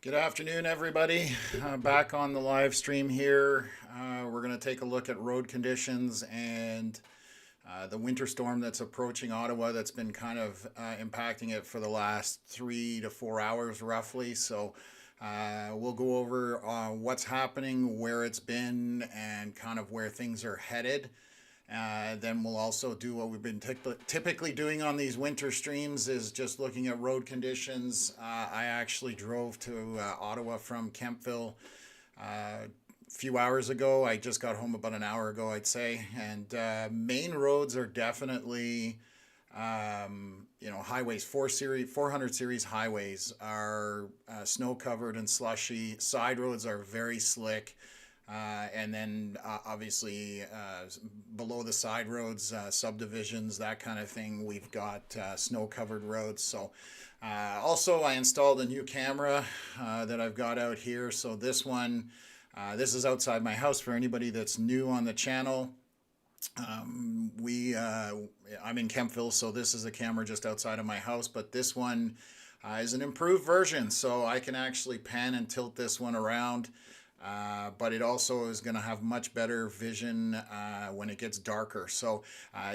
Good afternoon, everybody. Back on the live stream here. We're going to take a look at road conditions and the winter storm that's approaching Ottawa that's been kind of impacting it for the last 3 to 4 hours roughly. So we'll go over what's happening, where it's been, and kind of where things are headed. Then we'll also do what we've been typically doing on these winter streams is just looking at road conditions. I actually drove to Ottawa from Kemptville a few hours ago. I just got home about an hour ago, I'd say. And main roads are definitely, highways, 400 series highways are snow covered and slushy. Side roads are very slick. And then obviously below the side roads, subdivisions, that kind of thing, we've got snow covered roads. So also I installed a new camera that I've got out here. So this one, this is outside my house for anybody that's new on the channel. I'm in Kemptville, so this is a camera just outside of my house, but this one is an improved version. So I can actually pan and tilt this one around. But it also is going to have much better vision when it gets darker. So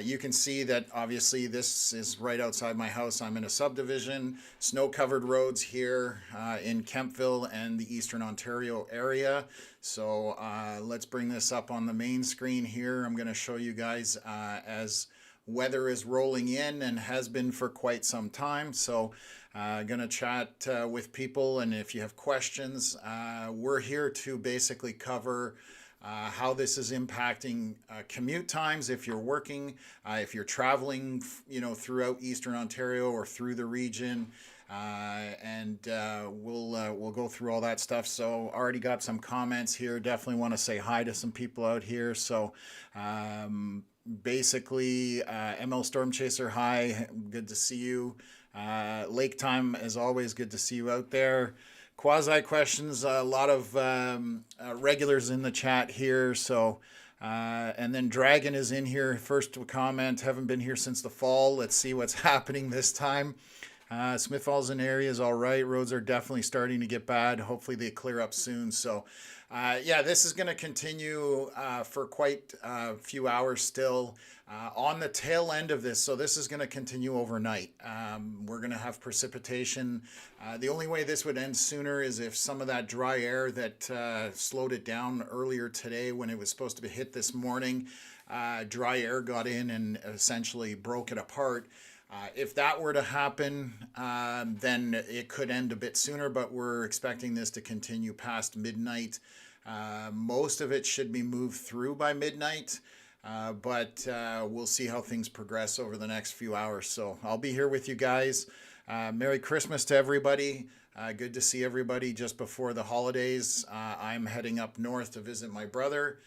you can see that obviously this is right outside my house. I'm in a subdivision, snow-covered roads here in Kemptville and the Eastern Ontario area. So let's bring this up on the main screen here. I'm going to show you guys as weather is rolling in and has been for quite some time. So going to chat with people, and if you have questions, we're here to basically cover how this is impacting commute times if you're working, if you're traveling, throughout Eastern Ontario or through the region. And we'll go through all that stuff. So already got some comments here. Definitely want to say hi to some people out here. So basically, ML Storm Chaser, hi, good to see you. Lake Time, as always, good to see you out there. Quasi questions, a lot of regulars in the chat here. So, and then Dragon is in here. First comment, haven't been here since the fall. Let's see what's happening this time. Smith Falls and area is all right. Roads are definitely starting to get bad. Hopefully they clear up soon. So, yeah, this is going to continue for quite a few hours still. On the tail end of this, so this is going to continue overnight. We're going to have precipitation. The only way this would end sooner is if some of that dry air that slowed it down earlier today when it was supposed to be hit this morning, dry air got in and essentially broke it apart. If that were to happen, then it could end a bit sooner, but we're expecting this to continue past midnight. Most of it should be moved through by midnight. But we'll see how things progress over the next few hours. So I'll be here with you guys. Merry Christmas to everybody. Good to see everybody just before the holidays. I'm heading up north to visit my brother,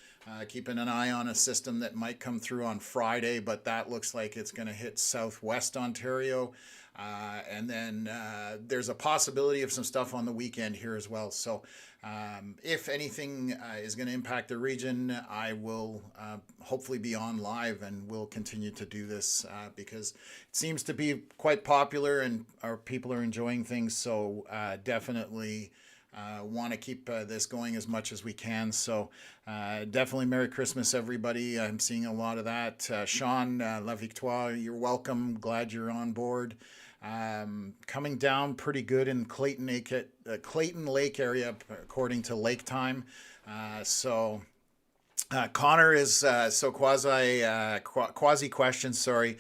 keeping an eye on a system that might come through on Friday, but that looks like it's going to hit southwest Ontario. And then there's a possibility of some stuff on the weekend here as well. So if anything is going to impact the region, I will hopefully be on live, and we'll continue to do this because it seems to be quite popular and our people are enjoying things. So definitely want to keep this going as much as we can. So definitely Merry Christmas, everybody. I'm seeing a lot of that. Sean, La Victoire, you're welcome. Glad you're on board. Coming down pretty good in Clayton Lake area, according to Lake Time. Connor is quasi question. Sorry,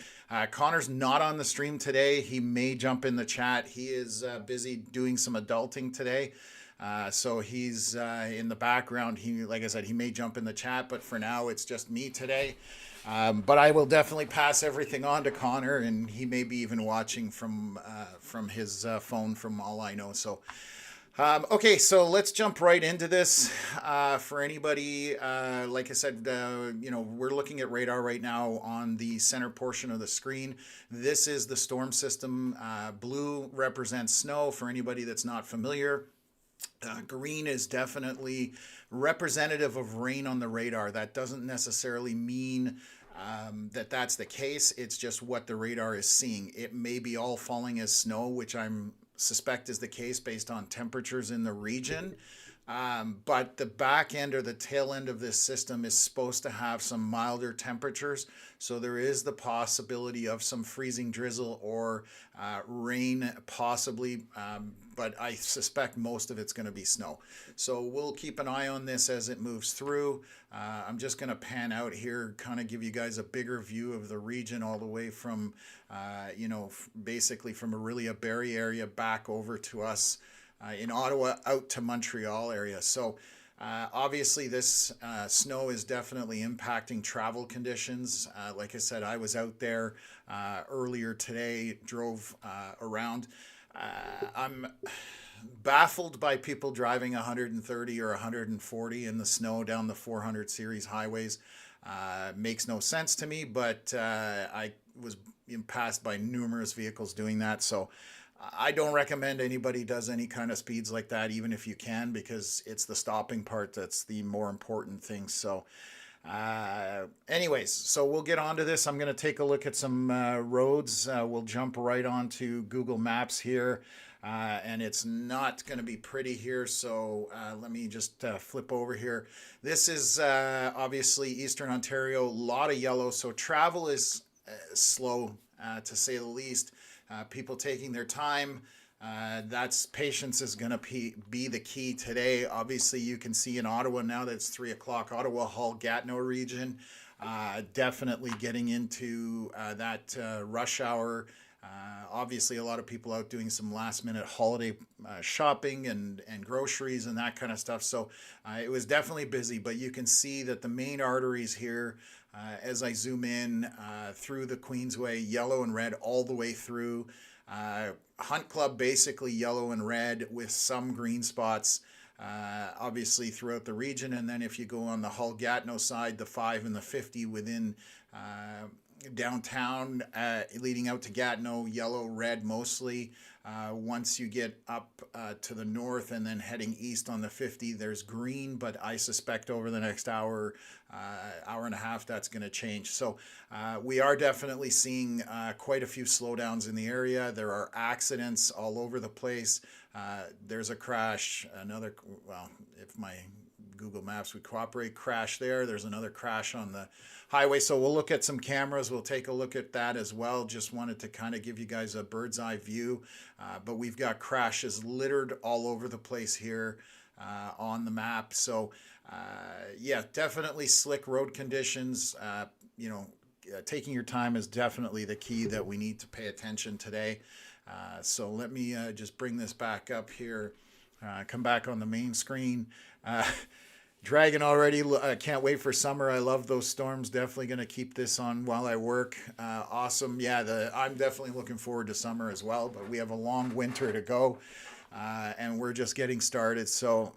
Connor's not on the stream today. He may jump in the chat. He is busy doing some adulting today. So he's in the background. Like I said, he may jump in the chat, but for now it's just me today. But I will definitely pass everything on to Connor, and he may be even watching from his phone, from all I know. So, okay, so let's jump right into this. For anybody, like I said, we're looking at radar right now on the center portion of the screen. This is the storm system. Blue represents snow for anybody that's not familiar. Green is definitely representative of rain on the radar. That doesn't necessarily mean that that's the case. It's just what the radar is seeing. It may be all falling as snow, which I'm suspect is the case based on temperatures in the region. But the back end or the tail end of this system is supposed to have some milder temperatures. So there is the possibility of some freezing drizzle or rain possibly. But I suspect most of it's going to be snow. So we'll keep an eye on this as it moves through. I'm just going to pan out here, kind of give you guys a bigger view of the region all the way from, basically from a Barrie area back over to us in Ottawa out to Montreal area. So obviously this snow is definitely impacting travel conditions. Like I said, I was out there earlier today, drove around. I'm baffled by people driving 130 or 140 in the snow down the 400 series highways. Makes no sense to me, but I was passed by numerous vehicles doing that. So I don't recommend anybody does any kind of speeds like that, even if you can, because it's the stopping part that's the more important thing. So anyways, so we'll get on to this. I'm going to take a look at some roads. We'll jump right onto Google Maps here. And it's not going to be pretty here, so let me just flip over here. This is obviously Eastern Ontario, a lot of yellow, so travel is slow to say the least. People taking their time. That's patience is going to be the key today. Obviously, you can see in Ottawa now that it's 3 o'clock, Ottawa, Hull, Gatineau region, definitely getting into that rush hour. Obviously, a lot of people out doing some last minute holiday shopping and groceries and that kind of stuff. So it was definitely busy, but you can see that the main arteries here, as I zoom in through the Queensway, yellow and red all the way through. Hunt Club basically yellow and red with some green spots, obviously throughout the region. And then if you go on the Hull Gatineau side, the 5 and the 50 within downtown leading out to Gatineau, yellow, red mostly. Once you get up to the north and then heading east on the 50, there's green, but I suspect over the next hour and a half, that's going to change. So we are definitely seeing quite a few slowdowns in the area. There are accidents all over the place. There's a crash, if my Google Maps would cooperate, crash there. There's another crash on the highway. So we'll look at some cameras. We'll take a look at that as well. Just wanted to kind of give you guys a bird's eye view. But we've got crashes littered all over the place here on the map. So yeah, definitely slick road conditions. Taking your time is definitely the key that we need to pay attention today. So let me just bring this back up here. Come back on the main screen. Dragon already. Can't wait for summer. I love those storms. Definitely going to keep this on while I work. Awesome. Yeah, I'm definitely looking forward to summer as well, but we have a long winter to go, and we're just getting started. So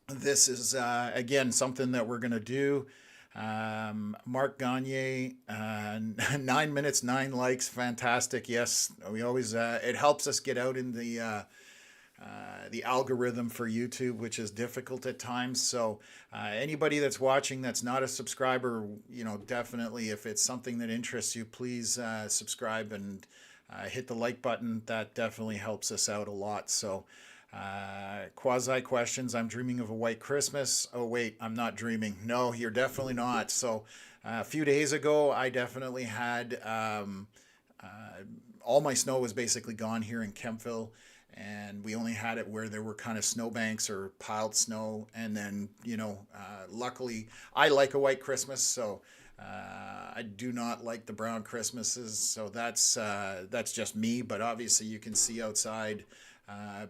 this is, again, something that we're going to do. Mark Gagne, 9 minutes, 9 likes. Fantastic. Yes, we always, it helps us get out in the algorithm for YouTube, which is difficult at times. So anybody that's watching that's not a subscriber, definitely, if it's something that interests you, please subscribe and hit the like button. That definitely helps us out a lot. So quasi questions. I'm dreaming of a white Christmas. Oh, wait, I'm not dreaming. No, you're definitely not. So a few days ago, I definitely had all my snow was basically gone here in Kemptville. And we only had it where there were kind of snowbanks or piled snow. And then, luckily, I like a white Christmas, so I do not like the brown Christmases. So that's just me. But obviously, you can see outside,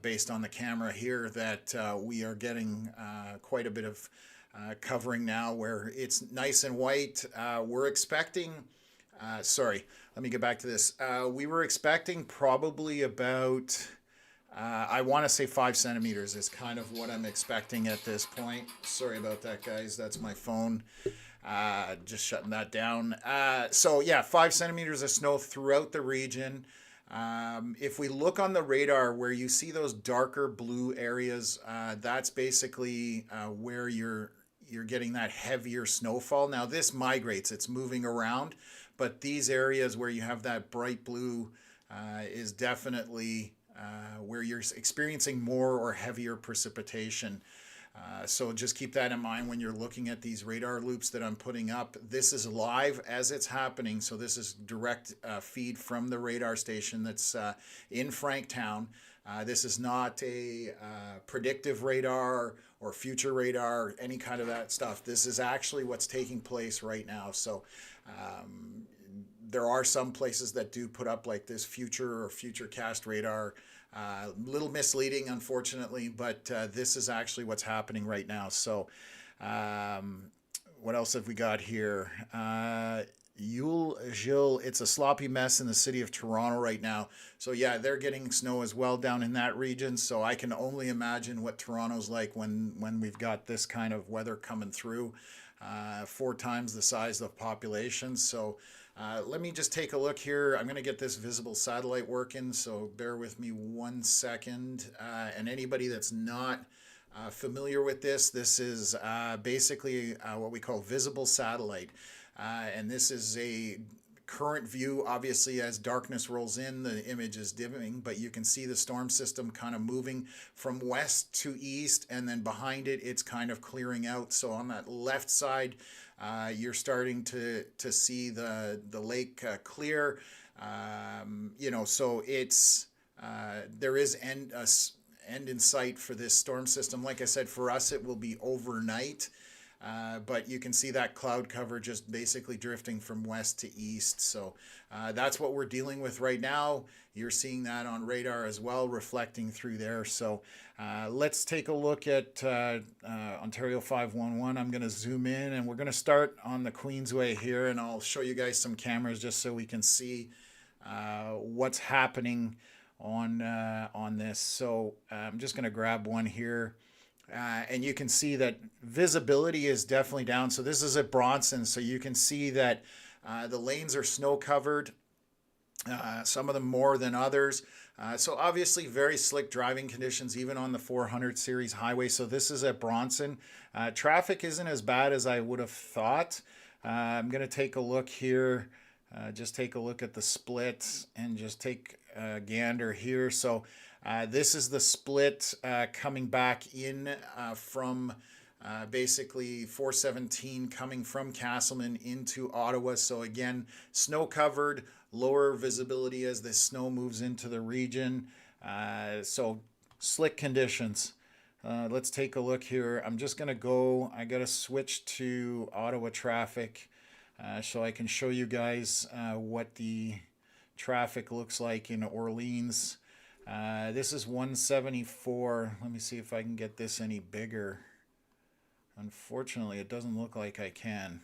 based on the camera here, that we are getting quite a bit of covering now where it's nice and white. We're expecting... sorry, let me get back to this. We were expecting probably about... I want to say 5 centimeters is kind of what I'm expecting at this point. Sorry about that, guys. That's my phone. Just shutting that down. So yeah, 5 centimeters of snow throughout the region. If we look on the radar where you see those darker blue areas, that's basically where you're getting that heavier snowfall. Now this migrates, it's moving around, but these areas where you have that bright blue is definitely where you're experiencing more or heavier precipitation. So just keep that in mind when you're looking at these radar loops that I'm putting up. This is live as it's happening. So this is direct feed from the radar station that's in Franktown. This is not a predictive radar or future radar, any kind of that stuff. This is actually what's taking place right now. So there are some places that do put up like this future or future cast radar. Little misleading, unfortunately, but this is actually what's happening right now. So what else have we got here? Yule Gilles, it's a sloppy mess in the city of Toronto right now. So yeah, they're getting snow as well down in that region. So I can only imagine what Toronto's like when we've got this kind of weather coming through. 4 times the size of the population. So let me just take a look here. I'm going to get this visible satellite working, so bear with me 1 second. And anybody that's not familiar with this, this is basically what we call visible satellite. And this is a current view. Obviously, as darkness rolls in, the image is dimming, but you can see the storm system kind of moving from west to east, and then behind it, it's kind of clearing out. So on that left side, you're starting to see the lake clear. You know, so it's there is end in sight for this storm system. Like I said, for us, it will be overnight. But you can see that cloud cover just basically drifting from west to east. So that's what we're dealing with right now. You're seeing that on radar as well, reflecting through there. So let's take a look at Ontario 511. I'm going to zoom in, and we're going to start on the Queensway here, and I'll show you guys some cameras just so we can see what's happening on this. So I'm just going to grab one here. And you can see that visibility is definitely down. So this is at Bronson. So you can see that the lanes are snow covered, some of them more than others. So obviously very slick driving conditions, even on the 400 series highway. So this is at Bronson. Traffic isn't as bad as I would have thought. I'm going to take a look here. Just take a look at the split and just take a gander here. So this is the split coming back in from basically 417 coming from Castleman into Ottawa. So again, snow covered, lower visibility as the snow moves into the region. So slick conditions. Let's take a look here. I'm just going to go, I got to switch to Ottawa traffic so I can show you guys what the traffic looks like in Orleans. This is 174. Let me see if I can get this any bigger. Unfortunately, it doesn't look like I can.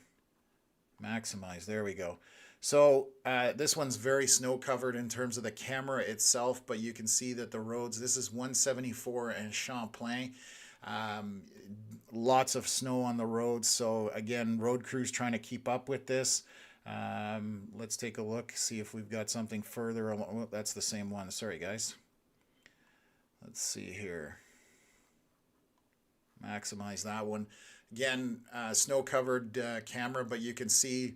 Maximize. There we go. So this one's very snow covered in terms of the camera itself, but you can see that the roads, this is 174 and Champlain. Lots of snow on the roads. So again, road crews trying to keep up with this. Let's take a look, see if we've got something further. Oh, that's the same one. Sorry, guys. Let's see here. Maximize that one. Again, snow-covered camera, but you can see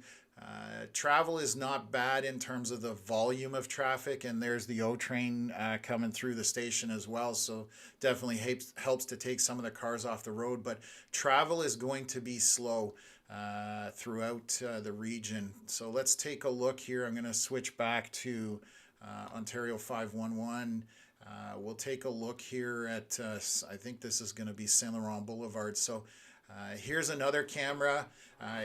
travel is not bad in terms of the volume of traffic, and there's the O train coming through the station as well, so definitely helps to take some of the cars off the road, but travel is going to be slow throughout the region. So let's take a look here. I'm going to switch back to Ontario 511. We'll take a look here at, I think this is going to be Saint Laurent Boulevard. So here's another camera.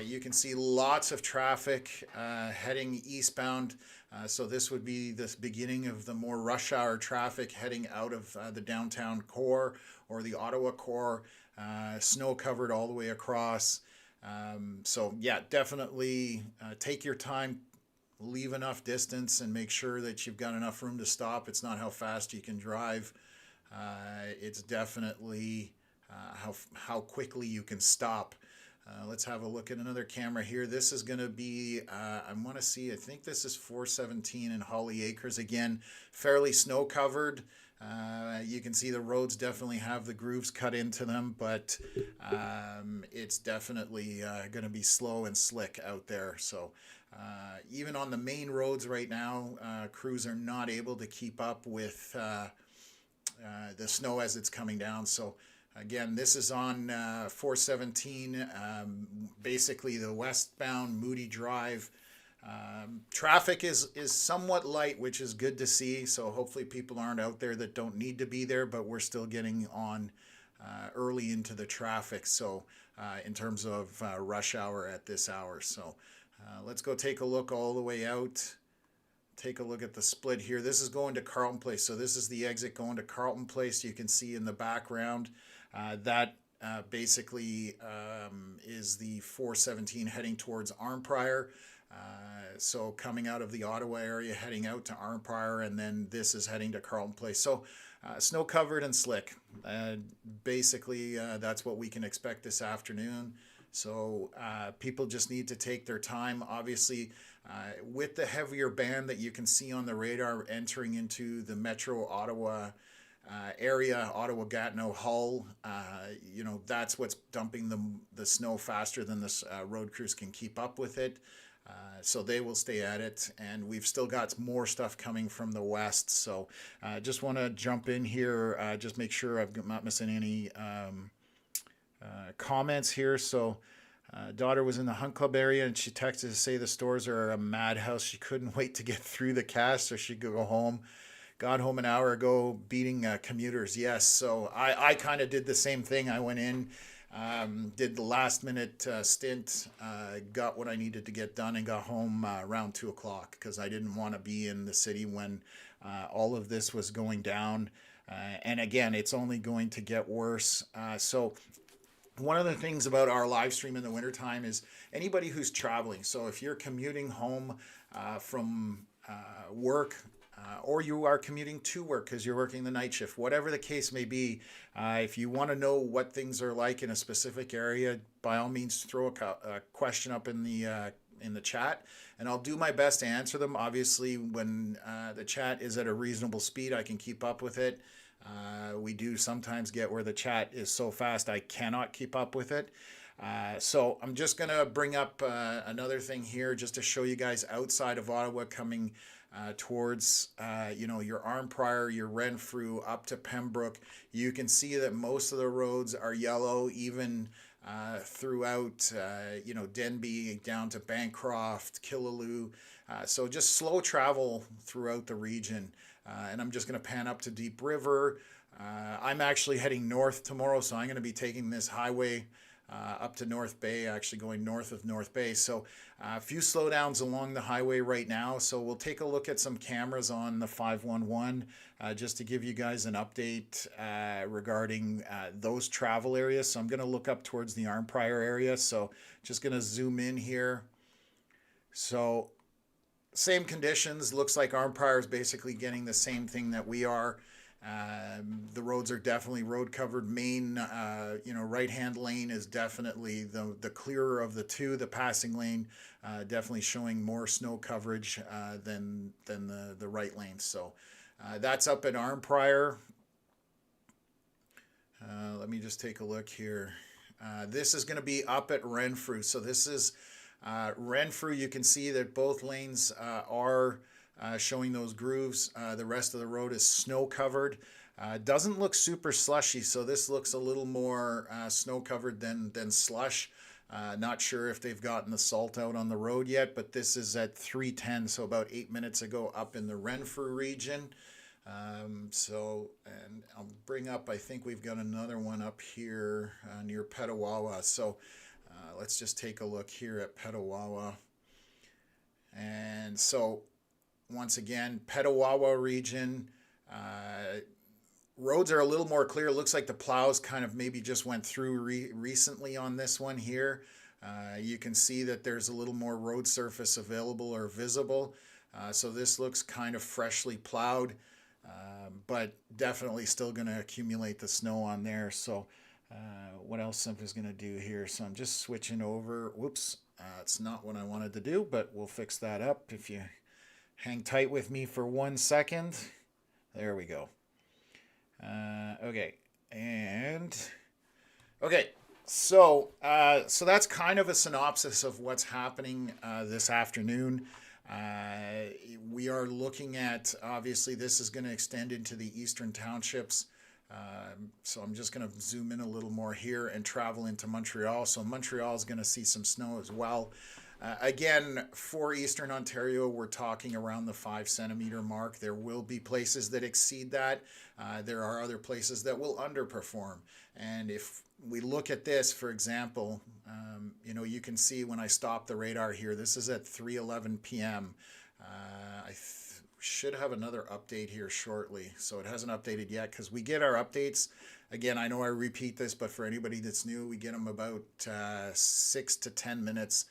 You can see lots of traffic heading eastbound. So this would be the beginning of the more rush hour traffic heading out of the downtown core or the Ottawa core, snow covered all the way across. So yeah, definitely take your time, leave enough distance, and make sure that you've got enough room to stop. It's not how fast you can drive. It's definitely how quickly you can stop. Let's have a look at another camera here. This is going to be, I want to see, I think this is 417 in Holly Acres. Again, fairly snow covered. You can see the roads definitely have the grooves cut into them, but it's definitely going to be slow and slick out there. So Even on the main roads right now, crews are not able to keep up with the snow as it's coming down. So again, this is on 417, basically the westbound Moody Drive. Traffic is somewhat light, which is good to see. So hopefully people aren't out there that don't need to be there, but we're still getting on early into the traffic. So in terms of rush hour at this hour. So let's go take a look all the way out. Take a look at the split here. This is going to Carleton Place. So this is the exit going to Carleton Place. You can see in the background that basically is the 417 heading towards Arnprior. So coming out of the Ottawa area, heading out to Arnprior, and then this is heading to Carleton Place. So snow covered and slick. Basically, that's what we can expect this afternoon. So people just need to take their time. Obviously, with the heavier band that you can see on the radar entering into the Metro Ottawa area, Ottawa, Gatineau, Hull, that's what's dumping the snow faster than the road crews can keep up with it. So they will stay at it, and we've still got more stuff coming from the west. So just want to jump in here, just make sure I'm not missing any comments here. So daughter was in the Hunt Club area, and she texted to say the stores are a madhouse. She couldn't wait to get through the cast so she could go home. Got home an hour ago beating commuters. Yes, so I kind of did the same thing. I went in, did the last minute stint, got what I needed to get done, and got home around 2 o'clock because I didn't want to be in the city when all of this was going down. And again, it's only going to get worse. So one of the things about our live stream in the wintertime is anybody who's traveling. So if you're commuting home from work, or you are commuting to work because you're working the night shift, whatever the case may be, if you want to know what things are like in a specific area, by all means throw a question up in the chat, and I'll do my best to answer them. Obviously, when the chat is at a reasonable speed, I can keep up with it. We do sometimes get where the chat is so fast I cannot keep up with it. So I'm just going to bring up another thing here just to show you guys outside of Ottawa coming towards your Arnprior, your Renfrew, up to Pembroke. You can see that most of the roads are yellow, even throughout Denbigh down to Bancroft, Killaloe. So just slow travel throughout the region. And I'm just going to pan up to Deep River. I'm actually heading north tomorrow, so I'm going to be taking this highway up to North Bay, actually going north of North Bay. So a few slowdowns along the highway right now. So we'll take a look at some cameras on the 511 just to give you guys an update regarding those travel areas. So I'm going to look up towards the Arnprior area. So just going to zoom in here. So same conditions. Looks like Arnprior is basically getting the same thing that we are. The roads are definitely road covered. Main, right-hand lane is definitely the clearer of the two. The passing lane definitely showing more snow coverage than the right lane. So that's up at Arnprior. Let me just take a look here. This is going to be up at Renfrew. So this is Renfrew. You can see that both lanes are showing those grooves. The rest of the road is snow covered. Doesn't look super slushy, so this looks a little more snow covered than slush. Not sure if they've gotten the salt out on the road yet, but this is at 3:10, so about 8 minutes ago up in the Renfrew region. And I'll bring up, I think we've got another one up here near Petawawa. So let's just take a look here at Petawawa. And so once again, Petawawa region, roads are a little more clear. It looks like the plows kind of maybe just went through recently on this one here. You can see that there's a little more road surface available or visible. So this looks kind of freshly plowed, but definitely still going to accumulate the snow on there. So what else I'm just going to do here? So I'm just switching over. Whoops, it's not what I wanted to do, but we'll fix that up if you hang tight with me for 1 second. There we go. Okay. So that's kind of a synopsis of what's happening this afternoon. Uh, we are looking at, obviously, this is going to extend into the eastern townships. So I'm just going to zoom in a little more here and travel into Montreal. So Montreal is going to see some snow as well. Again, for Eastern Ontario, we're talking around the 5 centimeter mark. There will be places that exceed that. There are other places that will underperform. And if we look at this, for example, you can see when I stop the radar here, this is at 3:11 p.m. Should have another update here shortly. So it hasn't updated yet because we get our updates. Again, I know I repeat this, but for anybody that's new, we get them about 6 to 10 minutes.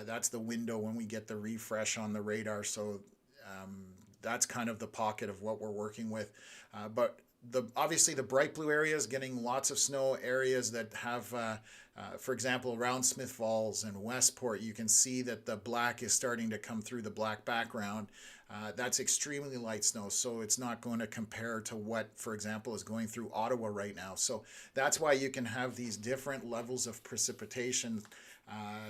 That's the window when we get the refresh on the radar. So that's kind of the pocket of what we're working with. But obviously the bright blue areas getting lots of snow. Areas that have, for example, around Smith Falls and Westport, you can see that the black is starting to come through the black background. That's extremely light snow, so it's not going to compare to what, for example, is going through Ottawa right now. So that's why you can have these different levels of precipitation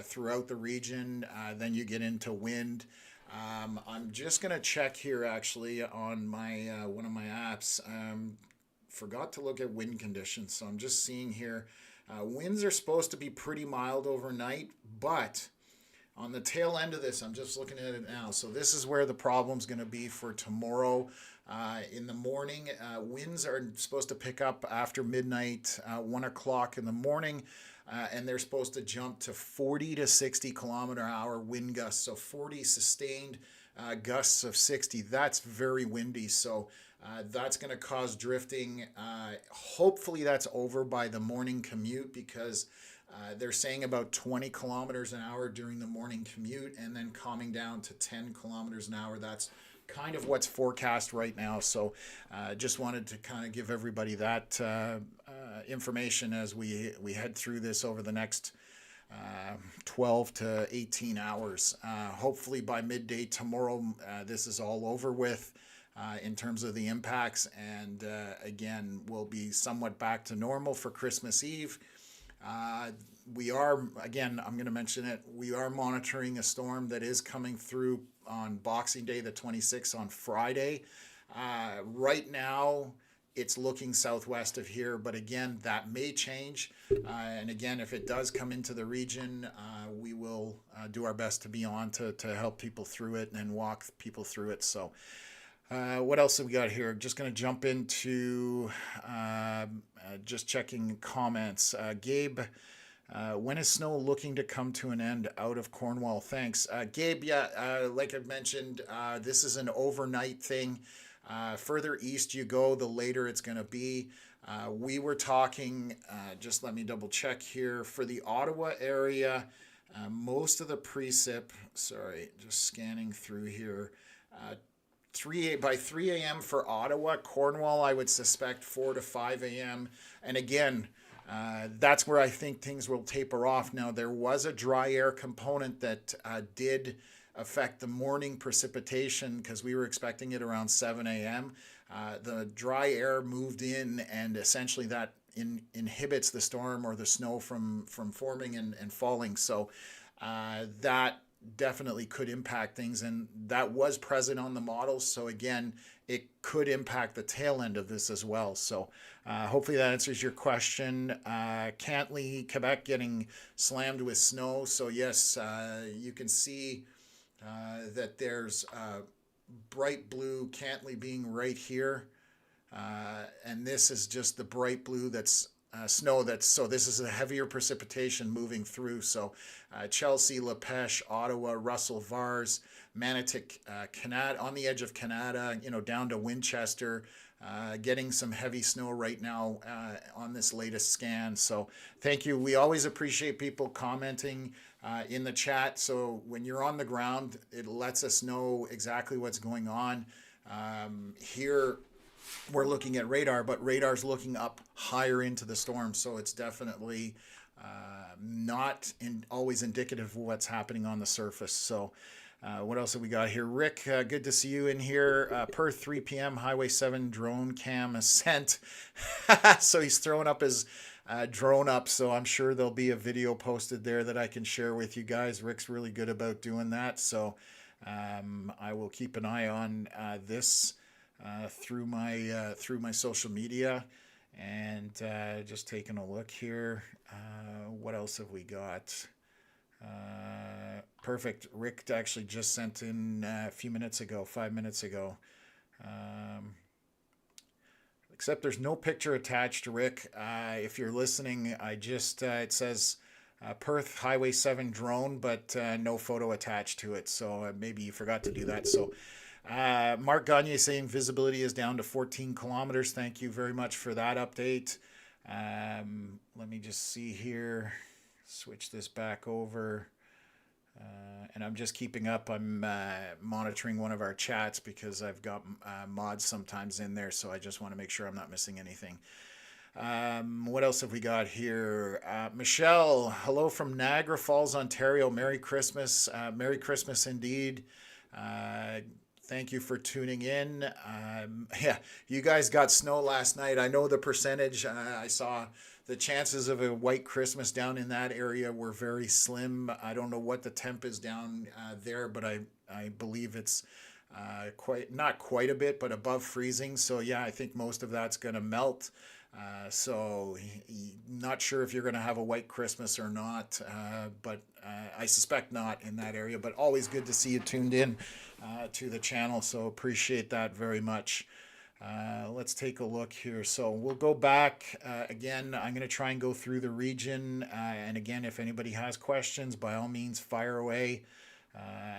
throughout the region. Then you get into wind. I'm just going to check here actually on my one of my apps. Forgot to look at wind conditions, so I'm just seeing here. Winds are supposed to be pretty mild overnight, but on the tail end of this, I'm just looking at it now. So this is where the problem's going to be for tomorrow. In the morning, winds are supposed to pick up after midnight, 1 o'clock in the morning, and they're supposed to jump to 40 to 60 kilometer hour wind gusts. So 40 sustained gusts of 60. That's very windy. So that's going to cause drifting. Hopefully that's over by the morning commute, because they're saying about 20 kilometers an hour during the morning commute and then calming down to 10 kilometers an hour. That's kind of what's forecast right now. So just wanted to kind of give everybody that information as we head through this over the next 12 to 18 hours. Hopefully by midday tomorrow, this is all over with. In terms of the impacts, and again, we'll be somewhat back to normal for Christmas Eve. We are, again, I'm going to mention it, we are monitoring a storm that is coming through on Boxing Day, the 26th, on Friday. Right now, it's looking southwest of here, but again, that may change. And again, if it does come into the region, we will do our best to be on to help people through it and walk people through it. So what else have we got here? Just going to jump into just checking comments. Gabe, when is snow looking to come to an end out of Cornwall? Thanks. Gabe, yeah, like I mentioned, this is an overnight thing. Further east you go, the later it's going to be. We were talking, just let me double check here, for the Ottawa area, most of the precip, sorry, just scanning through here, by 3 a.m. for Ottawa. Cornwall, I would suspect 4 to 5 a.m. And again, that's where I think things will taper off. Now, there was a dry air component that did affect the morning precipitation because we were expecting it around 7 a.m. The dry air moved in, and essentially that inhibits the storm or the snow from forming and falling. So that definitely could impact things, and that was present on the models. So again, it could impact the tail end of this as well. So hopefully that answers your question. Cantley, Quebec getting slammed with snow. So yes, you can see that there's bright blue Cantley being right here. And this is just the bright blue that's snow. So this is a heavier precipitation moving through. So Chelsea, Lepech, Ottawa, Russell, Vars, Manotick, Canada, on the edge of Canada, down to Winchester, getting some heavy snow right now on this latest scan. So thank you. We always appreciate people commenting in the chat. So when you're on the ground, it lets us know exactly what's going on. Here, we're looking at radar, but radar's looking up higher into the storm, so it's definitely not always indicative of what's happening on the surface. So what else have we got here? Rick, good to see you in here. Perth, 3 p.m., Highway 7 drone cam ascent. So he's throwing up his drone up, so I'm sure there'll be a video posted there that I can share with you guys. Rick's really good about doing that, so I will keep an eye on this through my social media. And just taking a look here, what else have we got? Perfect. Rick actually just sent in a few minutes ago, 5 minutes ago. Except there's no picture attached, Rick. If you're listening, it says Perth Highway 7 drone, but no photo attached to it. So maybe you forgot to do that. So Mark Gagne saying visibility is down to 14 kilometers. Thank you very much for that update. Let me just see here. Switch this back over. And I'm just keeping up. I'm monitoring one of our chats because I've got mods sometimes in there, so I just want to make sure I'm not missing anything. What else have we got here? Michelle, hello from Niagara Falls, Ontario. Merry Christmas. Merry Christmas indeed. Thank you for tuning in. Yeah, you guys got snow last night. I know the percentage. I saw the chances of a white Christmas down in that area were very slim. I don't know what the temp is down there, but I believe it's not quite a bit, but above freezing. So yeah, I think most of that's going to melt. So not sure if you're going to have a white Christmas or not, but I suspect not in that area. But always good to see you tuned in to the channel. So appreciate that very much. Let's take a look here. So we'll go back again. I'm going to try and go through the region. And again, if anybody has questions, by all means, fire away.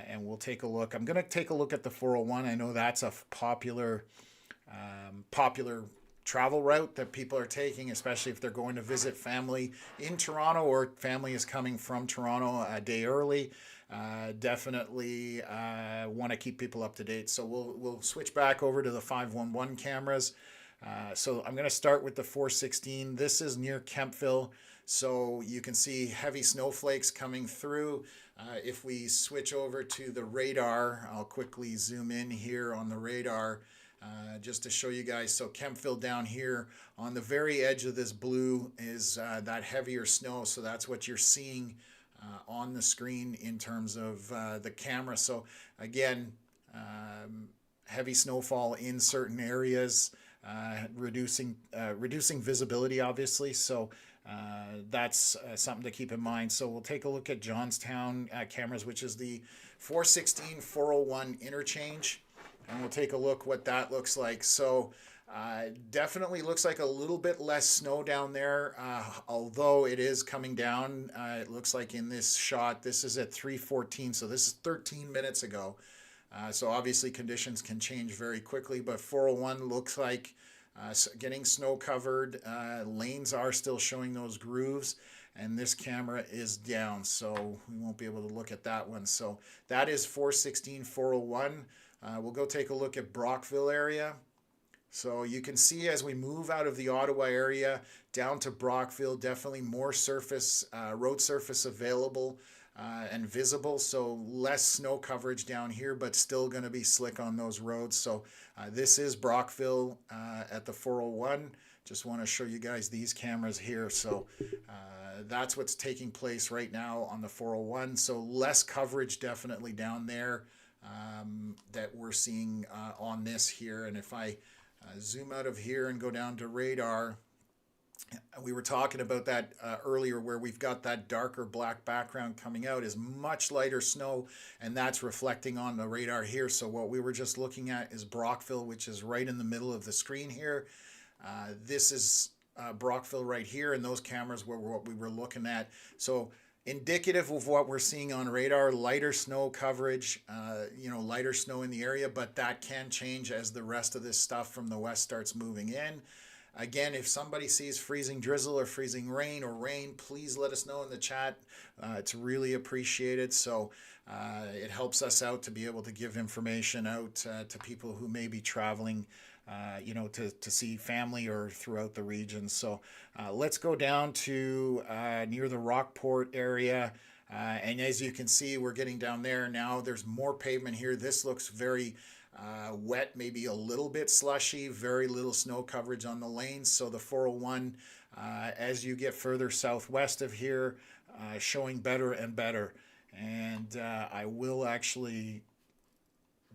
And we'll take a look. I'm going to take a look at the 401. I know that's a popular travel route that people are taking, especially if they're going to visit family in Toronto or family is coming from Toronto a day early. Definitely want to keep people up to date. So we'll switch back over to the 511 cameras. So I'm going to start with the 416. This is near Kemptville. So you can see heavy snowflakes coming through. If we switch over to the radar, I'll quickly zoom in here on the radar. Just to show you guys, so Kemptville down here on the very edge of this blue is that heavier snow. So that's what you're seeing on the screen in terms of the camera. So again, heavy snowfall in certain areas, reducing visibility, obviously. So that's something to keep in mind. So we'll take a look at Johnstown cameras, which is the 416-401 interchange. And we'll take a look what that looks like. So definitely looks like a little bit less snow down there, although it is coming down. It looks like in this shot, this is at 3:14, so this is 13 minutes ago. So obviously conditions can change very quickly, but 401 looks like getting snow covered. Lanes are still showing those grooves, and this camera is down, so we won't be able to look at that one. So that is 416-401. We'll go take a look at Brockville area. So you can see as we move out of the Ottawa area down to Brockville, definitely more surface, road surface available and visible. So less snow coverage down here, but still going to be slick on those roads. So this is Brockville at the 401. Just want to show you guys these cameras here. So that's what's taking place right now on the 401. So less coverage definitely down there. That we're seeing on this here. And if I zoom out of here and go down to radar, we were talking about that earlier where we've got that darker black background coming out is much lighter snow, and that's reflecting on the radar here. So what we were just looking at is Brockville, which is right in the middle of the screen here. This is Brockville right here, and those cameras were what we were looking at. So indicative of what we're seeing on radar, lighter snow coverage, lighter snow in the area, but that can change as the rest of this stuff from the west starts moving in. Again, if somebody sees freezing drizzle or freezing rain or rain, please let us know in the chat. It's really appreciated. So it helps us out to be able to give information out to people who may be traveling to see family or throughout the region. So let's go down to near the Rockport area. And as you can see, we're getting down there now. There's more pavement here. This looks very Wet, maybe a little bit slushy, very little snow coverage on the lanes. So the 401, as you get further southwest of here, showing better and better. And I will actually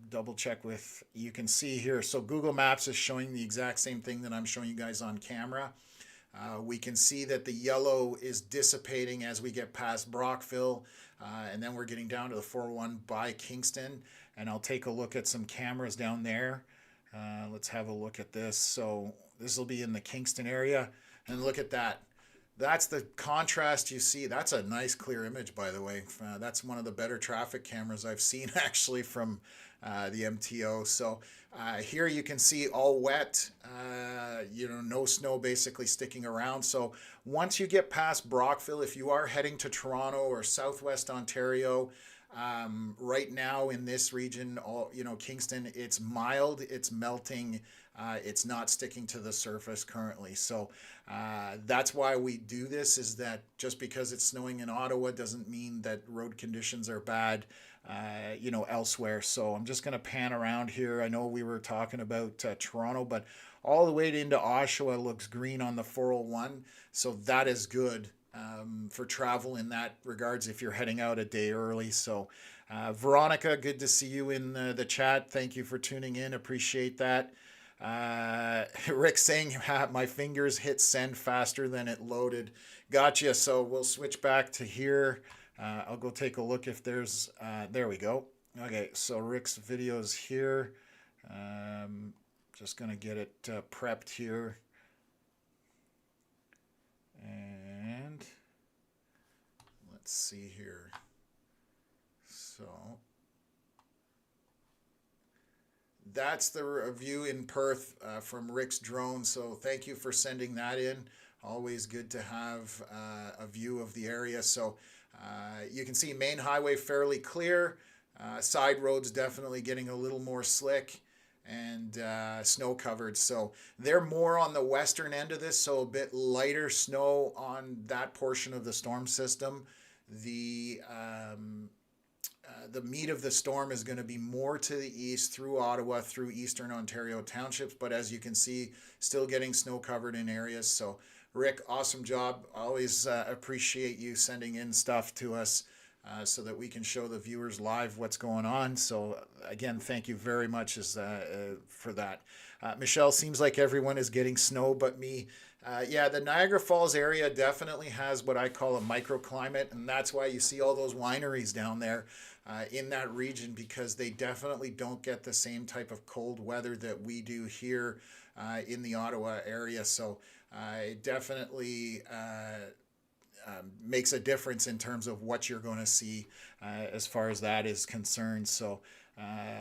double check with, you can see here. So Google Maps is showing the exact same thing that I'm showing you guys on camera. We can see that the yellow is dissipating as we get past Brockville, and then we're getting down to the 401 by Kingston. And I'll take a look at some cameras down there. Let's have a look at this. So this will be in the Kingston area, and look at that. That's the contrast you see. That's a nice clear image, by the way. That's one of the better traffic cameras I've seen actually from the MTO. So here you can see all wet, no snow basically sticking around. So once you get past Brockville, if you are heading to Toronto or Southwest Ontario, right now in this region, Kingston, it's mild, it's melting, it's not sticking to the surface currently. So that's why we do this, is that just because it's snowing in Ottawa doesn't mean that road conditions are bad, elsewhere. So I'm just going to pan around here. I know we were talking about Toronto, but all the way into Oshawa looks green on the 401. So that is good. For travel in that regards if you're heading out a day early. So Veronica, good to see you in the chat. Thank you for tuning in. Appreciate that. Rick saying my fingers hit send faster than it loaded. Gotcha. So we'll switch back to here. I'll go take a look if there's there we go. Okay, so Rick's video is here. Just gonna get it prepped here. And let's see here. So that's the review in Perth from Rick's drone. So thank you for sending that in. Always good to have a view of the area. So you can see main highway fairly clear. Side roads definitely getting a little more slick and snow covered. So they're more on the western end of this, so a bit lighter snow on that portion of the storm system. The meat of the storm is going to be more to the east through Ottawa, through eastern Ontario townships, but as you can see, still getting snow covered in areas. So Rick, awesome job. Always appreciate you sending in stuff to us so that we can show the viewers live what's going on. So again, thank you very much for that. Michelle, seems like everyone is getting snow but me. Yeah, the Niagara Falls area definitely has what I call a microclimate, and that's why you see all those wineries down there in that region, because they definitely don't get the same type of cold weather that we do here in the Ottawa area. So it definitely makes a difference in terms of what you're going to see as far as that is concerned. So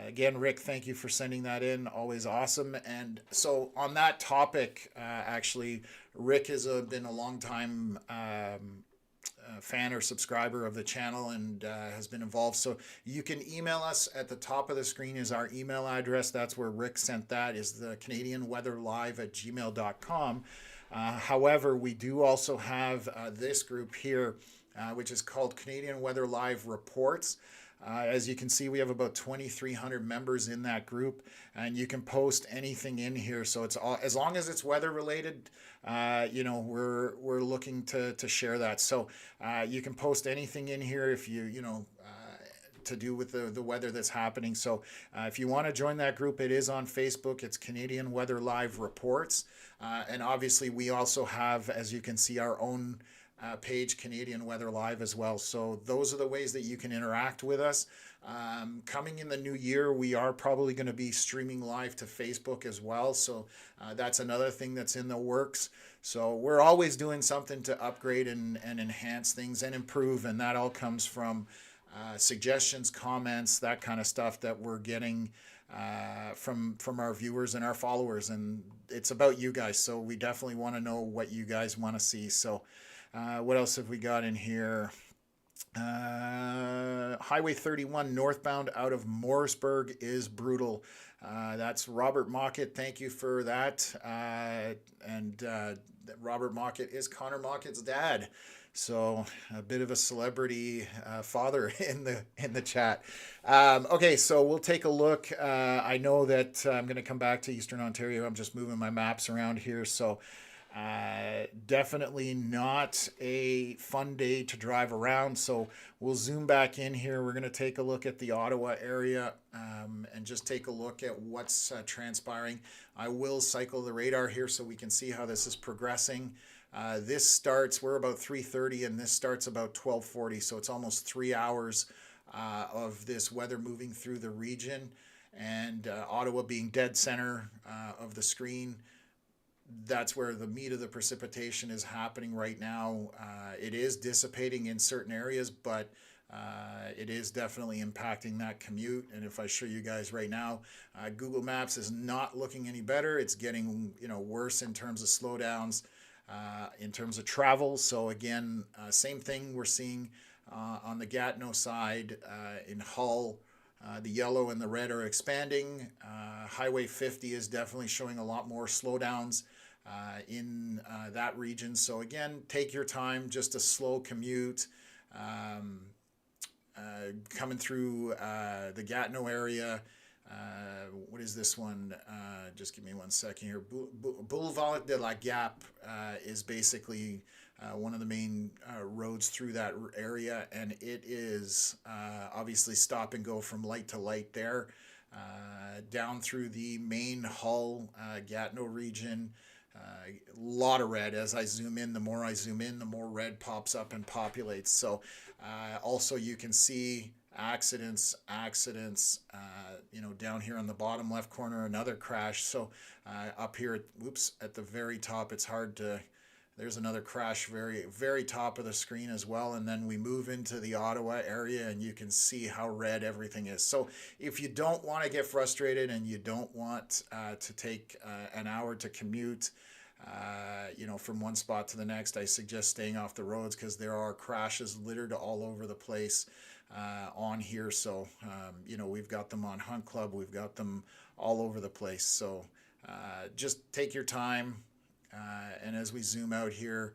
again, Rick, thank you for sending that in. Always awesome. And so on that topic, actually, Rick has been a long time fan or subscriber of the channel and has been involved. So you can email us. At the top of the screen is our email address. That's where Rick sent that, is the CanadianWeatherLive@gmail.com. However, we do also have this group here, which is called Canadian Weather Live Reports. As you can see, we have about 2,300 members in that group, and you can post anything in here. So it's all, as long as it's weather related, we're looking to share that. So you can post anything in here if to do with the weather that's happening. So if you want to join that group, it is on Facebook. It's Canadian Weather Live Reports. And obviously we also have, as you can see, our own page, Canadian Weather Live, as well. So those are the ways that you can interact with us. Coming in the new year, we are probably going to be streaming live to Facebook as well. So that's another thing that's in the works. So we're always doing something to upgrade and enhance things and improve. And that all comes from suggestions, comments, that kind of stuff that we're getting from our viewers and our followers. And it's about you guys. So we definitely want to know what you guys want to see. So what else have we got in here? Highway 31 northbound out of Morrisburg is brutal. That's Robert Mockett. Thank you for that. And Robert Mockett is Connor Mockett's dad. So a bit of a celebrity father in the chat. Okay, so we'll take a look. I know that I'm going to come back to Eastern Ontario. I'm just moving my maps around here, so definitely not a fun day to drive around. So we'll zoom back in here. We're going to take a look at the Ottawa area and just take a look at what's transpiring. I will cycle the radar here so we can see how this is progressing. This starts, we're about 3:30 and this starts about 12:40. So it's almost 3 hours of this weather moving through the region, and Ottawa being dead center of the screen. That's where the meat of the precipitation is happening right now. It is dissipating in certain areas, but it is definitely impacting that commute. And if I show you guys right now, Google Maps is not looking any better. It's getting worse in terms of slowdowns, in terms of travel. So again, same thing we're seeing on the Gatineau side in Hull. The yellow and the red are expanding. Highway 50 is definitely showing a lot more slowdowns in that region. So again, take your time, just a slow commute. Coming through the Gatineau area. What is this one? Just give me 1 second here. Boulevard de la Gap is basically one of the main roads through that area, and it is obviously stop and go from light to light there. Down through the main Hull, Gatineau region. A lot of red. As I zoom in, the more I zoom in, the more red pops up and populates. So also you can see accidents, down here on the bottom left corner, another crash. So up here, at the very top, it's hard to, there's another crash very, very top of the screen as well. And then we move into the Ottawa area and you can see how red everything is. So if you don't want to get frustrated and you don't want to take an hour to commute, from one spot to the next, I suggest staying off the roads because there are crashes littered all over the place on here. So, we've got them on Hunt Club. We've got them all over the place. So just take your time. And as we zoom out here,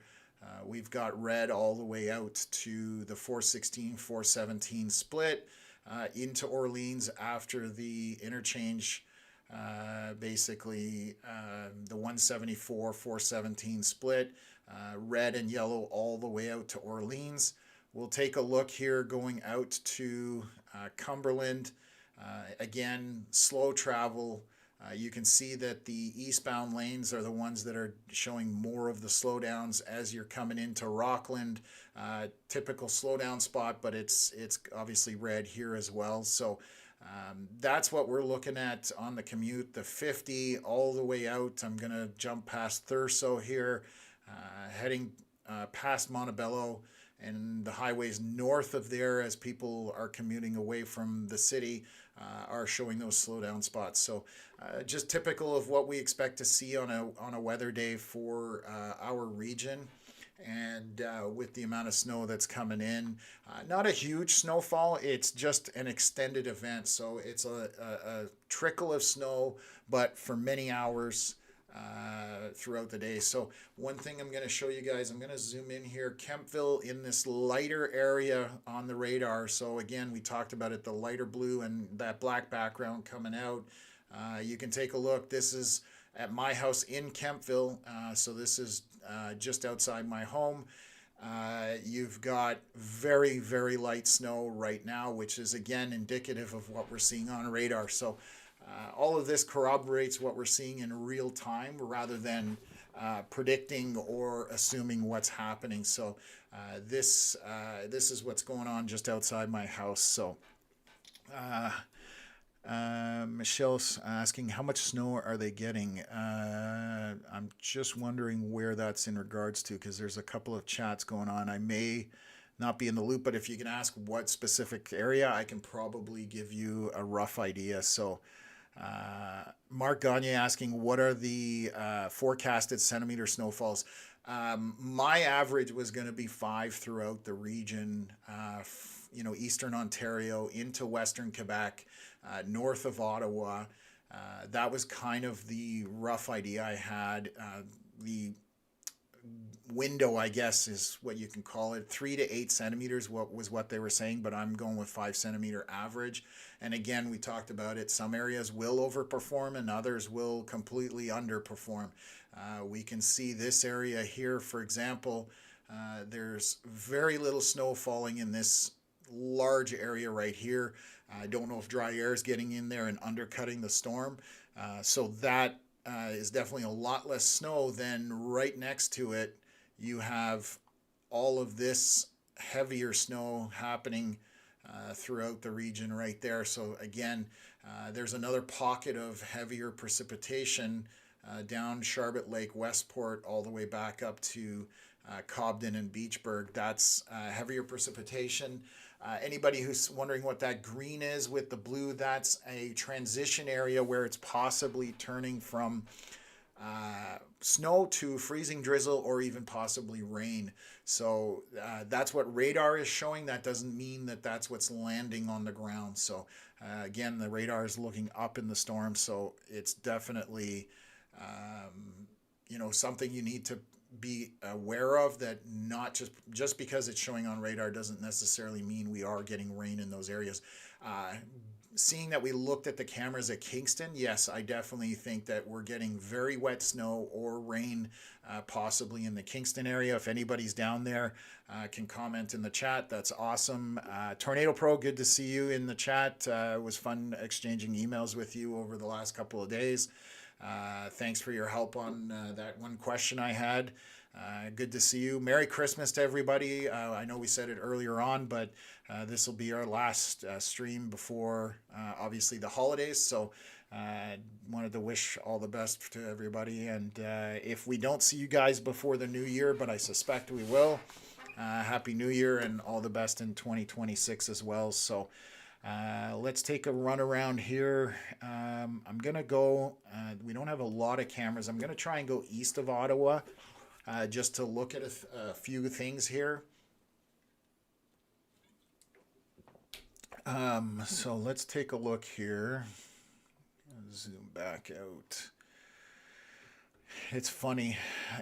we've got red all the way out to the 416, 417 split into Orleans after the interchange. Basically the 174 417 split, red and yellow all the way out to Orleans. We'll take a look here going out to Cumberland. Again, slow travel. You can see that the eastbound lanes are the ones that are showing more of the slowdowns as you're coming into Rockland. Typical slowdown spot, but it's obviously red here as well. So that's what we're looking at on the commute, the 50 all the way out. I'm going to jump past Thurso here, heading past Montebello and the highways north of there as people are commuting away from the city are showing those slowdown spots. So just typical of what we expect to see on a weather day for our region. And with the amount of snow that's coming in, not a huge snowfall, it's just an extended event. So it's a trickle of snow, but for many hours throughout the day. So one thing I'm going to show you guys, I'm going to zoom in here, Kemptville in this lighter area on the radar. So again, we talked about it, the lighter blue and that black background coming out. You can take a look. This is at my house in Kemptville. So this is just outside my home. You've got very, very light snow right now, which is again indicative of what we're seeing on radar. So all of this corroborates what we're seeing in real time rather than predicting or assuming what's happening. So this is what's going on just outside my house. So Michelle's asking, how much snow are they getting? I'm just wondering where that's in regards to, because there's a couple of chats going on. I may not be in the loop, but if you can ask what specific area, I can probably give you a rough idea. So Mark Gagne asking, what are the forecasted centimeter snowfalls? My average was going to be 5 throughout the region, Eastern Ontario into Western Quebec, north of Ottawa. That was kind of the rough idea I had. window, I guess is what you can call it. 3 to 8 centimeters what they were saying, but I'm going with 5 centimeter average. And again, we talked about it. Some areas will overperform and others will completely underperform. We can see this area here, for example, there's very little snow falling in this large area right here. I don't know if dry air is getting in there and undercutting the storm. So that is definitely a lot less snow. Than right next to it, you have all of this heavier snow happening throughout the region right there. So again, there's another pocket of heavier precipitation down Charlotte Lake, Westport, all the way back up to Cobden and Beachburg. That's heavier precipitation. Anybody who's wondering what that green is with the blue, that's a transition area where it's possibly turning from snow to freezing drizzle or even possibly rain. So that's what radar is showing. That doesn't mean that that's what's landing on the ground. So again, the radar is looking up in the storm. So it's definitely, something you need to be aware of, that not just because it's showing on radar doesn't necessarily mean we are getting rain in those areas. Seeing that we looked at the cameras at Kingston, yes, I definitely think that we're getting very wet snow or rain, possibly in the Kingston area. If anybody's down there, can comment in the chat. That's awesome. Tornado Pro, good to see you in the chat. It was fun exchanging emails with you over the last couple of days. Thanks for your help on that one question I had. Good to see you. Merry Christmas to everybody. I know we said it earlier on, but this will be our last stream before obviously the holidays. So wanted to wish all the best to everybody. And if we don't see you guys before the new year, but I suspect we will, Happy New Year and all the best in 2026 as well. So let's take a run around here. I'm going to go, we don't have a lot of cameras. I'm going to try and go east of Ottawa just to look at a few things here. So let's take a look here. Zoom back out. It's funny.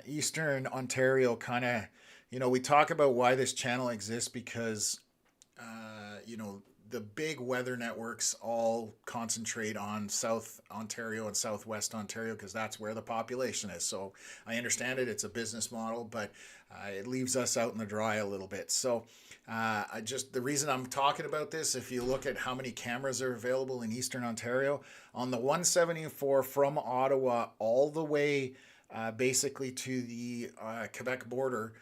Eastern Ontario kind of, we talk about why this channel exists because, the big weather networks all concentrate on South Ontario and Southwest Ontario because that's where the population is. So I understand it. It's a business model, but it leaves us out in the dry a little bit. So the reason I'm talking about this, if you look at how many cameras are available in Eastern Ontario, on the 174 from Ottawa all the way basically to the Quebec border,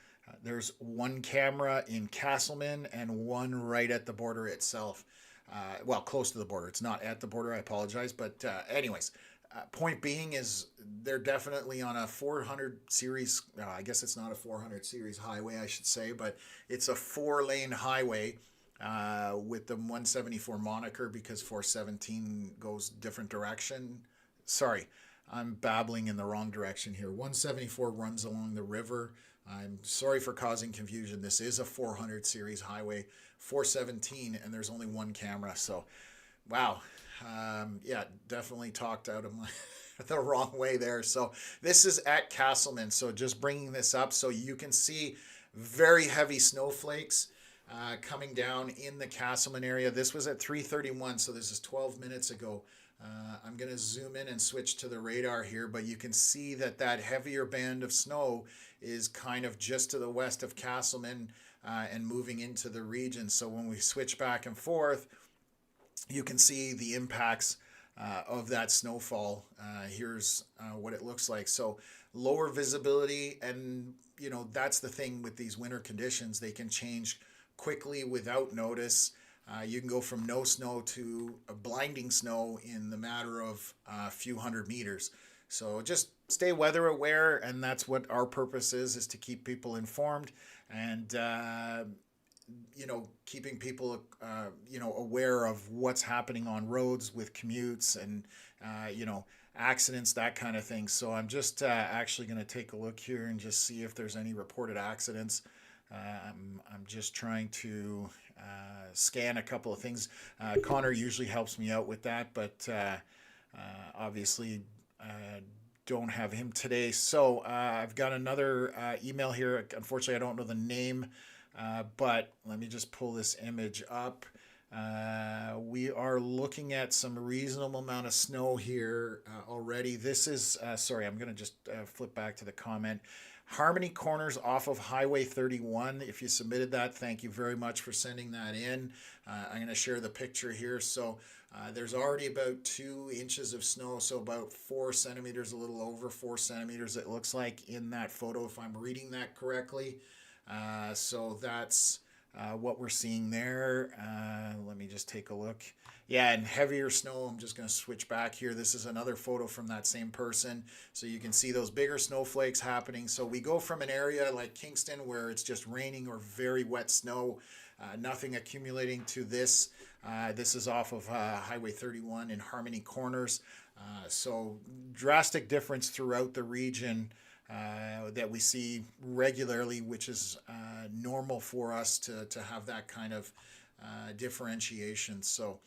there's one camera in Castleman and one right at the border itself. Well, close to the border. It's not at the border. I apologize. But anyways, point being is they're definitely on a 400 series. I guess it's not a 400 series highway, I should say, but it's a 4-lane highway with the 174 moniker because 417 goes different direction. Sorry, I'm babbling in the wrong direction here. 174 runs along the river. I'm sorry for causing confusion. This is a 400 series highway, 417, and there's only one camera. So, wow. Yeah, definitely talked out of the wrong way there. So this is at Castleman. So just bringing this up so you can see very heavy snowflakes coming down in the Castleman area. This was at 3:31, so this is 12 minutes ago. I'm going to zoom in and switch to the radar here, but you can see that heavier band of snow is kind of just to the west of Castleman and moving into the region. So when we switch back and forth, you can see the impacts of that snowfall. Here's what it looks like. So lower visibility, and that's the thing with these winter conditions. They can change quickly without notice. You can go from no snow to a blinding snow in the matter of a few hundred meters. So just stay weather aware, and that's what our purpose is to keep people informed and, keeping people, aware of what's happening on roads with commutes and, accidents, that kind of thing. So I'm just actually going to take a look here and just see if there's any reported accidents. I'm just trying to scan a couple of things. Connor usually helps me out with that, but obviously don't have him today. So I've got another email here. Unfortunately, I don't know the name, but let me just pull this image up. We are looking at some reasonable amount of snow here already. This is, sorry, I'm going to just flip back to the comment. Harmony Corners off of Highway 31. If you submitted that, thank you very much for sending that in. I'm going to share the picture here. So there's already about 2 inches of snow, so about 4 centimeters, a little over 4 centimeters, it looks like, in that photo, if I'm reading that correctly. So that's what we're seeing there. Let me just take a look. Yeah, and heavier snow. I'm just going to switch back here. This is another photo from that same person. So you can see those bigger snowflakes happening. So we go from an area like Kingston where it's just raining or very wet snow, nothing accumulating, to this. This is off of Highway 31 in Harmony Corners. So drastic difference throughout the region that we see regularly, which is normal for us to have that kind of differentiation. So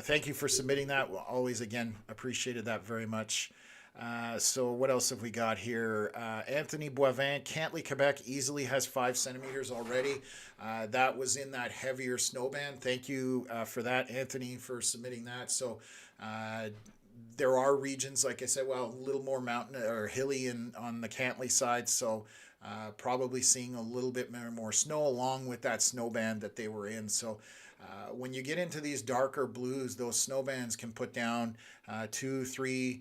thank you for submitting that. We'll always, again, appreciated that very much. So what else have we got here? Anthony Boivin, Cantley, Quebec easily has 5 centimeters already. That was in that heavier snow band. Thank you for that, Anthony, for submitting that. So there are regions, like I said, well, a little more mountain or hilly on the Cantley side. So probably seeing a little bit more snow along with that snow band that they were in. So when you get into these darker blues, those snow bands can put down 2, 3,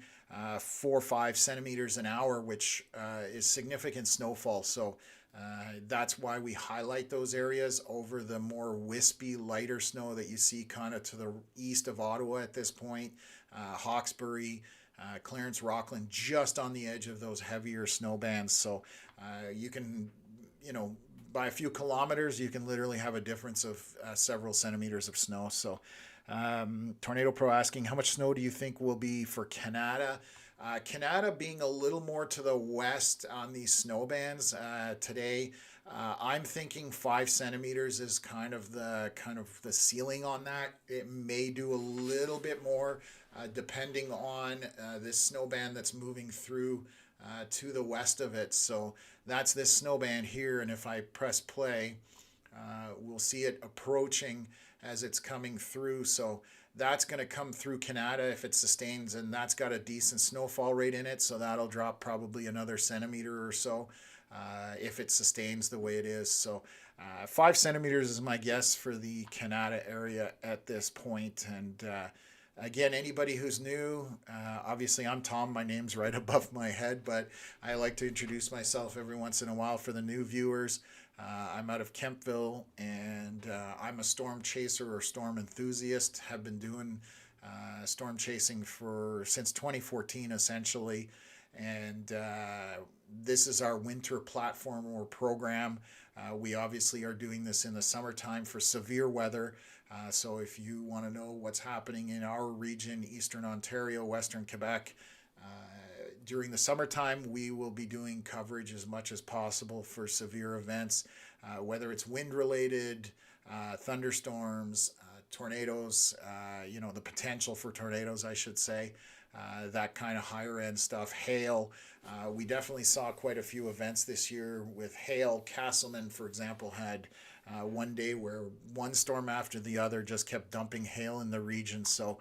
4, 5 centimeters an hour, which is significant snowfall. So that's why we highlight those areas over the more wispy, lighter snow that you see kind of to the east of Ottawa at this point. Hawkesbury, Clarence, Rockland, just on the edge of those heavier snow bands. So you can, by a few kilometers, you can literally have a difference of several centimeters of snow. So Tornado Pro asking, how much snow do you think will be for Canada? Canada being a little more to the west on these snow bands today. I'm thinking 5 centimeters is kind of the ceiling on that. It may do a little bit more depending on this snow band that's moving through to the west of it. So that's this snow band here, and if I press play, we'll see it approaching as it's coming through. So that's going to come through Canada if it sustains, and that's got a decent snowfall rate in it, so that'll drop probably another centimeter or so if it sustains the way it is. So 5 centimeters is my guess for the Canada area at this point. And again, anybody who's new, obviously I'm Tom, my name's right above my head, but I like to introduce myself every once in a while for the new viewers. I'm out of Kemptville, and I'm a storm chaser or storm enthusiast. Have been doing storm chasing since 2014, essentially. And this is our winter platform or program. We obviously are doing this in the summertime for severe weather. So if you want to know what's happening in our region, Eastern Ontario, Western Quebec, during the summertime, we will be doing coverage as much as possible for severe events, whether it's wind-related, thunderstorms, tornadoes, the potential for tornadoes, I should say, that kind of higher-end stuff, hail. We definitely saw quite a few events this year with hail. Castleman, for example, had one day where one storm after the other just kept dumping hail in the region. So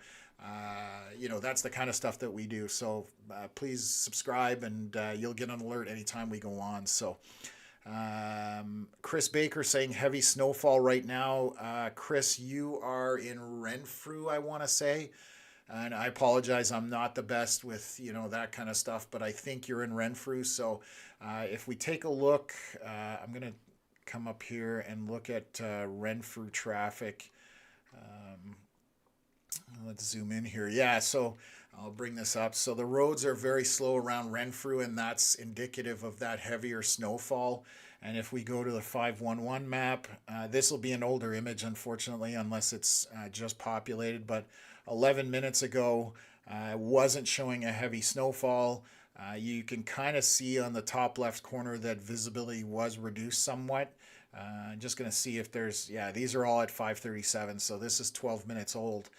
that's the kind of stuff that we do. So please subscribe, and you'll get an alert anytime we go on. So Chris Baker saying heavy snowfall right now. Chris, you are in Renfrew, I want to say. And I apologize, I'm not the best with, that kind of stuff, but I think you're in Renfrew. So if we take a look, I'm going to come up here and look at Renfrew traffic. Let's zoom in here. Yeah, so I'll bring this up. So the roads are very slow around Renfrew, and that's indicative of that heavier snowfall. And if we go to the 511 map, this will be an older image, unfortunately, unless it's just populated. But 11 minutes ago, wasn't showing a heavy snowfall. You can kind of see on the top left corner that visibility was reduced somewhat. I'm just going to see if these are all at 5:37, so this is 12 minutes old.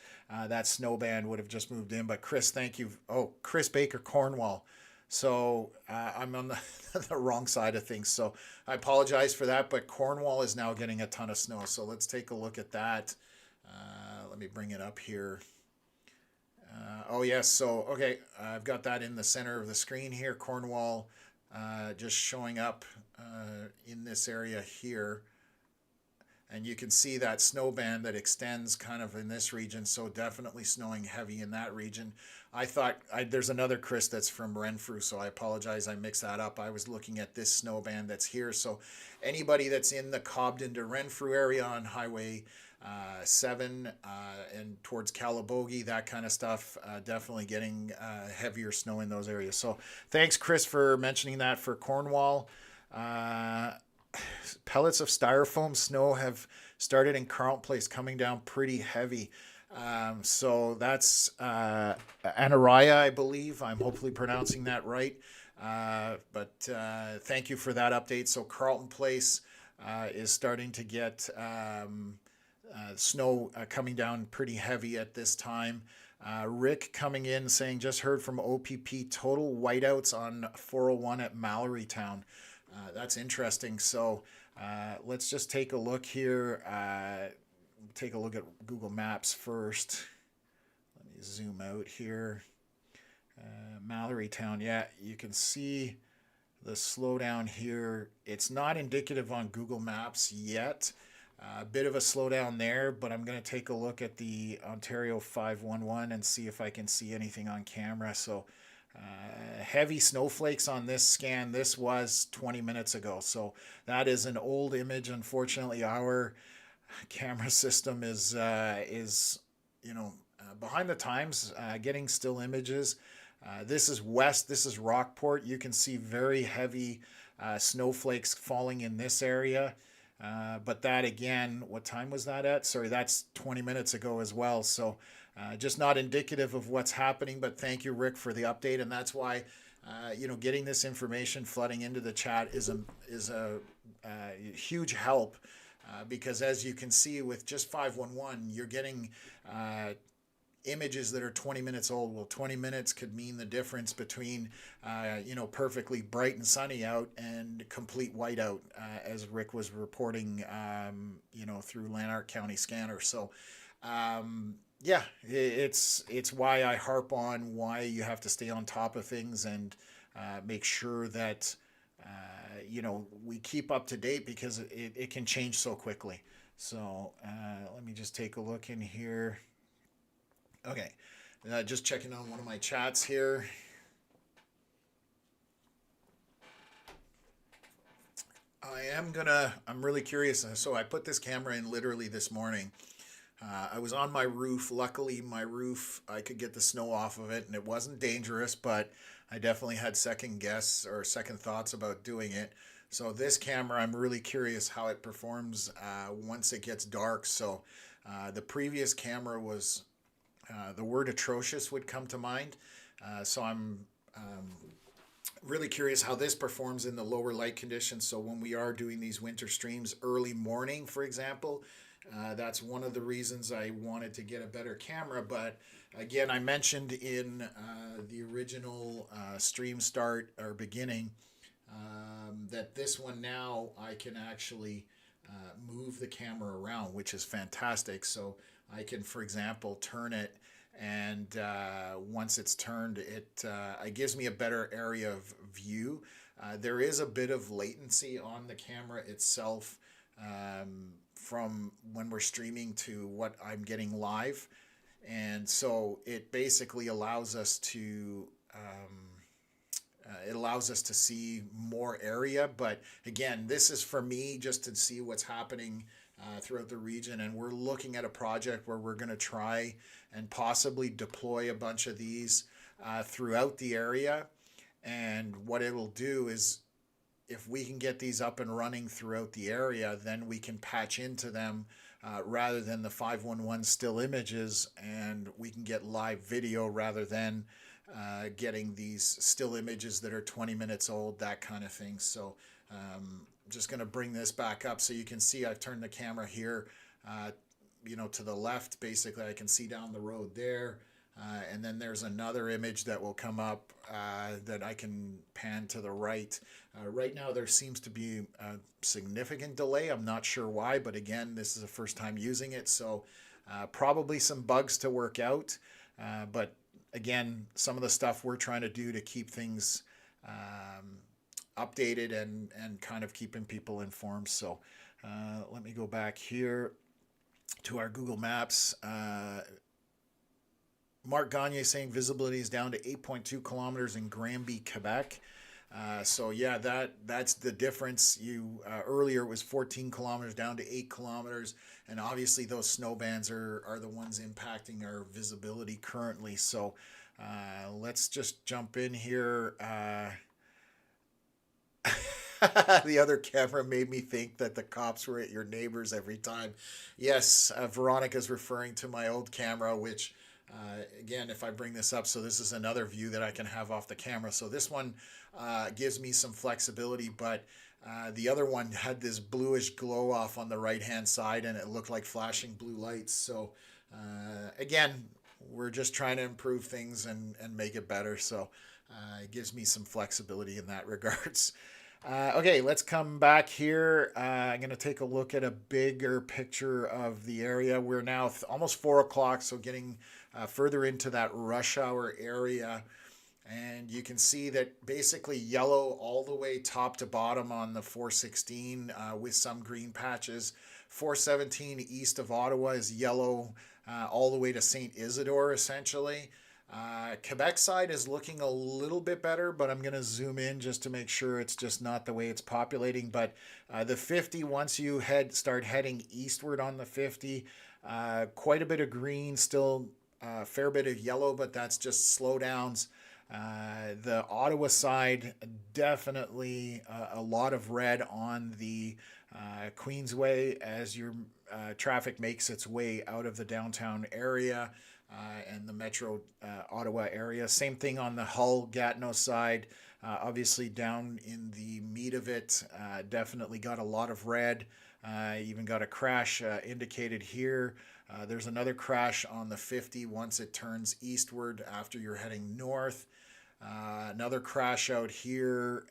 That snow band would have just moved in, but Chris, thank you. Oh, Chris Baker, Cornwall. So I'm on the, the wrong side of things. So I apologize for that, but Cornwall is now getting a ton of snow. So let's take a look at that. Let me bring it up here. Oh yes, so okay, I've got that in the center of the screen here. Cornwall just showing up in this area here. And you can see that snow band that extends kind of in this region, so definitely snowing heavy in that region. I thought, there's another Chris that's from Renfrew, so I apologize, I mixed that up. I was looking at this snow band that's here, so anybody that's in the Cobden to Renfrew area on Highway 7 and towards Calabogie, that kind of stuff, definitely getting heavier snow in those areas. So thanks, Chris, for mentioning that for Cornwall. Pellets of styrofoam snow have started in Carleton Place, coming down pretty heavy. So that's Anaraya, I believe. I'm hopefully pronouncing that right. But thank you for that update. So Carleton Place is starting to get snow coming down pretty heavy at this time. Rick coming in saying, just heard from OPP, total whiteouts on 401 at Mallorytown. That's interesting. So let's just take a look here. Take a look at Google Maps first. Let me zoom out here. Mallorytown, yeah, you can see the slowdown here. It's not indicative on Google Maps yet. A bit of a slowdown there, but I'm going to take a look at the Ontario 511 and see if I can see anything on camera. So heavy snowflakes on this scan. This was 20 minutes ago, so that is an old image. Unfortunately, our camera system is behind the times, getting still images. This is west. This is Rockport. You can see very heavy snowflakes falling in this area. But that again, what time was that at? Sorry, that's 20 minutes ago as well. So just not indicative of what's happening, but thank you, Rick, for the update. And that's why, getting this information flooding into the chat is a huge help, because as you can see with just 511, you're getting images that are 20 minutes old. Well, 20 minutes could mean the difference between, perfectly bright and sunny out and complete whiteout, as Rick was reporting, through Lanark County Scanner. So, yeah, it's why I harp on why you have to stay on top of things and make sure that, we keep up to date, because it can change so quickly. So let me just take a look in here. Okay, just checking on one of my chats here. I'm really curious. So I put this camera in literally this morning. I was on my roof. Luckily, my roof, I could get the snow off of it, and it wasn't dangerous, but I definitely had second thoughts about doing it. So this camera, I'm really curious how it performs once it gets dark. So the previous camera was, the word atrocious would come to mind. So I'm really curious how this performs in the lower light conditions. So when we are doing these winter streams early morning, for example, that's one of the reasons I wanted to get a better camera. But again, I mentioned in the original stream start or beginning that this one now I can actually move the camera around, which is fantastic. So I can, for example, turn it, and once it's turned, it gives me a better area of view. There is a bit of latency on the camera itself from when we're streaming to what I'm getting live, and so it basically allows us to see more area. But again, this is for me just to see what's happening throughout the region, and we're looking at a project where we're going to try and possibly deploy a bunch of these throughout the area. And what it'll do is, if we can get these up and running throughout the area, then we can patch into them rather than the 511 still images, and we can get live video rather than getting these still images that are 20 minutes old, that kind of thing. So just going to bring this back up so you can see I've turned the camera here to the left. Basically, I can see down the road there. And then there's another image that will come up that I can pan to the right. Right now there seems to be a significant delay. I'm not sure why, but again, this is the first time using it, so probably some bugs to work out. But again, some of the stuff we're trying to do to keep things updated and kind of keeping people informed. So let me go back here to our Google Maps. Mark Gagne saying visibility is down to 8.2 kilometers in Granby, Quebec. So yeah, that's the difference. Earlier it was 14 kilometers down to 8 kilometers, and obviously those snow bands are the ones impacting our visibility currently. So let's just jump in here. The other camera made me think that the cops were at your neighbors every time. Yes, Veronica's referring to my old camera, which again, if I bring this up, so this is another view that I can have off the camera. So this one gives me some flexibility, but the other one had this bluish glow off on the right hand side and it looked like flashing blue lights. So again, we're just trying to improve things and make it better. So it gives me some flexibility in that regards. Okay, let's come back here. I'm going to take a look at a bigger picture of the area. We're now almost 4 o'clock, so getting further into that rush hour area. And you can see that basically yellow all the way top to bottom on the 416 with some green patches. 417 east of Ottawa is yellow all the way to St. Isidore, essentially. Quebec side is looking a little bit better, but I'm going to zoom in just to make sure it's just not the way it's populating. But the 50, once you start heading eastward on the 50, quite a bit of green, still a fair bit of yellow, but that's just slowdowns. The Ottawa side, definitely a lot of red on the Queensway as your traffic makes its way out of the downtown area. And the Metro Ottawa area. Same thing on the Hull-Gatineau side. Obviously down in the meat of it, definitely got a lot of red. Even got a crash indicated here. There's another crash on the 50 once it turns eastward after you're heading north. Another crash out here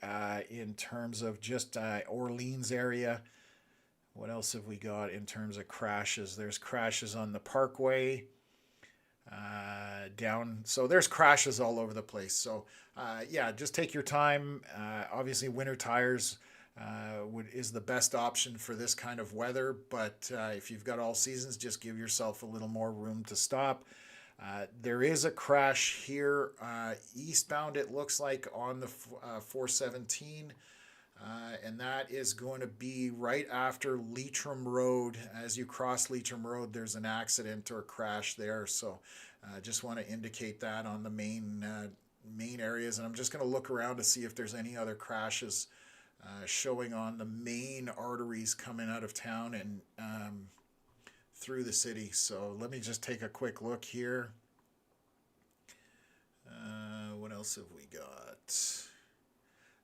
in terms of just Orleans area. What else have we got in terms of crashes? There's crashes on the Parkway. Down, so there's crashes all over the place. So yeah, just take your time. Obviously winter tires is the best option for this kind of weather, but if you've got all seasons, just give yourself a little more room to stop. There is a crash here eastbound, it looks like, on the 417. And that is going to be right after Leitrim Road. As you cross Leitrim Road, there's an accident or crash there. So just want to indicate that on the main areas. And I'm just going to look around to see if there's any other crashes showing on the main arteries coming out of town and through the city. So let me just take a quick look here. What else have we got?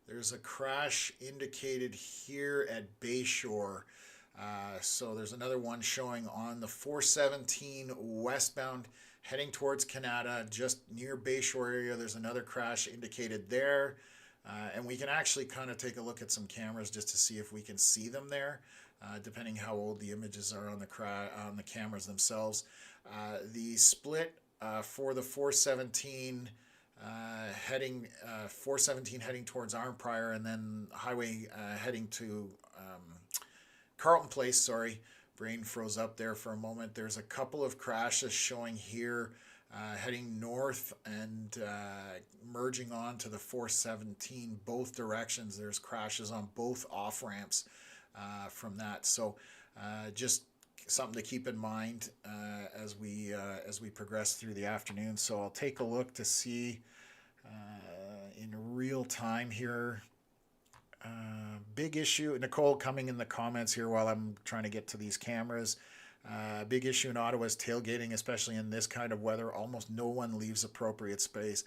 There's a crash indicated here at Bayshore. So there's another one showing on the 417 westbound heading towards Canada, just near Bayshore area. There's another crash indicated there. And we can actually kind of take a look at some cameras just to see if we can see them there, depending how old the images are on the cameras themselves. The split for the 417 heading 417 heading towards Arnprior, and then highway heading to Carlton Place. Sorry, brain froze up there for a moment. There's a couple of crashes showing here heading north and merging on to the 417 both directions. There's crashes on both off ramps from that. So just something to keep in mind as we progress through the afternoon. So I'll take a look to see in real time here. Big issue, Nicole coming in the comments here while I'm trying to get to these cameras. Big issue in Ottawa is tailgating, especially in this kind of weather. Almost no one leaves appropriate space.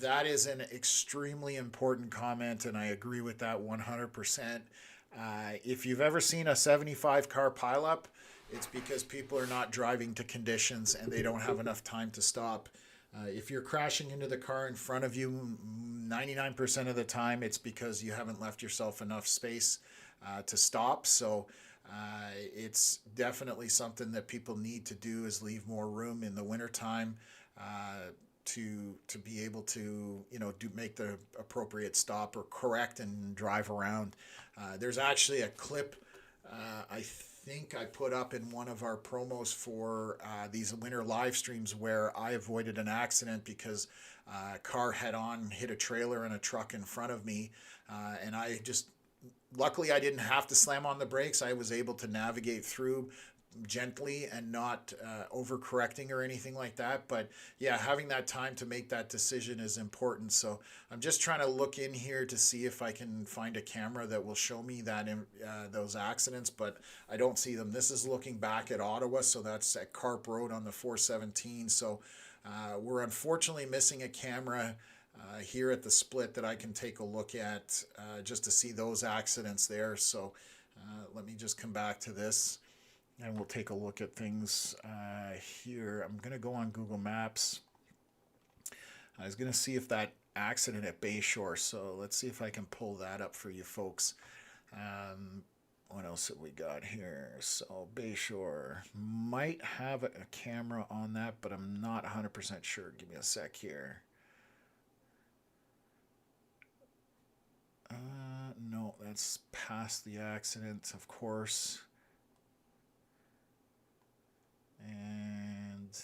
That is an extremely important comment, and I agree with that 100%. If you've ever seen a 75 car pileup, it's because people are not driving to conditions and they don't have enough time to stop. If you're crashing into the car in front of you, 99% of the time it's because you haven't left yourself enough space to stop. So it's definitely something that people need to do, is leave more room in the wintertime to be able to, you know, make the appropriate stop or correct and drive around. There's actually a clip I think I put up in one of our promos for these winter live streams where I avoided an accident because a car head on hit a trailer and a truck in front of me, and I just, luckily I didn't have to slam on the brakes. I was able to navigate through gently and not overcorrecting or anything like that. But yeah, having that time to make that decision is important. So I'm just trying to look in here to see if I can find a camera that will show me that those accidents, but I don't see them. This is looking back at Ottawa, so that's at Carp Road on the 417. So we're unfortunately missing a camera here at the split that I can take a look at just to see those accidents there. So let me just come back to this and we'll take a look at things here. I'm going to go on Google Maps. I was going to see if that accident at Bayshore, so let's see if I can pull that up for you folks. What else have we got here? So Bayshore might have a camera on that, but I'm not 100% sure. Give me a sec here. No, that's past the accident, of course. And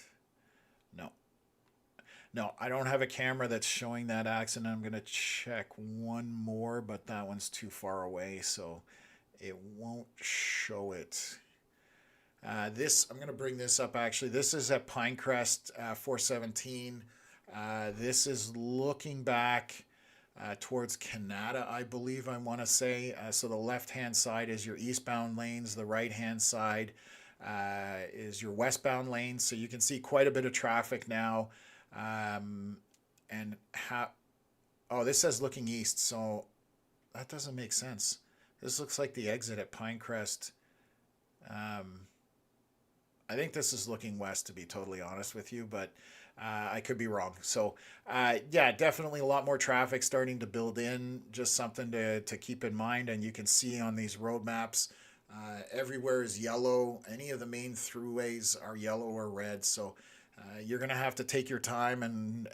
no, I don't have a camera that's showing that accident. I'm going to check one more, but that one's too far away, so it won't show it. I'm going to bring this up actually. This is at Pinecrest 417. This is looking back towards Canada, I believe I want to say. So the left-hand side is your eastbound lanes. The right-hand side is your westbound lanes. So you can see quite a bit of traffic now. Oh, this says looking east, so that doesn't make sense. This looks like the exit at Pinecrest. I think this is looking west, to be totally honest with you, but I could be wrong. So yeah, definitely a lot more traffic starting to build in. Just something to keep in mind. And you can see on these road maps, everywhere is yellow. Any of the main throughways are yellow or red. So you're going to have to take your time and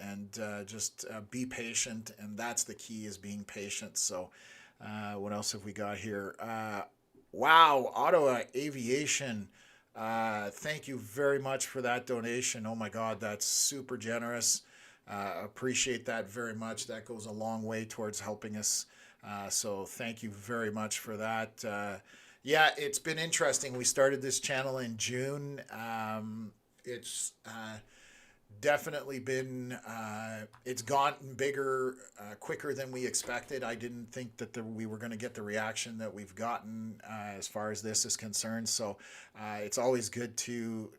just be patient. And that's the key, is being patient. So what else have we got here? Wow, Ottawa Aviation. Thank you very much for that donation. Oh my God, that's super generous. Appreciate that very much. That goes a long way towards helping us. So thank you very much for that. Yeah, it's been interesting. We started this channel in June. It's definitely been, it's gotten bigger quicker than we expected. I didn't think that we were going to get the reaction that we've gotten as far as this is concerned. So it's always good to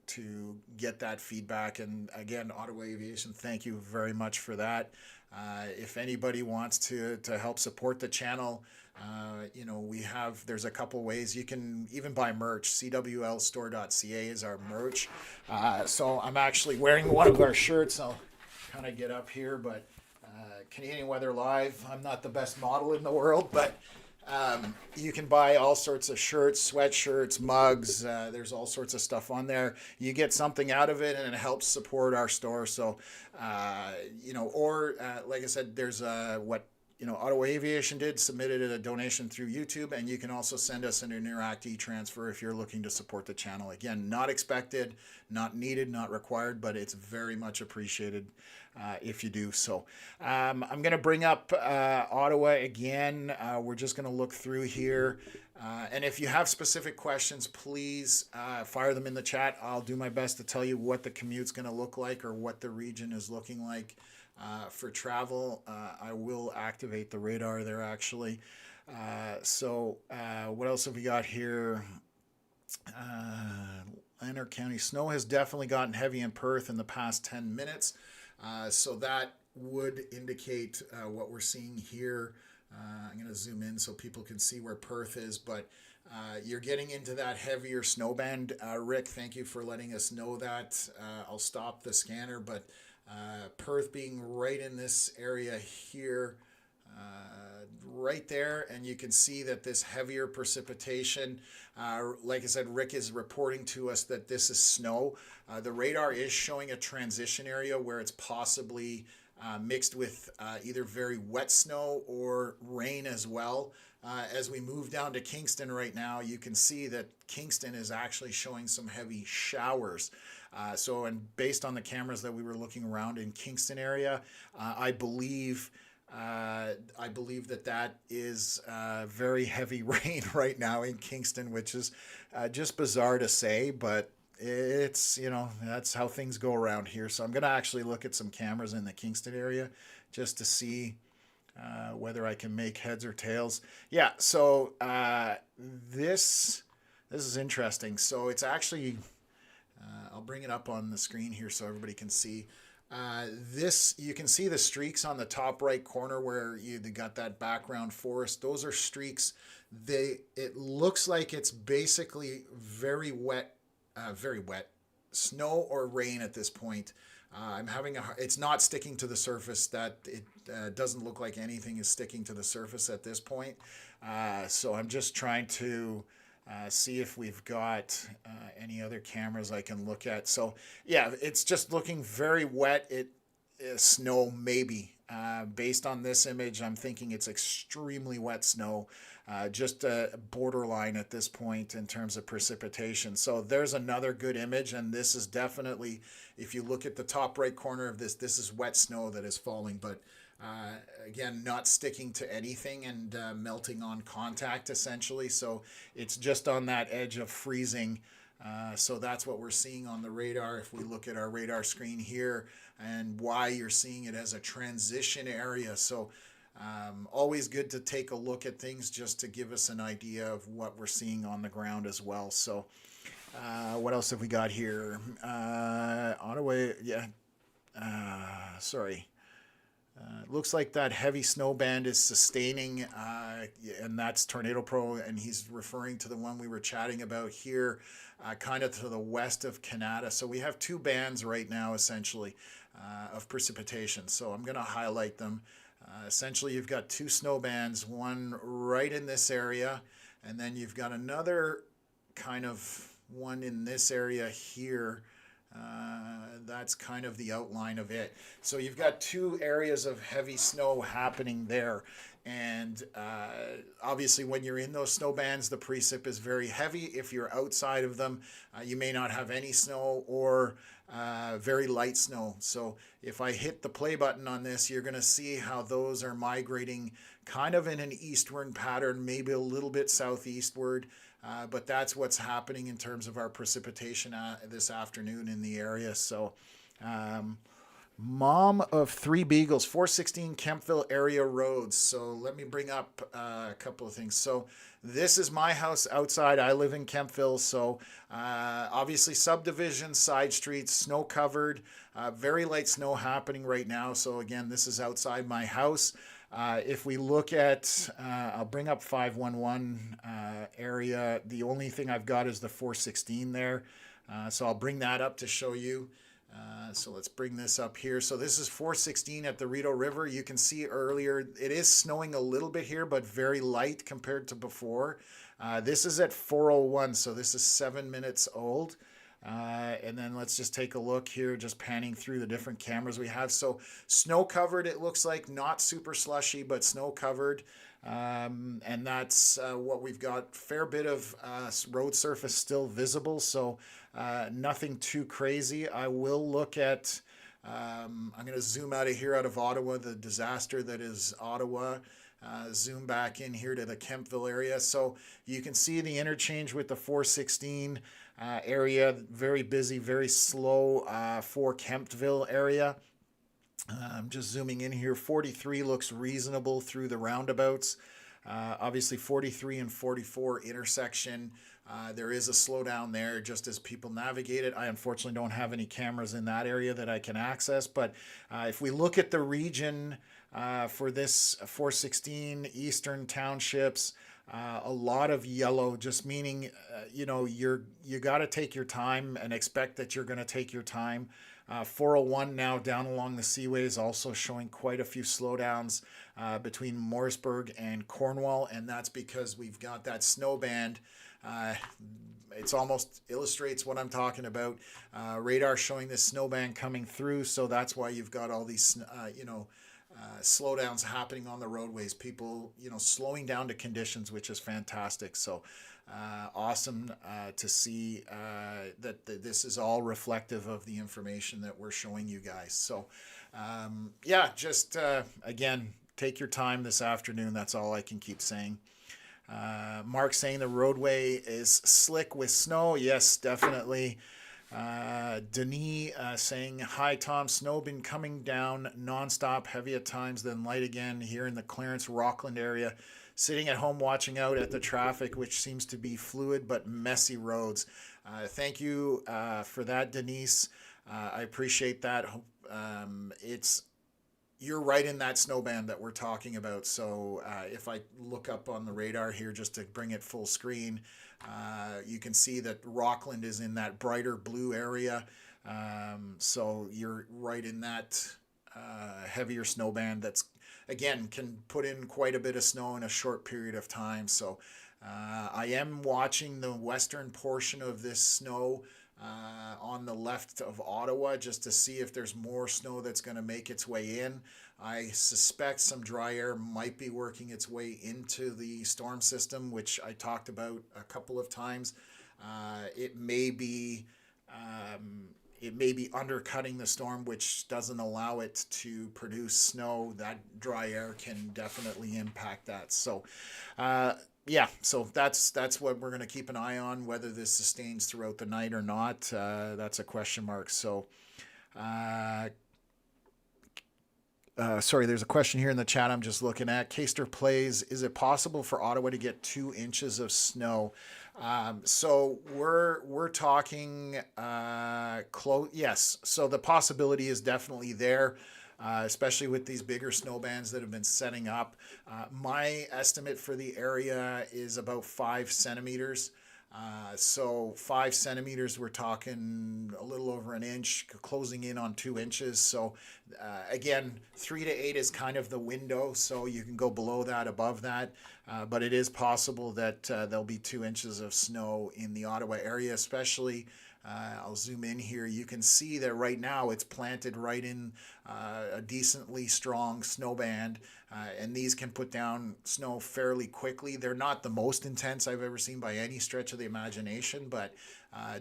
get that feedback. And again, Ottawa Aviation, thank you very much for that. If anybody wants to help support the channel, you know, there's a couple ways. You can even buy merch. cwlstore.ca is our merch. So I'm actually wearing one of our shirts. I'll kind of get up here, but Canadian Weather Live. I'm not the best model in the world, but you can buy all sorts of shirts, sweatshirts, mugs. There's all sorts of stuff on there. You get something out of it, and it helps support our store. So, you know, or like I said, there's Ottawa Aviation submitted a donation through YouTube, and you can also send us an Interact e-transfer if you're looking to support the channel. Again, not expected, not needed, not required, but it's very much appreciated if you do so. I'm going to bring up Ottawa again. We're just going to look through here. And if you have specific questions, please fire them in the chat. I'll do my best to tell you what the commute's going to look like or what the region is looking like. For travel, I will activate the radar there actually. So what else have we got here? Lanark County, snow has definitely gotten heavy in Perth in the past 10 minutes. So that would indicate what we're seeing here. I'm going to zoom in so people can see where Perth is, but You're getting into that heavier snowband. Rick, thank you for letting us know that. I'll stop the scanner, but Perth being right in this area here, right there, and you can see that this heavier precipitation, like I said, Rick is reporting to us that this is snow. The radar is showing a transition area where it's possibly mixed with either very wet snow or rain as well. As we move down to Kingston right now, you can see that Kingston is actually showing some heavy showers. And based on the cameras that we were looking around in Kingston area, I believe that is very heavy rain right now in Kingston, which is just bizarre to say, but it's, that's how things go around here. So I'm going to actually look at some cameras in the Kingston area just to see whether I can make heads or tails. Yeah, so this is interesting. So it's actually, I'll bring it up on the screen here so everybody can see. You can see the streaks on the top right corner where you got that background forest. Those are streaks. It looks like it's basically very wet snow or rain at this point. It's not sticking to the surface. That it doesn't look like anything is sticking to the surface at this point. So I'm just trying to see if we've got any other cameras I can look at. So yeah, it's just looking very wet. It is snow maybe. Based on this image, I'm thinking it's extremely wet snow. Just a borderline at this point in terms of precipitation. So there's another good image, and this is definitely, if you look at the top right corner of this is wet snow that is falling, but again, not sticking to anything and melting on contact essentially. So it's just on that edge of freezing. So that's what we're seeing on the radar. If we look at our radar screen here, and why you're seeing it as a transition area. So always good to take a look at things just to give us an idea of what we're seeing on the ground as well. So what else have we got here? Ottawa, yeah. Sorry. Looks like that heavy snow band is sustaining, and that's Tornado Pro, and he's referring to the one we were chatting about here, kind of to the west of Canada. So we have two bands right now, essentially, of precipitation. So I'm going to highlight them. Essentially, you've got two snow bands, one right in this area, and then you've got another kind of one in this area here. That's kind of the outline of it. So you've got two areas of heavy snow happening there. And obviously when you're in those snow bands, the precip is very heavy. If you're outside of them, you may not have any snow or very light snow. So if I hit the play button on this, you're going to see how those are migrating kind of in an eastward pattern, maybe a little bit southeastward. But that's what's happening in terms of our precipitation this afternoon in the area. So, mom of three beagles, 416 Kemptville area roads. So let me bring up a couple of things. So this is my house outside. I live in Kemptville. So obviously subdivision, side streets, snow covered, very light snow happening right now. So again, this is outside my house. If we look at, I'll bring up 511 area. The only thing I've got is the 416 there. So I'll bring that up to show you. So let's bring this up here. So this is 416 at the Rideau River. You can see earlier, it is snowing a little bit here, but very light compared to before. This is at 401, so this is 7 minutes old. And then let's just take a look here, just panning through the different cameras we have. So snow covered, it looks like, not super slushy, but snow covered. And that's what we've got. Fair bit of road surface still visible, so nothing too crazy. I will look at, I'm going to zoom out of here, out of Ottawa, the disaster that is Ottawa. Zoom back in here to the Kemptville area. So you can see the interchange with the 416 area, very busy, very slow for Kemptville area. I'm just zooming in here. 43 looks reasonable through the roundabouts. Obviously 43 and 44 intersection. There is a slowdown there just as people navigate it. I unfortunately don't have any cameras in that area that I can access, but if we look at the region for this 416 eastern townships, A lot of yellow, just meaning, you got to take your time and expect that you're going to take your time. 401 now down along the seaways also showing quite a few slowdowns between Morrisburg and Cornwall, and that's because we've got that snow band. It's almost illustrates what I'm talking about. Radar showing this snow band coming through, so that's why you've got all these, slowdowns happening on the roadways. People, slowing down to conditions, which is fantastic. So awesome to see that this is all reflective of the information that we're showing you guys. So just again, take your time this afternoon. That's all I can keep saying. Mark saying the roadway is slick with snow. Yes, definitely. Denis saying, hi Tom, snow been coming down nonstop, heavy at times, then light again here in the Clarence Rockland area. Sitting at home watching out at the traffic, which seems to be fluid but messy roads. Thank you for that, Denise. I appreciate that. You're right in that snow band that we're talking about. So if I look up on the radar here just to bring it full screen, you can see that Rockland is in that brighter blue area. So you're right in that heavier snow band that's, again, can put in quite a bit of snow in a short period of time. So I am watching the western portion of this snow on the left of Ottawa just to see if there's more snow that's going to make its way in. I suspect some dry air might be working its way into the storm system, which I talked about a couple of times. It may be undercutting the storm, which doesn't allow it to produce snow. That dry air can definitely impact that. So so that's what we're going to keep an eye on. Whether this sustains throughout the night or not, that's a question mark. So sorry, there's a question here in the chat I'm just looking at. Caster plays, is it possible for Ottawa to get 2 inches of snow? So we're talking close. Yes. So the possibility is definitely there, especially with these bigger snow bands that have been setting up. My estimate for the area is about 5 centimeters. So 5 centimeters, we're talking a little over an inch, closing in on 2 inches. So again, 3 to 8 is kind of the window. So you can go below that, above that. But it is possible that there'll be 2 inches of snow in the Ottawa area, especially. I'll zoom in here. You can see that right now it's planted right in a decently strong snow band, and these can put down snow fairly quickly. They're not the most intense I've ever seen by any stretch of the imagination, but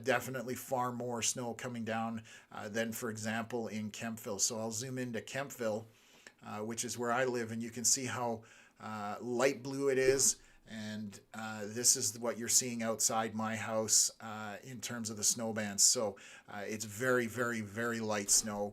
definitely far more snow coming down than, for example, in Kemptville. So I'll zoom into Kemptville, which is where I live, and you can see how light blue it is. And this is what you're seeing outside my house in terms of the snow bands. So it's very, very, very light snow,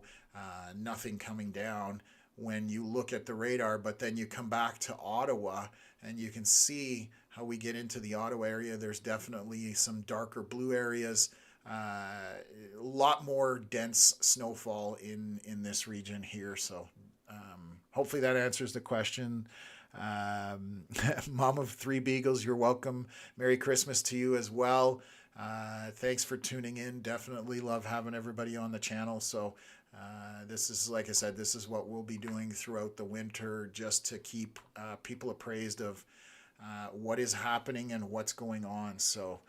nothing coming down when you look at the radar. But then you come back to Ottawa and you can see how we get into the Ottawa area. There's definitely some darker blue areas, a lot more dense snowfall in this region here. So hopefully that answers the question. Mom of 3 beagles, you're welcome. Merry Christmas to you as well. Thanks for tuning in. Definitely love having everybody on the channel. So this is, like I said, this is what we'll be doing throughout the winter, just to keep people appraised of what is happening and what's going on. So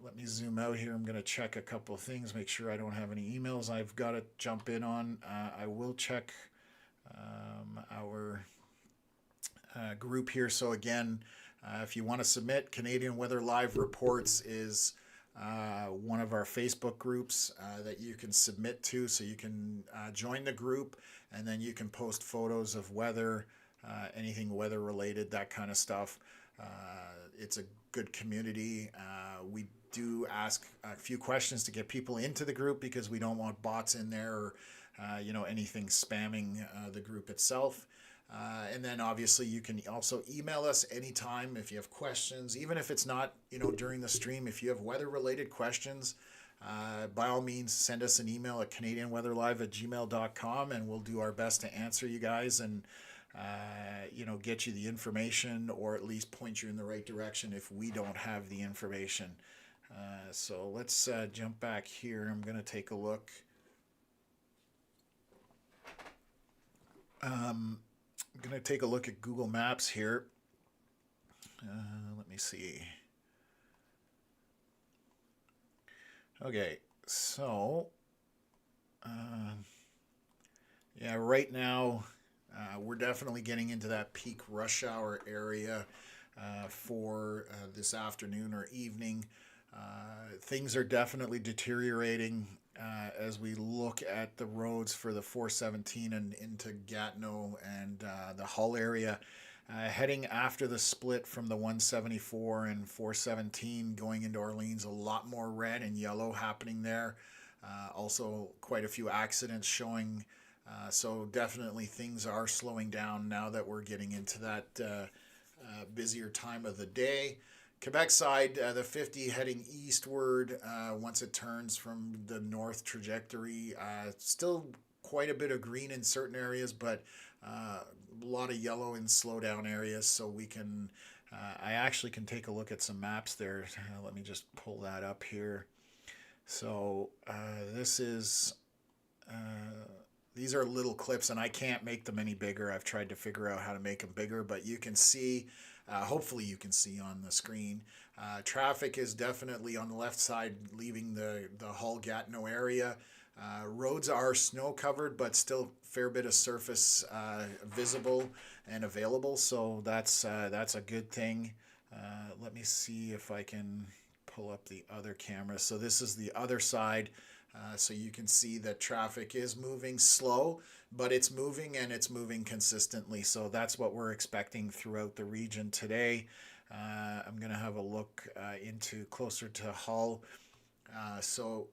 let me zoom out here. I'm going to check a couple of things, make sure I don't have any emails I've got to jump in on. I will check our group here. So again, if you want to submit, Canadian Weather Live Reports is one of our Facebook groups that you can submit to. So you can join the group, and then you can post photos of weather, anything weather related, that kind of stuff. It's a good community. We do ask a few questions to get people into the group, because we don't want bots in there or anything spamming the group itself. And then obviously you can also email us anytime if you have questions, even if it's not, during the stream. If you have weather related questions, by all means, send us an email at canadianweatherlive@gmail.com, and we'll do our best to answer you guys. And get you the information, or at least point you in the right direction if we don't have the information. So let's jump back here. I'm going to take a look. I'm going to take a look at Google Maps here. Let me see. Okay, so yeah, right now we're definitely getting into that peak rush hour area for this afternoon or evening. Things are definitely deteriorating as we look at the roads for the 417 and into Gatineau and the Hull area. Heading after the split from the 174 and 417 going into Orleans, a lot more red and yellow happening there. Also, quite a few accidents showing. So definitely things are slowing down now that we're getting into that busier time of the day. Quebec side, the 50 heading eastward once it turns from the north trajectory. Still quite a bit of green in certain areas, but a lot of yellow in slowdown areas. So we can, I actually can take a look at some maps there. Let me just pull that up here. So this is, these are little clips, and I can't make them any bigger. I've tried to figure out how to make them bigger, but you can see, hopefully you can see on the screen, traffic is definitely on the left side leaving the Hull-Gatineau area. Roads are snow covered, but still fair bit of surface visible and available, so that's a good thing. Let me see if I can pull up the other camera. So this is the other side. So you can see that traffic is moving slow, but it's moving, and it's moving consistently. So that's what we're expecting throughout the region today. I'm going to have a look into closer to Hull. So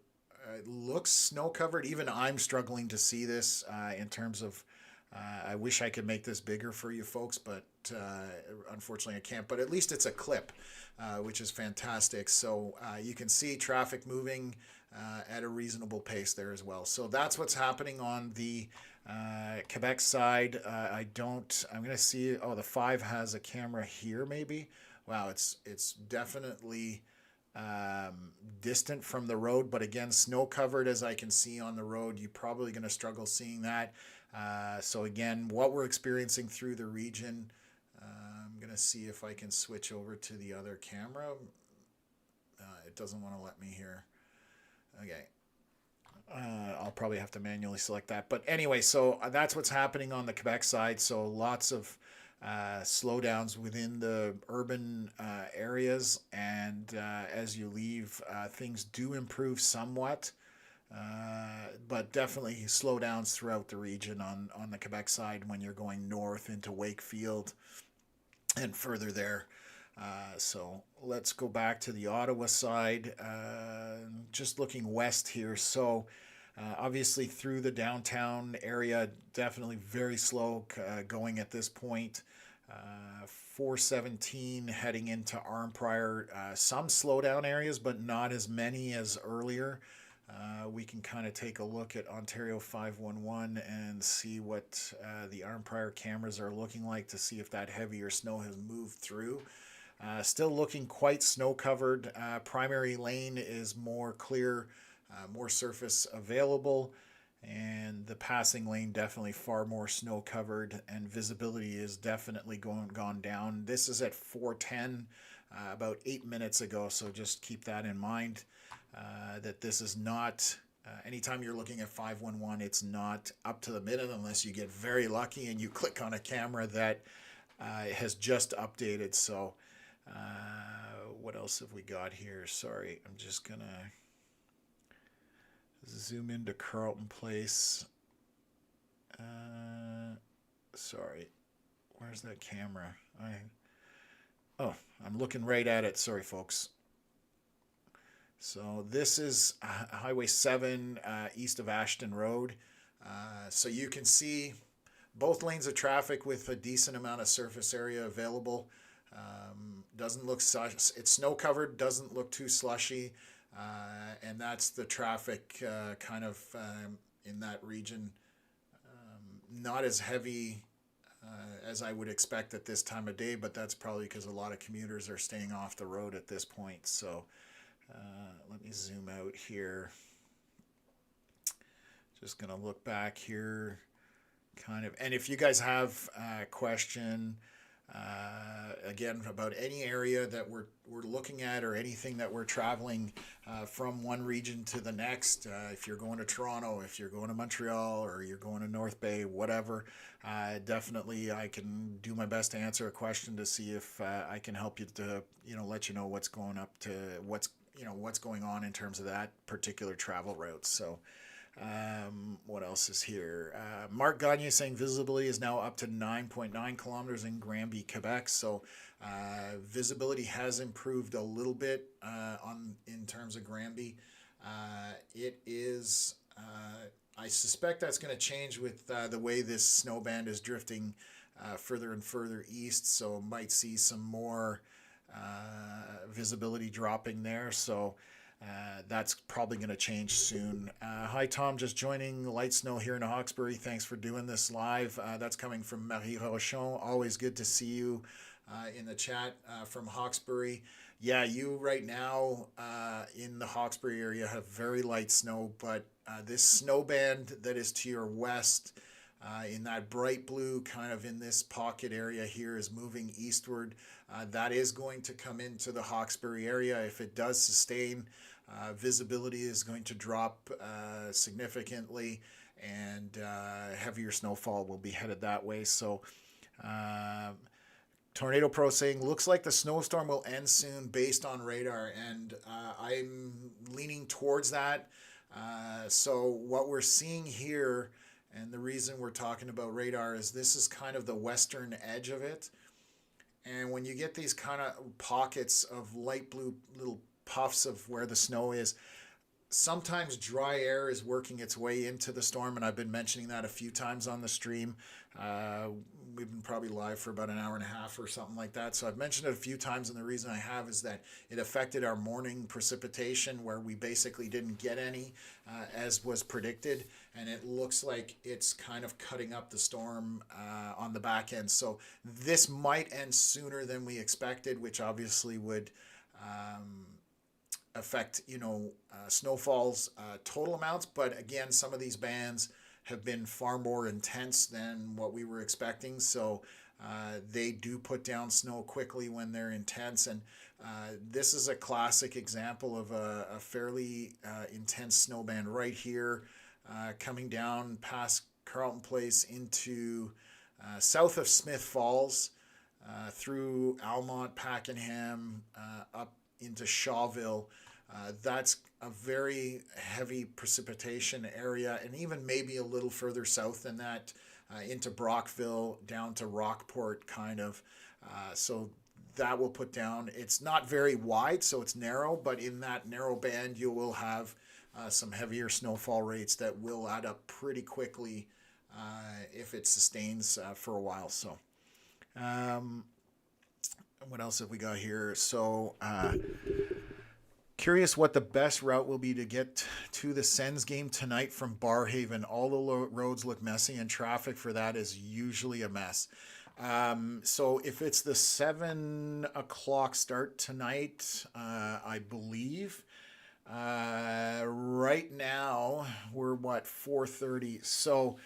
it looks snow covered. Even I'm struggling to see this in terms of, I wish I could make this bigger for you folks, but unfortunately I can't. But at least it's a clip, which is fantastic. So you can see traffic moving at a reasonable pace there as well. So that's what's happening on the Quebec side. I'm going to see, oh, the 5 has a camera here maybe. Wow, it's definitely distant from the road, but again, snow covered as I can see on the road. You're probably going to struggle seeing that. So again, what we're experiencing through the region, I'm going to see if I can switch over to the other camera. It doesn't want to let me here. Okay. I'll probably have to manually select that. But anyway, so that's what's happening on the Quebec side. So lots of slowdowns within the urban areas, and as you leave, things do improve somewhat, but definitely slowdowns throughout the region on the Quebec side when you're going north into Wakefield and further there. So let's go back to the Ottawa side, just looking west here. So obviously through the downtown area, definitely very slow going at this point. 417 heading into Arnprior, some slowdown areas, but not as many as earlier. We can kind of take a look at Ontario 511 and see what the Arnprior cameras are looking like to see if that heavier snow has moved through. Still looking quite snow covered. Primary lane is more clear, more surface available, and the passing lane definitely far more snow covered, and visibility is definitely gone down. This is at 410 about 8 minutes ago, so just keep that in mind, that this is not, anytime you're looking at 511, it's not up to the minute unless you get very lucky and you click on a camera that has just updated. So what else have we got here? Sorry, I'm just gonna zoom into Carleton Place. Sorry, where's that camera? I'm looking right at it. Sorry, folks. So this is Highway 7 east of Ashton Road. So you can see both lanes of traffic with a decent amount of surface area available. Doesn't look it's snow covered, doesn't look too slushy, and that's the traffic kind of in that region. Not as heavy as I would expect at this time of day, but that's probably because a lot of commuters are staying off the road at this point. So let me zoom out here. Just going to look back here, kind of. And if you guys have a question, again, about any area that we're looking at or anything that we're traveling from one region to the next, if you're going to Toronto, if you're going to Montreal, or you're going to North Bay, whatever, definitely I can do my best to answer a question to see if I can help you to, let you know what's going up to what's going on in terms of that particular travel route. So what else is here? Mark Gagne saying visibility is now up to 9.9 kilometers in Granby, Quebec. So visibility has improved a little bit in terms of Granby. It is. I suspect that's going to change with the way this snow band is drifting further and further east. So might see some more visibility dropping there. So. That's probably going to change soon. Hi, Tom, just joining. Light snow here in Hawkesbury. Thanks for doing this live. That's coming from Marie Rochon. Always good to see you in the chat from Hawkesbury. Yeah, you right now in the Hawkesbury area have very light snow, but this snow band that is to your west in that bright blue kind of in this pocket area here is moving eastward. That is going to come into the Hawkesbury area. If it does sustain, visibility is going to drop significantly, and heavier snowfall will be headed that way. So Tornado Pro saying, looks like the snowstorm will end soon based on radar, and I'm leaning towards that. So what we're seeing here, and the reason we're talking about radar, is this is kind of the western edge of it. And when you get these kind of pockets of light blue little puffs of where the snow is, sometimes dry air is working its way into the storm, and I've been mentioning that a few times on the stream. We've been probably live for about an hour and a half or something like that, so I've mentioned it a few times, and the reason I have is that it affected our morning precipitation, where we basically didn't get any as was predicted, and it looks like it's kind of cutting up the storm on the back end. So this might end sooner than we expected, which obviously would affect snowfall's total amounts. But again, some of these bands have been far more intense than what we were expecting, so they do put down snow quickly when they're intense. And this is a classic example of a fairly intense snow band right here, coming down past Carleton Place into south of Smith Falls, through Almont, Pakenham, up into Shawville. That's a very heavy precipitation area, and even maybe a little further south than that, into Brockville, down to Rockport, kind of. So that will put down. It's not very wide, so it's narrow, but in that narrow band, you will have some heavier snowfall rates that will add up pretty quickly if it sustains for a while. So what else have we got here? So curious what the best route will be to get to the Sens game tonight from Barrhaven. All the roads look messy, and traffic for that is usually a mess. So if it's the 7 o'clock start tonight, I believe, right now we're 4:30. So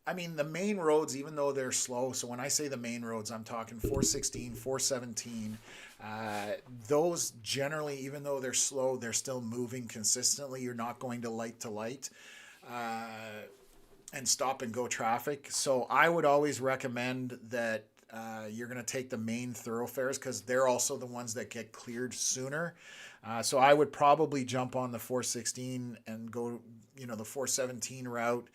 I mean, the main roads, even though they're slow, so when I say the main roads, I'm talking 416, 417. Those generally, even though they're slow, they're still moving consistently. You're not going to light and stop and go traffic. So I would always recommend that you're going to take the main thoroughfares, because they're also the ones that get cleared sooner. So I would probably jump on the 416 and go, the 417 route.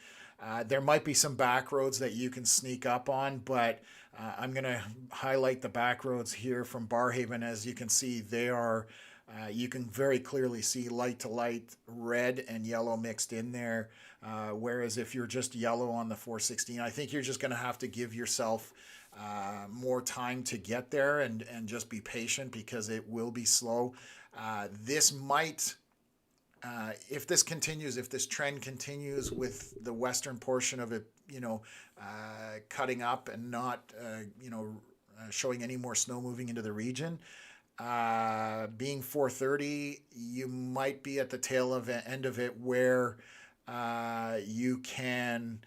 There might be some back roads that you can sneak up on, but I'm going to highlight the back roads here from Barrhaven. As you can see, they are, you can very clearly see light to light, red and yellow mixed in there. Whereas if you're just yellow on the 416, I think you're just going to have to give yourself more time to get there and just be patient, because it will be slow. This might... if this continues, if this trend continues with the western portion of it cutting up and not, showing any more snow moving into the region. Being 4:30, you might be at the tail of end of it where you can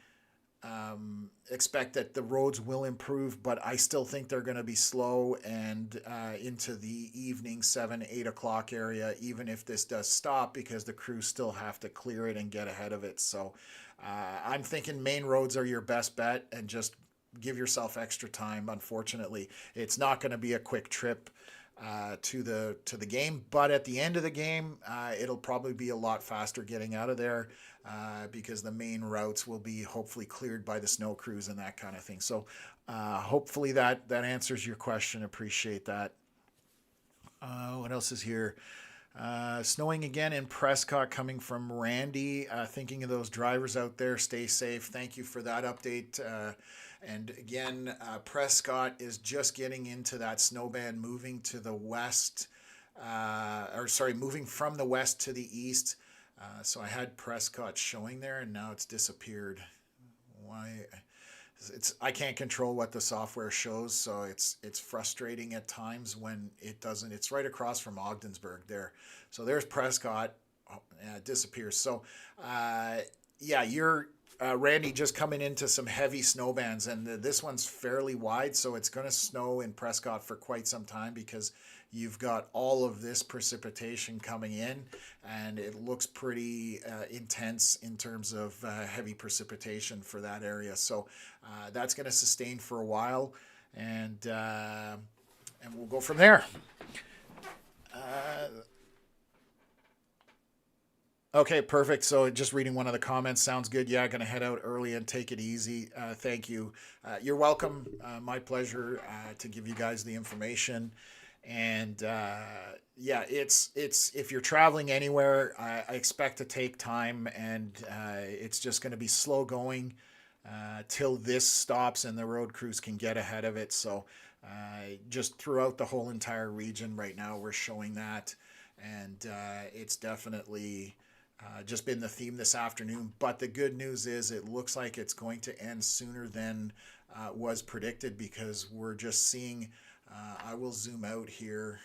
expect that the roads will improve, but I still think they're going to be slow and into the evening 7, 8 o'clock area, even if this does stop, because the crews still have to clear it and get ahead of it. So I'm thinking main roads are your best bet, and just give yourself extra time. Unfortunately, it's not going to be a quick trip to the game, but at the end of the game, it'll probably be a lot faster getting out of there because the main routes will be hopefully cleared by the snow crews and that kind of thing. So hopefully that answers your question. Appreciate that. What else is here? Snowing again in Prescott, coming from Randy. Thinking of those drivers out there. Stay safe. Thank you for that update. And again, Prescott is just getting into that snow band, moving to the west, moving from the west to the east. So I had Prescott showing there, and now it's disappeared. Why? I can't control what the software shows, so it's frustrating at times when it doesn't. It's right across from Ogdensburg there. So there's Prescott. Oh, yeah, it disappears. So you're Randy, just coming into some heavy snow bands, and this one's fairly wide, so it's going to snow in Prescott for quite some time because you've got all of this precipitation coming in, and it looks pretty intense in terms of heavy precipitation for that area. So that's going to sustain for a while, and we'll go from there. Okay, perfect. So just reading one of the comments sounds good. Yeah, going to head out early and take it easy. Thank you. You're welcome. My pleasure to give you guys the information. And it's if you're traveling anywhere, I expect to take time, and it's just going to be slow going till this stops and the road crews can get ahead of it. So just throughout the whole entire region right now, we're showing that, and it's definitely just been the theme this afternoon. But the good news is it looks like it's going to end sooner than was predicted, because we're just seeing, I will zoom out here,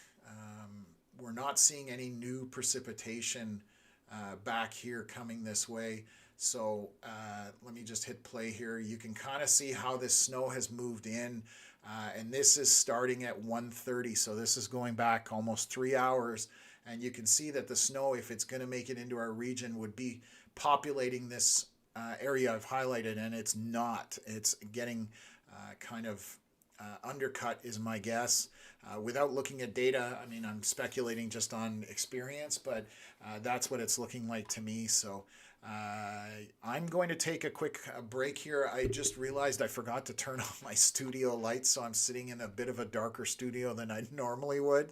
we're not seeing any new precipitation back here coming this way. So let me just hit play here. You can kind of see how this snow has moved in, and this is starting at 1:30, so this is going back almost 3 hours. And you can see that the snow, if it's going to make it into our region, would be populating this area I've highlighted, and it's not. It's getting kind of undercut is my guess. Without looking at data, I mean, I'm speculating just on experience, but that's what it's looking like to me. So I'm going to take a quick break here. I just realized I forgot to turn off my studio lights, so I'm sitting in a bit of a darker studio than I normally would.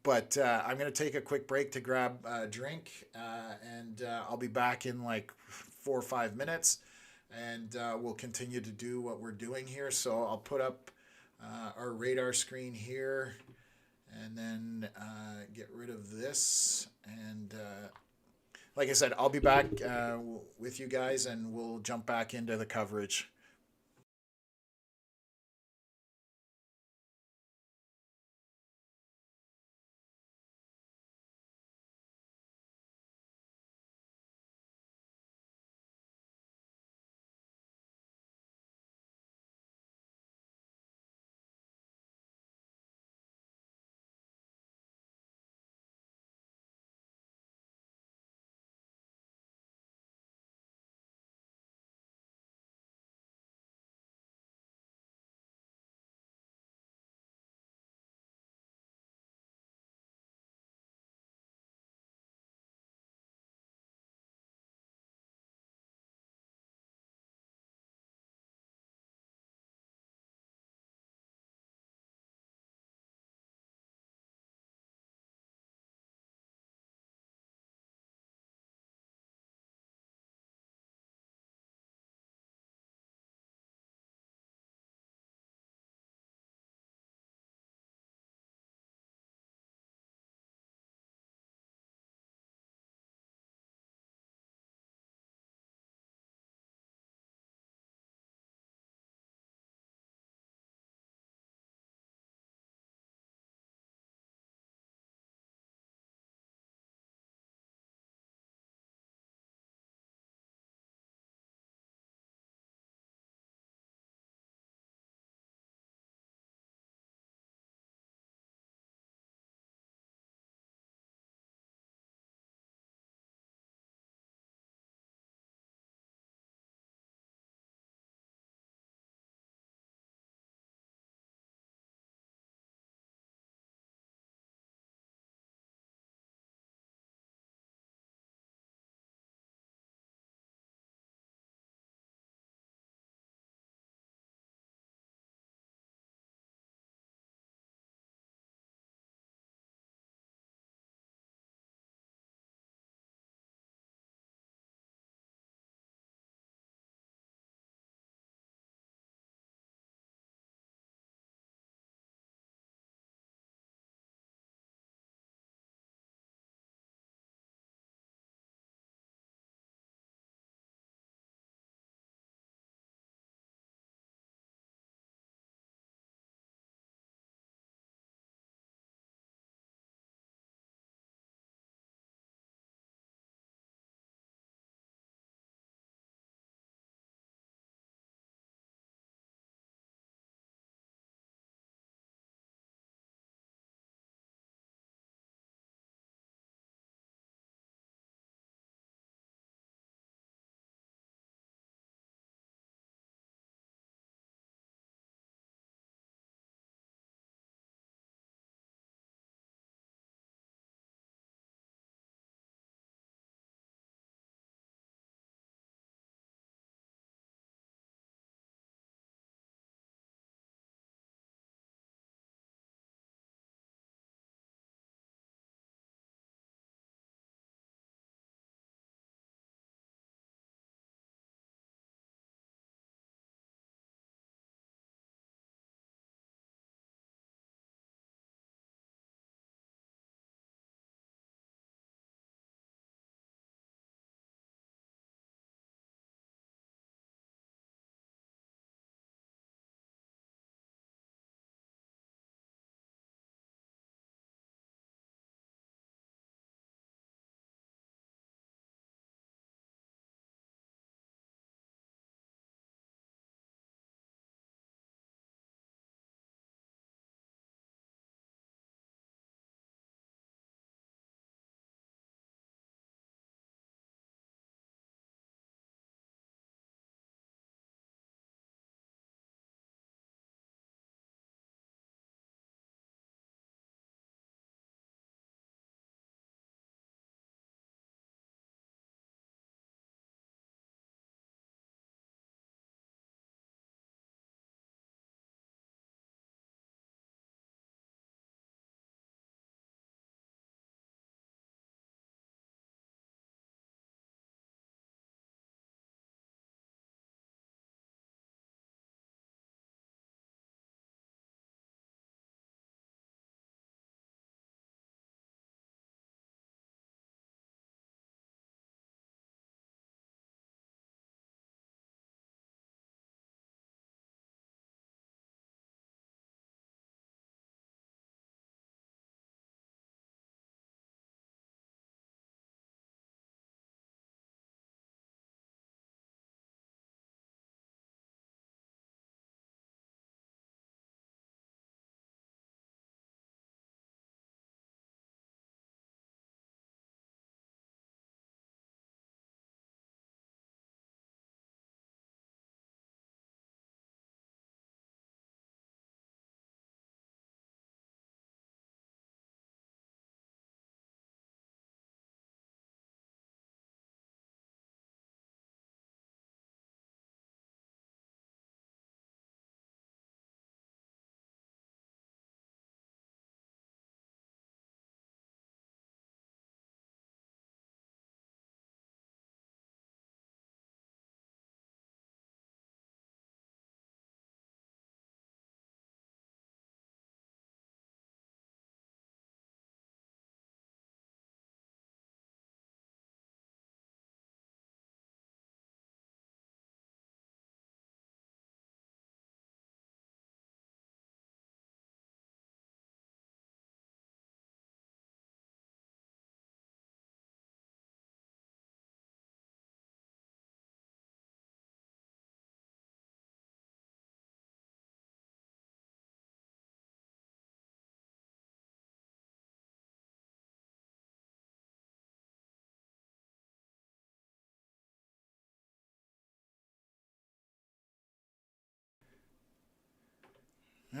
But I'm going to take a quick break to grab a drink, and I'll be back in like 4 or 5 minutes, and we'll continue to do what we're doing here. So I'll put up our radar screen here, and then get rid of this. And like I said, I'll be back with you guys, and we'll jump back into the coverage.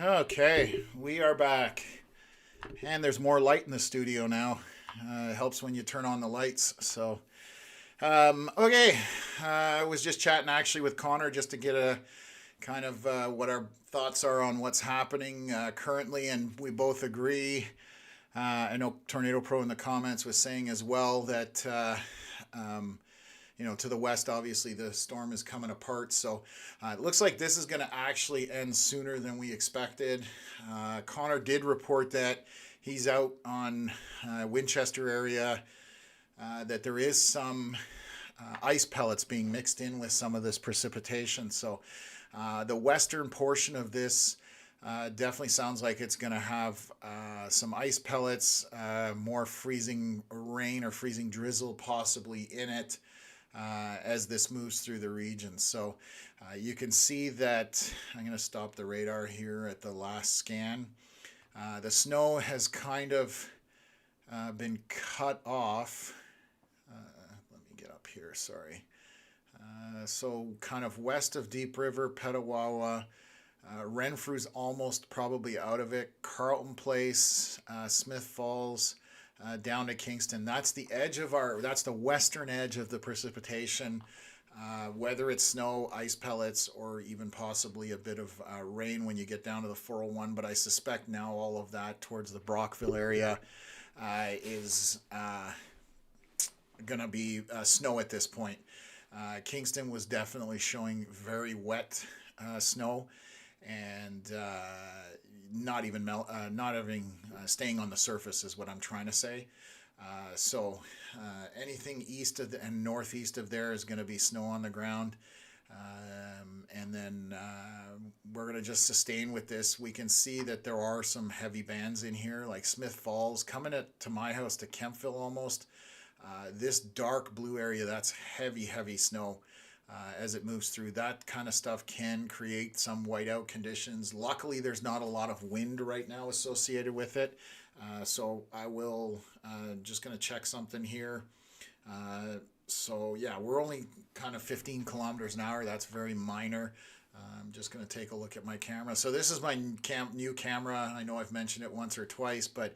Okay, we are back. And there's more light in the studio now. It helps when you turn on the lights. So, okay, I was just chatting actually with Connor just to get a kind of what our thoughts are on what's happening currently, and we both agree. I know Tornado Pro in the comments was saying as well that to the west, obviously the storm is coming apart. So it looks like this is going to actually end sooner than we expected. Connor did report that he's out on Winchester area, that there is some ice pellets being mixed in with some of this precipitation. So the western portion of this definitely sounds like it's going to have some ice pellets, more freezing rain or freezing drizzle possibly in it as this moves through the region. So you can see that I'm going to stop the radar here at the last scan. The snow has kind of been cut off. Let me get up here, sorry. So kind of west of Deep River, Petawawa, Renfrew's almost probably out of it. Carlton Place, Smith Falls, down to Kingston. That's the edge of that's the western edge of the precipitation. Whether it's snow, ice pellets, or even possibly a bit of rain when you get down to the 401. But I suspect now all of that towards the Brockville area is going to be snow at this point. Kingston was definitely showing very wet snow, and not even staying on the surface is what I'm trying to say. So anything east of and northeast of there is going to be snow on the ground, and then we're going to just sustain with this. We can see that there are some heavy bands in here, like Smith Falls coming to my house to Kemptville almost. This dark blue area, that's heavy snow. As it moves through, that kind of stuff can create some whiteout conditions. Luckily, there's not a lot of wind right now associated with it. So I will just going to check something here. So yeah, we're only kind of 15 kilometers an hour. That's very minor. I'm just going to take a look at my camera. So this is my new camera. I know I've mentioned it once or twice, but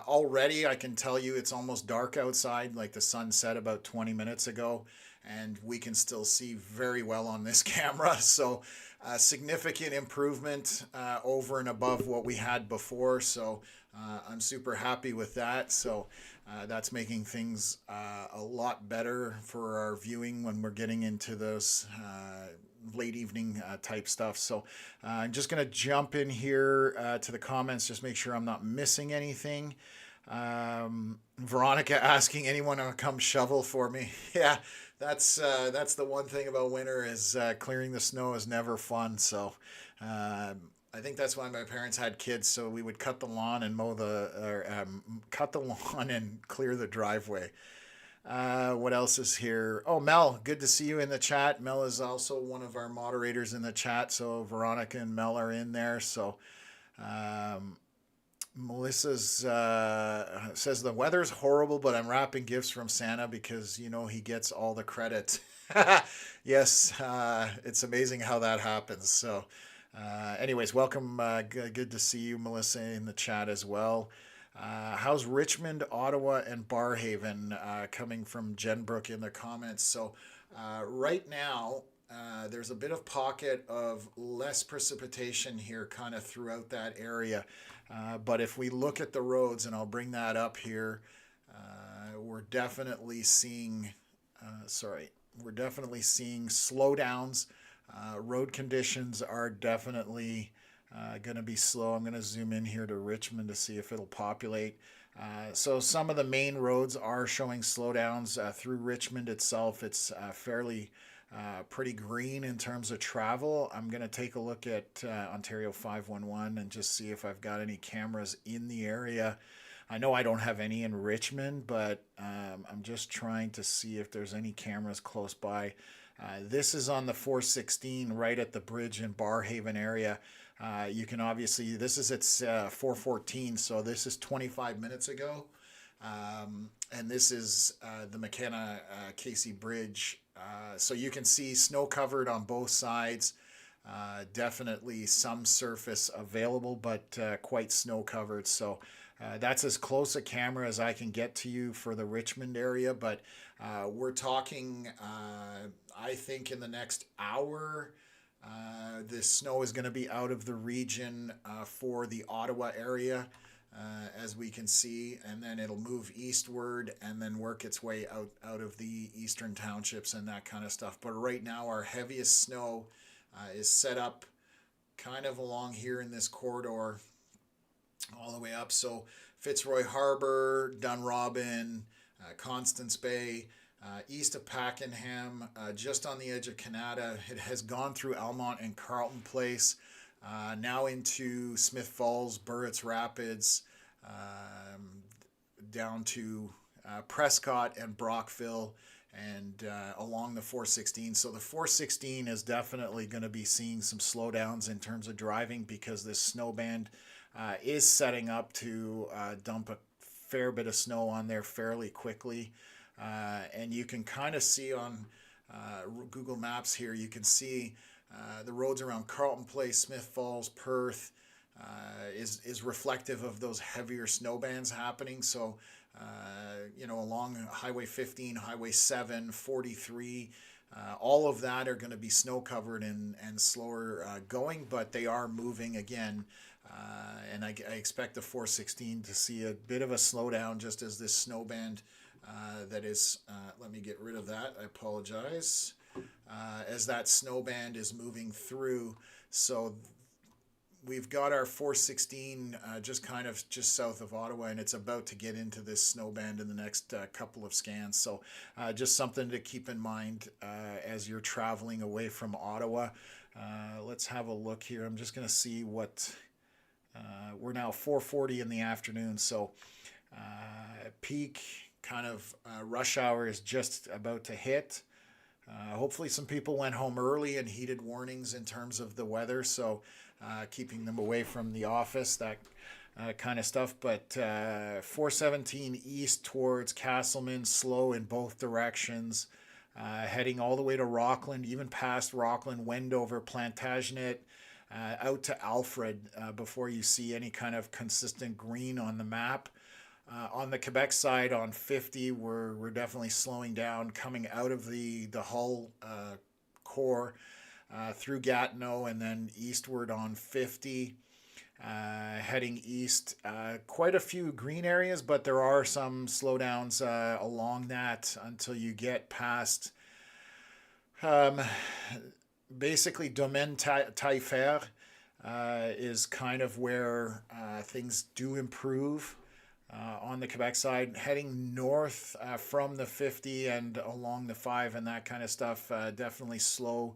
already I can tell you it's almost dark outside, like the sun set about 20 minutes ago, and we can still see very well on this camera. So significant improvement over and above what we had before. So I'm super happy with that. So that's making things a lot better for our viewing when we're getting into those late evening type stuff. So I'm just going to jump in here to the comments, just make sure I'm not missing anything. Veronica asking anyone to come shovel for me. Yeah, that's the one thing about winter is clearing the snow is never fun. So I think that's why my parents had kids, so we would cut the lawn and cut the lawn and clear the driveway. What else is here? Oh, Mel, good to see you in the chat. Mel is also one of our moderators in the chat, so Veronica and Mel are in there. So Melissa's says the weather's horrible, but I'm wrapping gifts from Santa because he gets all the credit. Yes, it's amazing how that happens. So anyways, welcome. Good to see you, Melissa, in the chat as well. How's Richmond, Ottawa, and Barrhaven? Coming from Jen Brook in the comments. So right now, there's a bit of pocket of less precipitation here kind of throughout that area. But if we look at the roads, and I'll bring that up here, we're definitely seeing slowdowns. Road conditions are definitely going to be slow. I'm going to zoom in here to Richmond to see if it'll populate. So some of the main roads are showing slowdowns through Richmond itself. It's fairly pretty green in terms of travel. I'm going to take a look at Ontario 511 and just see if I've got any cameras in the area. I know I don't have any in Richmond, but I'm just trying to see if there's any cameras close by. This is on the 416 right at the bridge in Barrhaven area. You can obviously, this is at 414, so this is 25 minutes ago. And this is the McKenna Casey Bridge. So you can see snow covered on both sides. Definitely some surface available, but quite snow covered. So that's as close a camera as I can get to you for the Richmond area. But we're talking, I think, in the next hour. The snow is going to be out of the region for the Ottawa area, as we can see, and then it'll move eastward and then work its way out of the eastern townships and that kind of stuff. But right now, our heaviest snow is set up kind of along here in this corridor all the way up. So Fitzroy Harbor, Dunrobin, Constance Bay, east of Pakenham, just on the edge of Canada. It has gone through Almont and Carleton Place, now into Smith Falls, Burritts Rapids, down to Prescott and Brockville, and along the 416. So the 416 is definitely going to be seeing some slowdowns in terms of driving, because this snow band is setting up to dump a fair bit of snow on there fairly quickly. And you can kind of see on Google Maps here, you can see the roads around Carleton Place, Smith Falls, Perth, is reflective of those heavier snow bands happening. So, along Highway 15, Highway 7, 43, all of that are going to be snow covered and slower going, but they are moving again. And I expect the 416 to see a bit of a slowdown just as this snow band that is, let me get rid of that, I apologize, as that snow band is moving through. So we've got our 416 just south of Ottawa, and it's about to get into this snow band in the next couple of scans. So just something to keep in mind as you're traveling away from Ottawa. Let's have a look here. I'm just going to see what, we're now 4:40 in the afternoon. So peak kind of rush hour is just about to hit. Hopefully some people went home early and heeded warnings in terms of the weather, so keeping them away from the office, that kind of stuff. But 417 east towards Castleman, slow in both directions, heading all the way to Rockland, even past Rockland, Wendover, Plantagenet, out to Alfred before you see any kind of consistent green on the map. On the Quebec side, on 50, we're definitely slowing down, coming out of the Hull core through Gatineau and then eastward on 50, heading east. Quite a few green areas, but there are some slowdowns along that until you get past basically Domaine Taillefer is kind of where things do improve. On the Quebec side, heading north from the 50 and along the 5 and that kind of stuff, definitely slow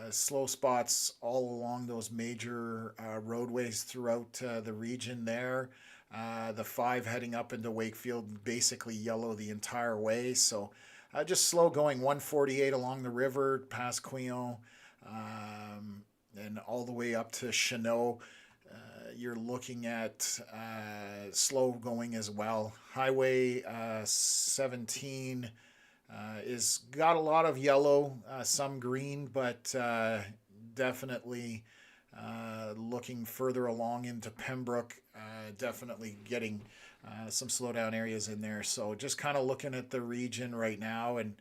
spots all along those major roadways throughout the region there. The 5 heading up into Wakefield, basically yellow the entire way. So just slow going, 148 along the river past Quillon, and all the way up to Chenot. You're looking at slow going as well. Highway 17 is got a lot of yellow, some green, but definitely looking further along into Pembroke, definitely getting some slowdown areas in there. So just kind of looking at the region right now, and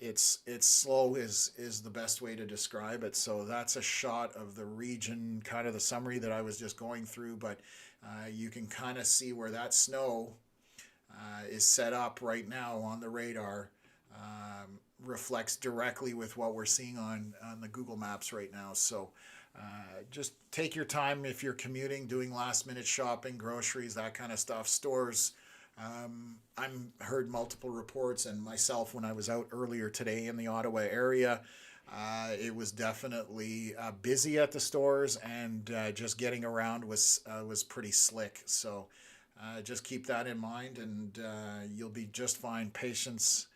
it's slow is the best way to describe it. So that's a shot of the region, kind of the summary that I was just going through, but you can kind of see where that snow is set up right now on the radar, reflects directly with what we're seeing on the Google Maps right now. So just take your time if you're commuting, doing last minute shopping, groceries, that kind of stuff, stores. I've heard multiple reports, and myself, when I was out earlier today in the Ottawa area, it was definitely busy at the stores, and just getting around was pretty slick. So just keep that in mind, and you'll be just fine. Patience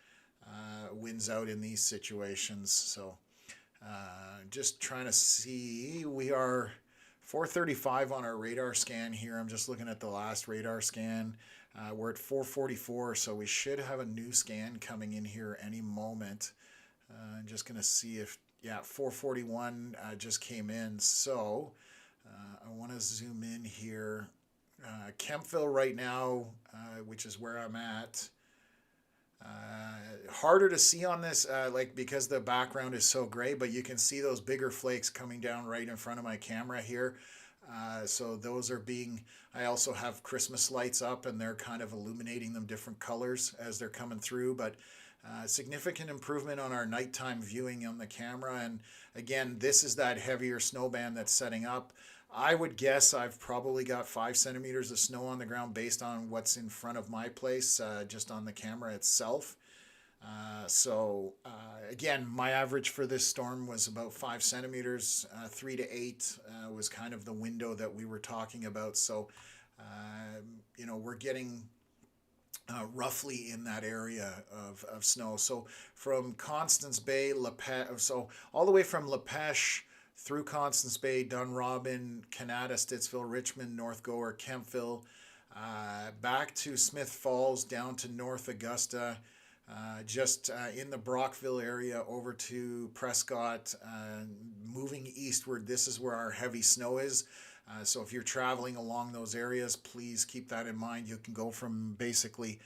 wins out in these situations. So just trying to see, we are 435 on our radar scan here. I'm just looking at the last radar scan. We're at 444, so we should have a new scan coming in here any moment. I'm just going to see if yeah, 441 just came in. So I want to zoom in here. Kemptville right now, which is where I'm at. Harder to see on this, like because the background is so gray, but you can see those bigger flakes coming down right in front of my camera here. So those are being, I also have Christmas lights up and they're kind of illuminating them different colors as they're coming through, but significant improvement on our nighttime viewing on the camera. And again, this is that heavier snow band that's setting up. I would guess I've probably got 5 centimeters of snow on the ground based on what's in front of my place, just on the camera itself. Again, my average for this storm was about 5 centimeters. 3 to 8 was kind of the window that we were talking about. So, we're getting roughly in that area of snow. So from Constance Bay, so all the way from Lepech through Constance Bay, Dunrobin, Canada, Stittsville, Richmond, North Gower, Kemptville, back to Smith Falls, down to North Augusta, just in the Brockville area over to Prescott, moving eastward. This is where our heavy snow is. So if you're traveling along those areas, please keep that in mind. You can go from basically,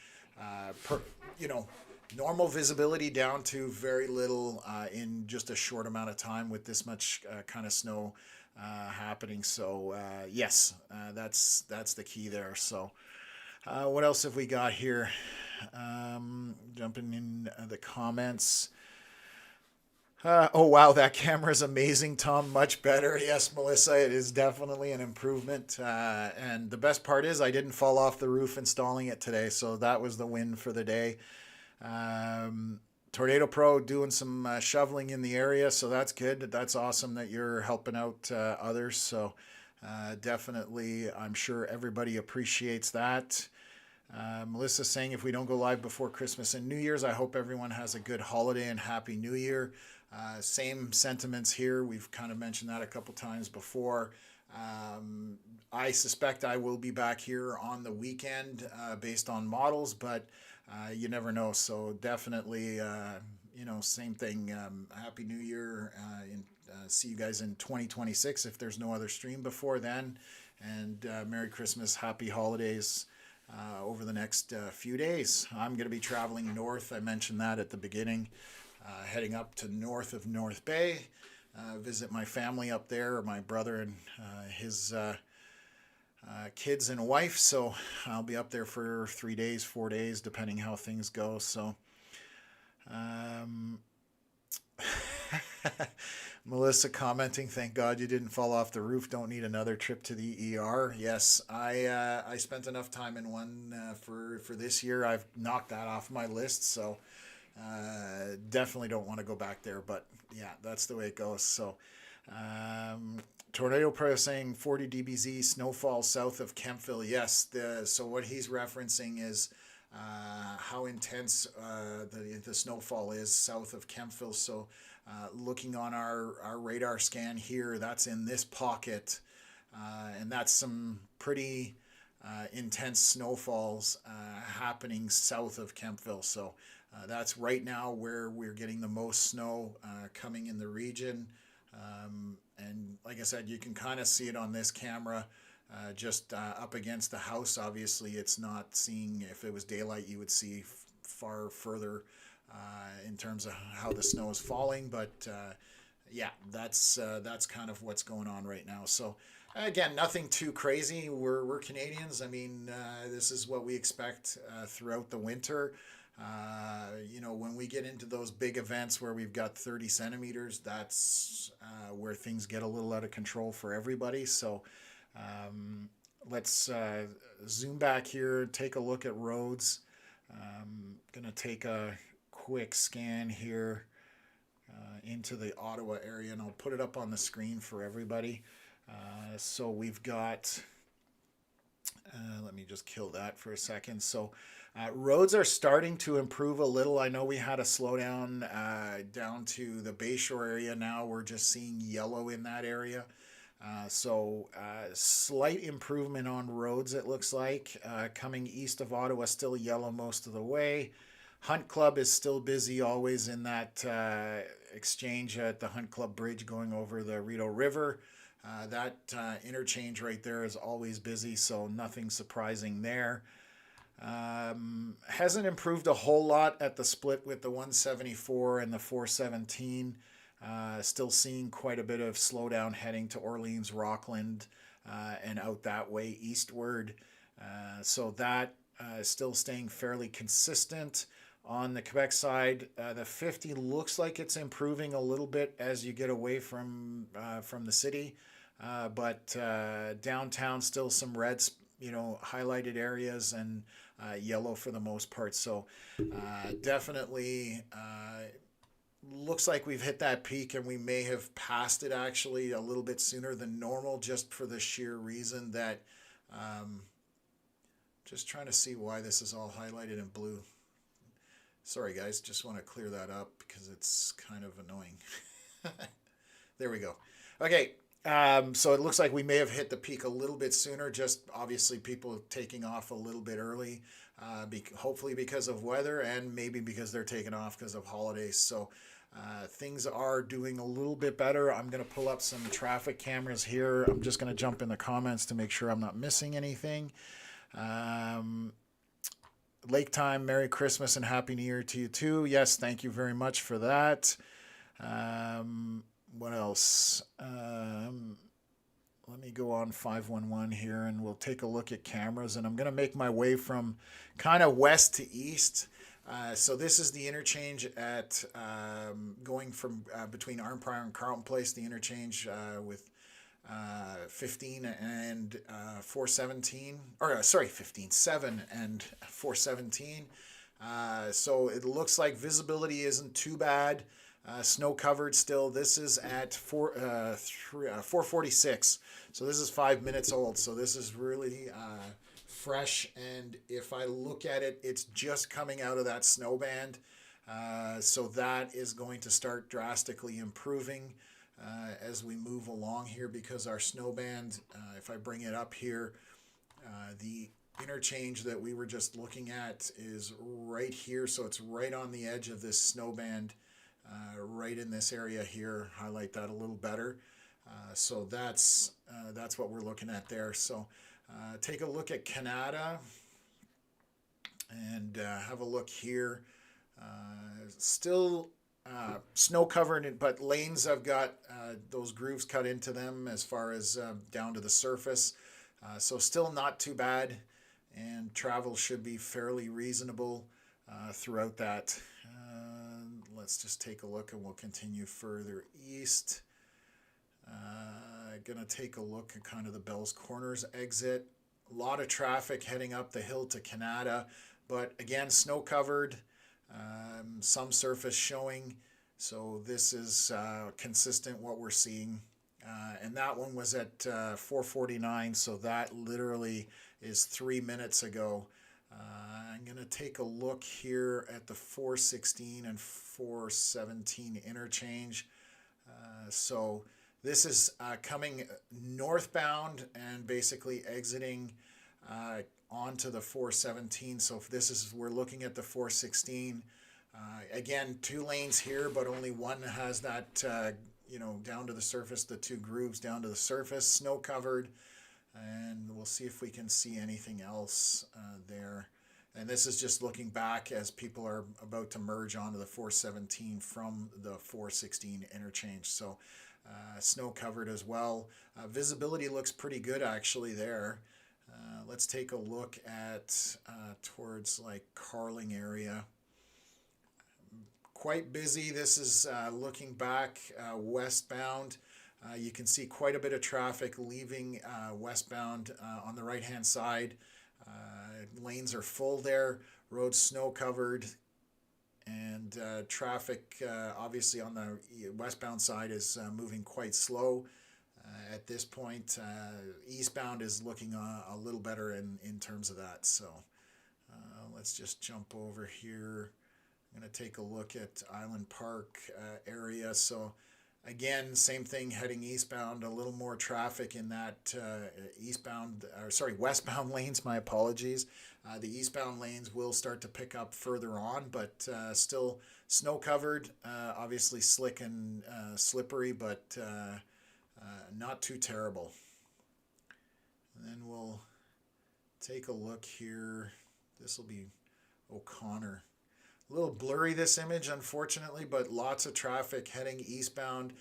normal visibility down to very little in just a short amount of time with this much kind of snow happening. So yes, that's the key there. So what else have we got here? Jumping in the comments. Oh wow, that camera is amazing, Tom. Much better. Yes, Melissa, it is definitely an improvement. And the best part is I didn't fall off the roof installing it today, so that was the win for the day. Tornado Pro doing some shoveling in the area, so that's good. That's awesome that you're helping out others. So definitely, I'm sure everybody appreciates that. Melissa saying if we don't go live before Christmas and New Year's, I hope everyone has a good holiday and Happy New Year. Same sentiments here. We've kind of mentioned that a couple times before. I suspect I will be back here on the weekend based on models, but you never know. So definitely, same thing. Happy New Year. See you guys in 2026 if there's no other stream before then. And Merry Christmas, Happy Holidays. Over the next few days. I'm going to be traveling north. I mentioned that at the beginning. Heading up to north of North Bay. Visit my family up there, my brother and his kids and wife. So I'll be up there for 3 days, 4 days, depending how things go. So Melissa commenting, thank God you didn't fall off the roof. Don't need another trip to the ER. Yes, I spent enough time in one for this year. I've knocked that off my list, so definitely don't want to go back there. But yeah, that's the way it goes. So Tornado Pro saying 40 dBz snowfall south of Kemptville. Yes, so what he's referencing is how intense the snowfall is south of Kemptville. So looking on our radar scan here, that's in this pocket, and that's some pretty intense snowfalls happening south of Kemptville. So that's right now where we're getting the most snow coming in the region. And like I said, you can kind of see it on this camera. Just up against the house. Obviously, it's not seeing, if it was daylight, you would see far further in terms of how the snow is falling. But yeah, that's kind of what's going on right now. So again, nothing too crazy. We're Canadians. I mean, this is what we expect throughout the winter. When we get into those big events where we've got 30 centimeters, that's where things get a little out of control for everybody. So let's zoom back here, take a look at roads. Gonna take a quick scan here into the Ottawa area, and I'll put it up on the screen for everybody. So we've got, let me just kill that for a second. So roads are starting to improve a little. I know we had a slowdown down to the Bayshore area. Now we're just seeing yellow in that area. Slight improvement on roads, it looks like. Coming east of Ottawa, still yellow most of the way. Hunt Club is still busy, always in that exchange at the Hunt Club Bridge going over the Rideau River. That interchange right there is always busy, so nothing surprising there. Hasn't improved a whole lot at the split with the 174 and the 417. Still seeing quite a bit of slowdown heading to Orleans, Rockland, and out that way eastward. So that is still staying fairly consistent. On the Quebec side, the 50 looks like it's improving a little bit as you get away from the city, but downtown still some reds, highlighted areas, and yellow for the most part. So definitely looks like we've hit that peak, and we may have passed it actually a little bit sooner than normal, just for the sheer reason that just trying to see why this is all highlighted in blue. Sorry guys, just want to clear that up because it's kind of annoying. There we go. Okay, so it looks like we may have hit the peak a little bit sooner, just obviously people taking off a little bit early, hopefully because of weather, and maybe because they're taking off because of holidays. So things are doing a little bit better. I'm going to pull up some traffic cameras here. I'm just going to jump in the comments to make sure I'm not missing anything. Lake time, Merry Christmas and Happy New Year to you too. Yes, thank you very much for that. What else? Let me go on 511 here and we'll take a look at cameras. And I'm going to make my way from kind of west to east. So this is the interchange at going from between Arnprior and Carleton Place, the interchange with 15 and 417, or sorry, 15, 7 and 417. So it looks like visibility isn't too bad. Snow covered still. This is at 446. So this is 5 minutes old. So this is really fresh. And if I look at it, it's just coming out of that snow band. So that is going to start drastically improving as we move along here, because our snow band, if I bring it up here, the interchange that we were just looking at is right here. So it's right on the edge of this snow band, right in this area here. Highlight that a little better. So that's what we're looking at there. So take a look at Canada and have a look here. Still snow covered, but lanes have got those grooves cut into them as far as down to the surface. So still not too bad, and travel should be fairly reasonable throughout that. Let's just take a look and we'll continue further east. Gonna take a look at kind of the Bell's Corners exit. A lot of traffic heading up the hill to Canada, but again, snow covered. Some surface showing, so this is consistent what we're seeing, and that one was at 449, so that literally is 3 minutes ago. I'm going to take a look here at the 416 and 417 interchange. So this is coming northbound and basically exiting onto the 417. So if this is, we're looking at the 416. Again, 2 lanes here, but only one has that, down to the surface, the 2 grooves down to the surface, snow covered. And we'll see if we can see anything else there. And this is just looking back as people are about to merge onto the 417 from the 416 interchange. So snow covered as well. Visibility looks pretty good actually there. Let's take a look at towards like Carling area. Quite busy. This is looking back westbound. You can see quite a bit of traffic leaving westbound on the right hand side. Lanes are full there, roads snow covered, and traffic obviously on the westbound side is moving quite slow at this point. Eastbound is looking a little better in terms of that. So let's just jump over here. I'm going to take a look at Island Park area. So Again, same thing heading eastbound, a little more traffic in that westbound lanes, my apologies. The eastbound lanes will start to pick up further on, but still snow covered, obviously slick and slippery, but not too terrible. And then we'll take a look here. This will be O'Connor. A little blurry, this image, unfortunately, but lots of traffic heading eastbound.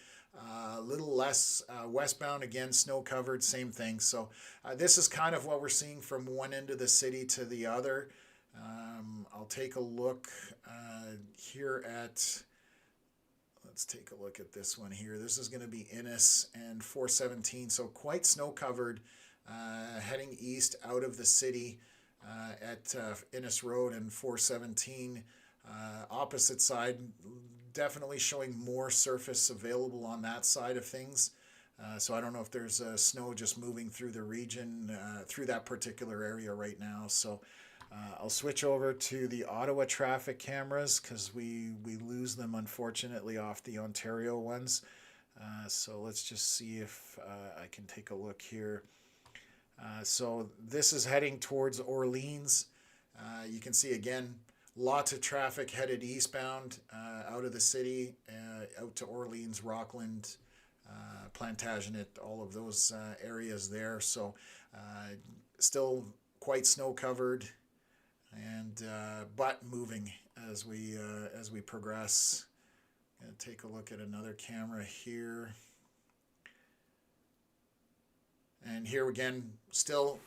A little less westbound, again, snow covered, same thing. So this is kind of what we're seeing from one end of the city to the other. I'll take a look here at, let's take a look at this one here. This is going to be Innis and 417, so quite snow covered heading east out of the city at Innis Road and 417. Opposite side, definitely showing more surface available on that side of things. So I don't know if there's snow just moving through the region, through that particular area right now. So I'll switch over to the Ottawa traffic cameras because we lose them, unfortunately, off the Ontario ones. So let's just see if I can take a look here. So this is heading towards Orleans. You can see, again, lots of traffic headed eastbound out of the city, out to Orleans, Rockland, Plantagenet, all of those areas there. So still quite snow covered, and but moving as we progress. Gonna take a look at another camera here, and here again, still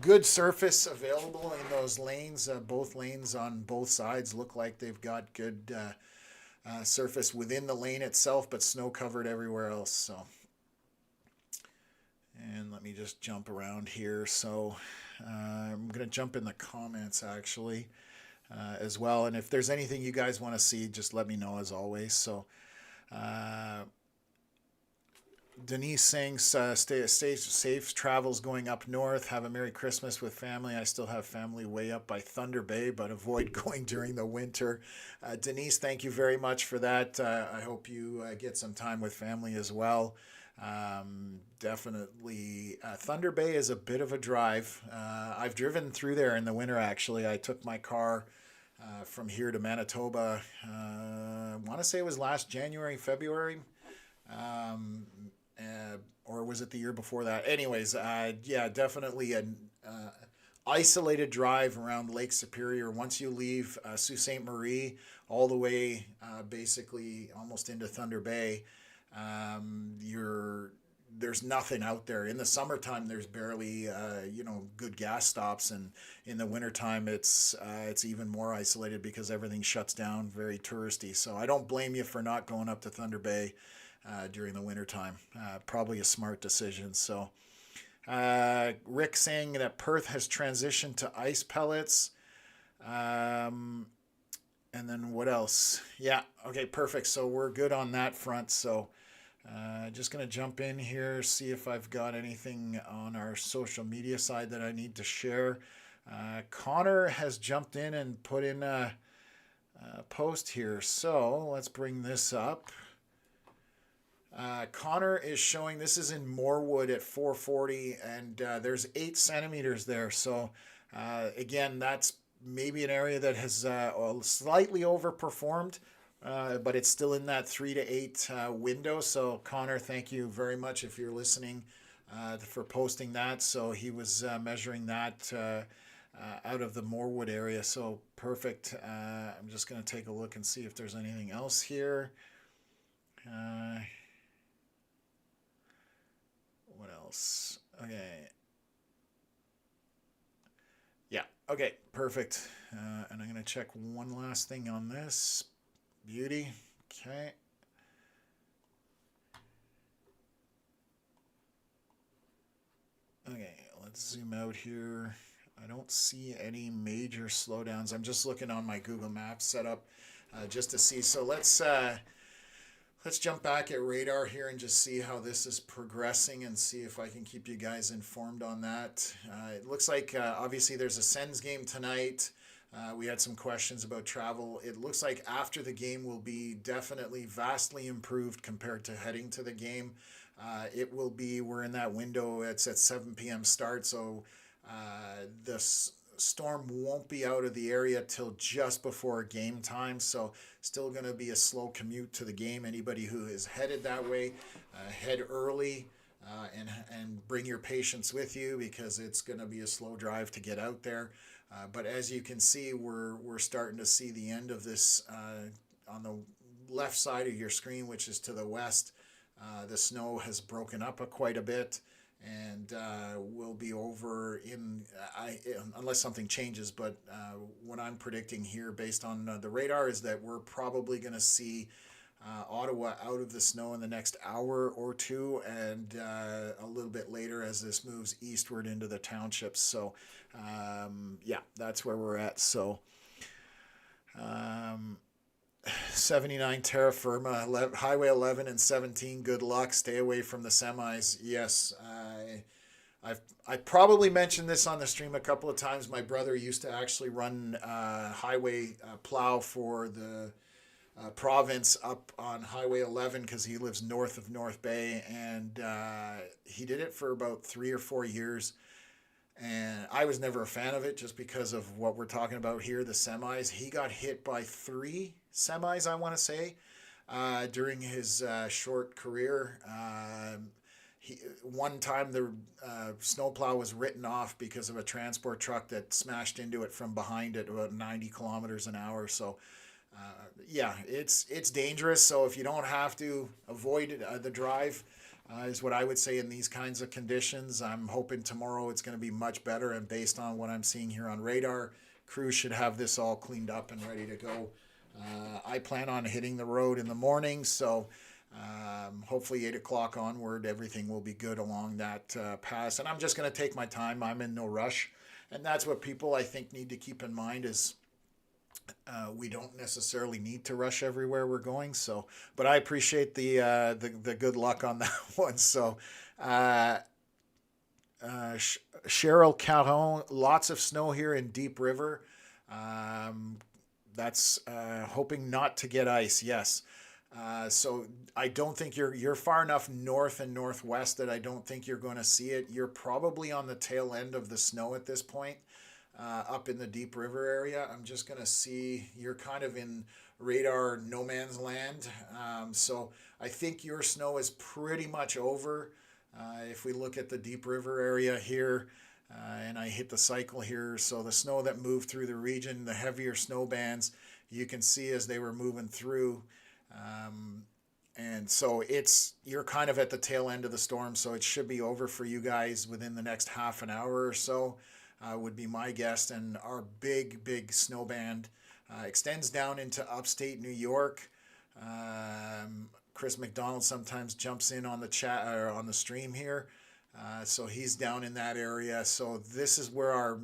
good surface available in those lanes. Both lanes on both sides look like they've got good surface within the lane itself, but snow covered everywhere else. So, and let me just jump around here. So I'm going to jump in the comments actually as well. And if there's anything you guys want to see, just let me know as always. So Denise saying, stay safe travels going up north. Have a Merry Christmas with family. I still have family way up by Thunder Bay, but avoid going during the winter. Denise, thank you very much for that. I hope you get some time with family as well. Definitely. Thunder Bay is a bit of a drive. I've driven through there in the winter, actually. I took my car from here to Manitoba. I want to say it was last January, February. Or was it the year before that? Anyways, yeah, definitely an isolated drive around Lake Superior. Once you leave Sault Ste. Marie, all the way basically almost into Thunder Bay, there's nothing out there. In the summertime, there's barely good gas stops, and in the wintertime, it's even more isolated because everything shuts down, very touristy. So I don't blame you for not going up to Thunder Bay during the wintertime. Probably a smart decision. So Rick saying that Perth has transitioned to ice pellets. And then what else? Yeah, okay, perfect. So we're good on that front. So just going to jump in here, see if I've got anything on our social media side that I need to share. Connor has jumped in and put in a post here. So let's bring this up. Connor is showing, this is in Moorwood at 440, and there's 8 centimeters there. So again, that's maybe an area that has slightly overperformed, but it's still in that 3 to 8 window. So Connor, thank you very much if you're listening for posting that. So he was measuring that out of the Moorwood area. So perfect. I'm just going to take a look and see if there's anything else here. What else? Okay. Yeah. Okay. Perfect. And I'm going to check one last thing on this. Beauty. Okay. Okay. Let's zoom out here. I don't see any major slowdowns. I'm just looking on my Google Maps setup just to see. So let's jump back at radar here and just see how this is progressing and see if I can keep you guys informed on that. It looks like obviously there's a Sens game tonight. We had some questions about travel. It looks like after the game will be definitely vastly improved compared to heading to the game. It will be, we're in that window, it's at 7 p.m. start, so the storm won't be out of the area till just before game time, so still going to be a slow commute to the game. Anybody who is headed that way, head early. And bring your patience with you, because it's going to be a slow drive to get out there. But as you can see, we're starting to see the end of this on the left side of your screen, which is to the west. The snow has broken up quite a bit, and will be over in unless something changes. But what I'm predicting here, based on the radar, is that we're probably going to see Ottawa out of the snow in the next hour or two, and a little bit later as this moves eastward into the townships. So yeah, that's where we're at. So 79 terra firma, highway 11 and 17, good luck, stay away from the semis. Yes, I probably mentioned this on the stream a couple of times. My brother used to actually run highway plow for the province up on Highway 11, because he lives north of North Bay, and he did it for about 3 or 4 years. And I was never a fan of it, just because of what we're talking about here, the semis. He got hit by 3 semis, I want to say, during his short career. One time the snowplow was written off because of a transport truck that smashed into it from behind at about 90 kilometers an hour. So yeah, it's dangerous. So if you don't have to, avoid the drive, is what I would say in these kinds of conditions. I'm hoping tomorrow it's going to be much better, and based on what I'm seeing here on radar, crews should have this all cleaned up and ready to go. I plan on hitting the road in the morning, so hopefully 8 o'clock onward, everything will be good along that pass. And I'm just going to take my time. I'm in no rush. And that's what people, I think, need to keep in mind is we don't necessarily need to rush everywhere we're going. So, but I appreciate the good luck on that one. So, Cheryl Caron, lots of snow here in Deep River. That's hoping not to get ice. Yes. So I don't think you're far enough north and northwest that I don't think you're going to see it. You're probably on the tail end of the snow at this point, up in the Deep River area. I'm just going to see you're kind of in radar no man's land. So I think your snow is pretty much over. If we look at the Deep River area here, and I hit the cycle here, so the snow that moved through the region, the heavier snow bands, you can see as they were moving through. And so you're kind of at the tail end of the storm, so it should be over for you guys within the next half an hour or so, would be my guess. And our big snow band extends down into upstate New York. Chris McDonald sometimes jumps in on the chat or on the stream here. So he's down in that area. So this is where our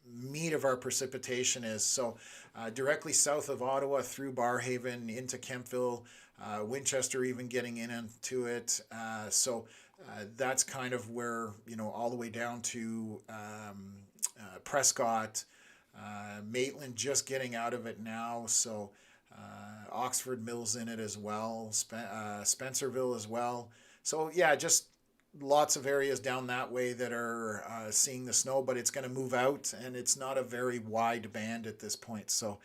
meat of our precipitation is. So directly south of Ottawa through Barrhaven into Kemptville, Winchester even getting into it. So that's kind of where, all the way down to Prescott, Maitland just getting out of it now. So Oxford Mills in it as well, Spencerville as well. So yeah, just lots of areas down that way that are seeing the snow, but it's going to move out, and it's not a very wide band at this point. So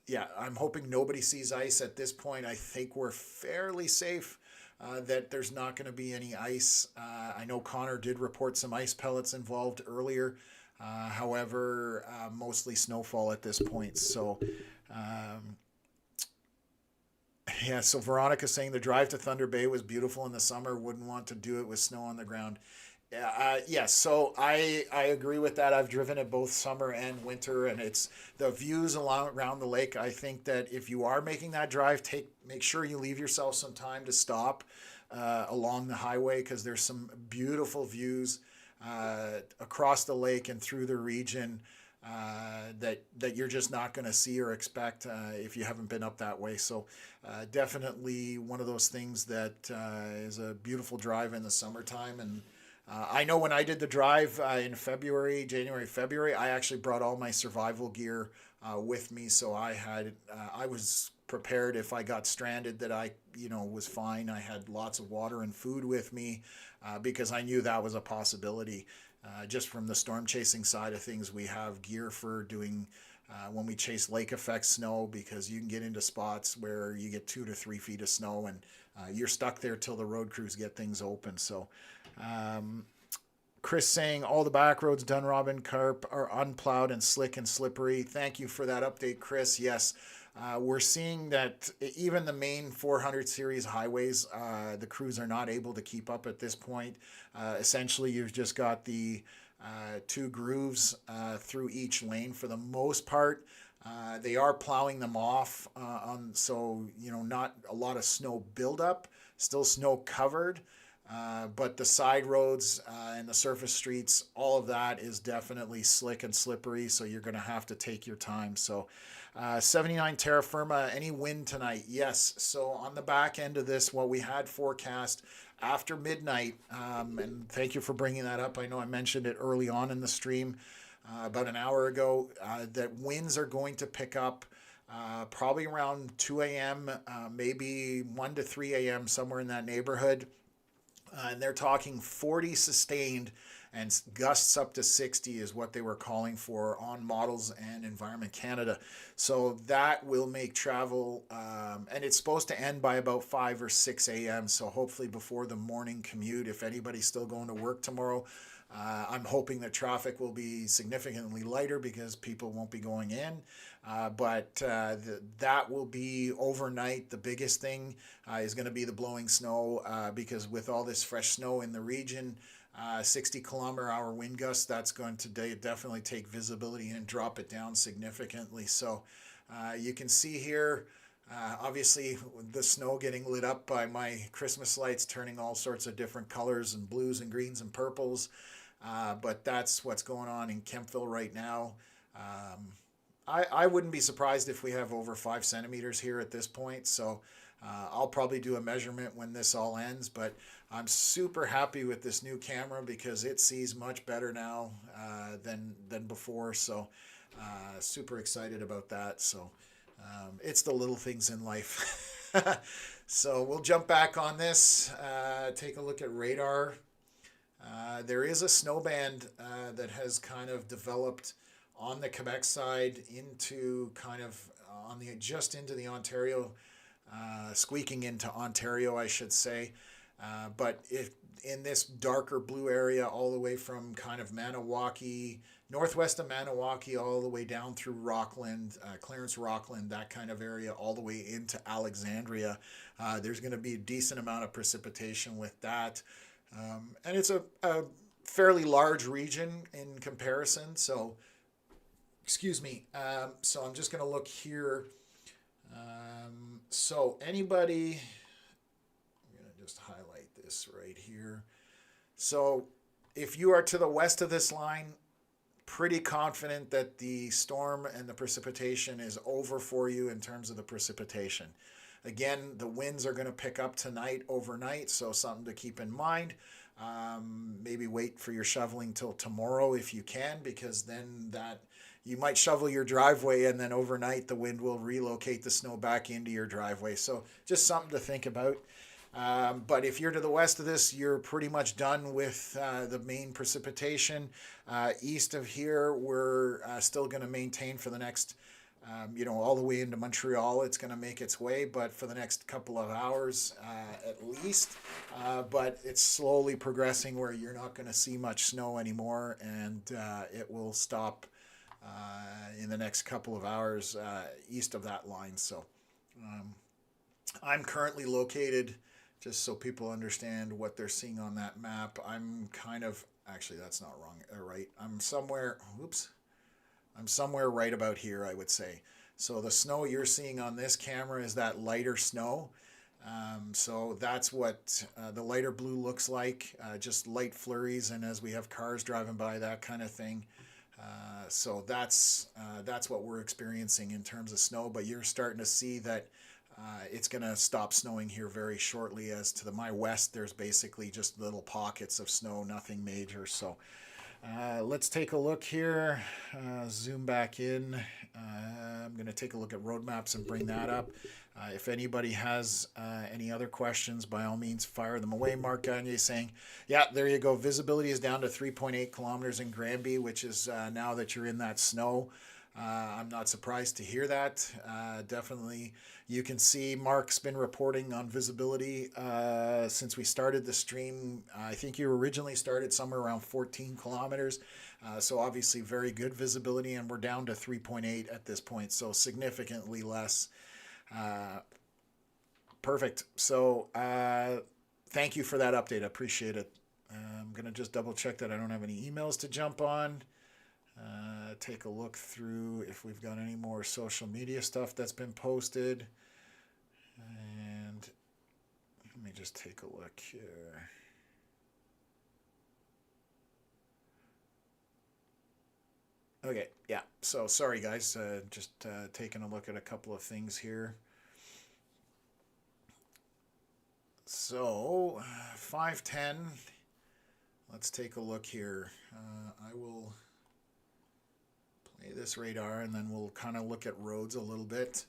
yeah, I'm hoping nobody sees ice at this point. I think we're fairly safe that there's not going to be any ice. I know Connor did report some ice pellets involved earlier. However, mostly snowfall at this point. So yeah, so Veronica's saying the drive to Thunder Bay was beautiful in the summer. Wouldn't want to do it with snow on the ground. Yes, so I agree with that. I've driven it both summer and winter, and it's the views around the lake. I think that if you are making that drive, make sure you leave yourself some time to stop along the highway, because there's some beautiful views across the lake and through the region that you're just not going to see or expect if you haven't been up that way. So definitely one of those things that is a beautiful drive in the summertime, and I know when I did the drive in February, January, February, I actually brought all my survival gear with me, so I was prepared if I got stranded that I was fine. I had lots of water and food with me because I knew that was a possibility. Just from the storm chasing side of things, we have gear for doing when we chase lake effect snow, because you can get into spots where you get 2 to 3 feet of snow and you're stuck there till the road crews get things open. So Chris saying all the back roads Dunrob and Carp are unplowed and slick and slippery. Thank you for that update, Chris. Yes, we're seeing that even the main 400 series highways, the crews are not able to keep up at this point. Essentially, you've just got the two grooves through each lane for the most part. They are plowing them off, so not a lot of snow buildup, still snow covered. But the side roads and the surface streets, all of that is definitely slick and slippery, so you're going to have to take your time. So 79 terra firma, any wind tonight? Yes. So on the back end of this, what we had forecast after midnight, and thank you for bringing that up. I know I mentioned it early on in the stream about an hour ago, that winds are going to pick up probably around 2 a.m., maybe 1 to 3 a.m., somewhere in that neighborhood. And they're talking 40 sustained and gusts up to 60 is what they were calling for on Models and Environment Canada. So that will make travel, and it's supposed to end by about 5 or 6 a.m. So hopefully before the morning commute, if anybody's still going to work tomorrow, I'm hoping that traffic will be significantly lighter because people won't be going in. But that will be overnight. The biggest thing is going to be the blowing snow because with all this fresh snow in the region, 60-kilometer-hour wind gusts, that's going to definitely take visibility and drop it down significantly. So you can see here, obviously, the snow getting lit up by my Christmas lights, turning all sorts of different colors and blues and greens and purples. But that's what's going on in Kemptville right now. I wouldn't be surprised if we have over 5 centimeters here at this point. So I'll probably do a measurement when this all ends. But I'm super happy with this new camera because it sees much better now than before. So super excited about that. So it's the little things in life. So we'll jump back on this, take a look at radar. There is a snow band that has kind of developed on the Quebec side into kind of just into the Ontario, squeaking into Ontario, I should say. But if in this darker blue area, all the way from kind of Maniwaki, northwest of Maniwaki, all the way down through Rockland, Clarence Rockland, that kind of area, all the way into Alexandria, there's going to be a decent amount of precipitation with that. And it's a fairly large region in comparison. So, excuse me. So I'm just going to look here. So anybody, I'm going to just highlight this right here. So if you are to the west of this line, pretty confident that the storm and the precipitation is over for you in terms of the precipitation. Again, the winds are going to pick up tonight, overnight, so something to keep in mind. Maybe wait for your shoveling till tomorrow if you can, because then you might shovel your driveway and then overnight the wind will relocate the snow back into your driveway. So just something to think about. But if you're to the west of this, you're pretty much done with the main precipitation. East of here, we're still going to maintain for the next all the way into Montreal, it's going to make its way, but for the next couple of hours at least. But it's slowly progressing where you're not going to see much snow anymore, and it will stop in the next couple of hours east of that line. So I'm currently located, just so people understand what they're seeing on that map, I'm kind of, actually that's not wrong, right, I'm somewhere right about here, I would say. So the snow you're seeing on this camera is that lighter snow. So that's what the lighter blue looks like, just light flurries, and as we have cars driving by, that kind of thing. So that's what we're experiencing in terms of snow, but you're starting to see that it's going to stop snowing here very shortly. As to my west, there's basically just little pockets of snow, nothing major. So let's take a look here. Zoom back in. I'm going to take a look at road maps and bring that up. If anybody has any other questions, by all means, fire them away. Mark Gagne saying, yeah, there you go. Visibility is down to 3.8 kilometers in Granby, which is now that you're in that snow. I'm not surprised to hear that. Definitely, you can see Mark's been reporting on visibility since we started the stream. I think you originally started somewhere around 14 kilometers. So obviously very good visibility, and we're down to 3.8 at this point, so significantly less. Perfect. So thank you for that update. I appreciate it. I'm going to just double check that I don't have any emails to jump on. Take a look through if we've got any more social media stuff that's been posted. And let me just take a look here. Okay, yeah. So sorry, guys. Just taking a look at a couple of things here. So 5:10. Let's take a look here. I will play this radar, and then we'll kind of look at roads a little bit.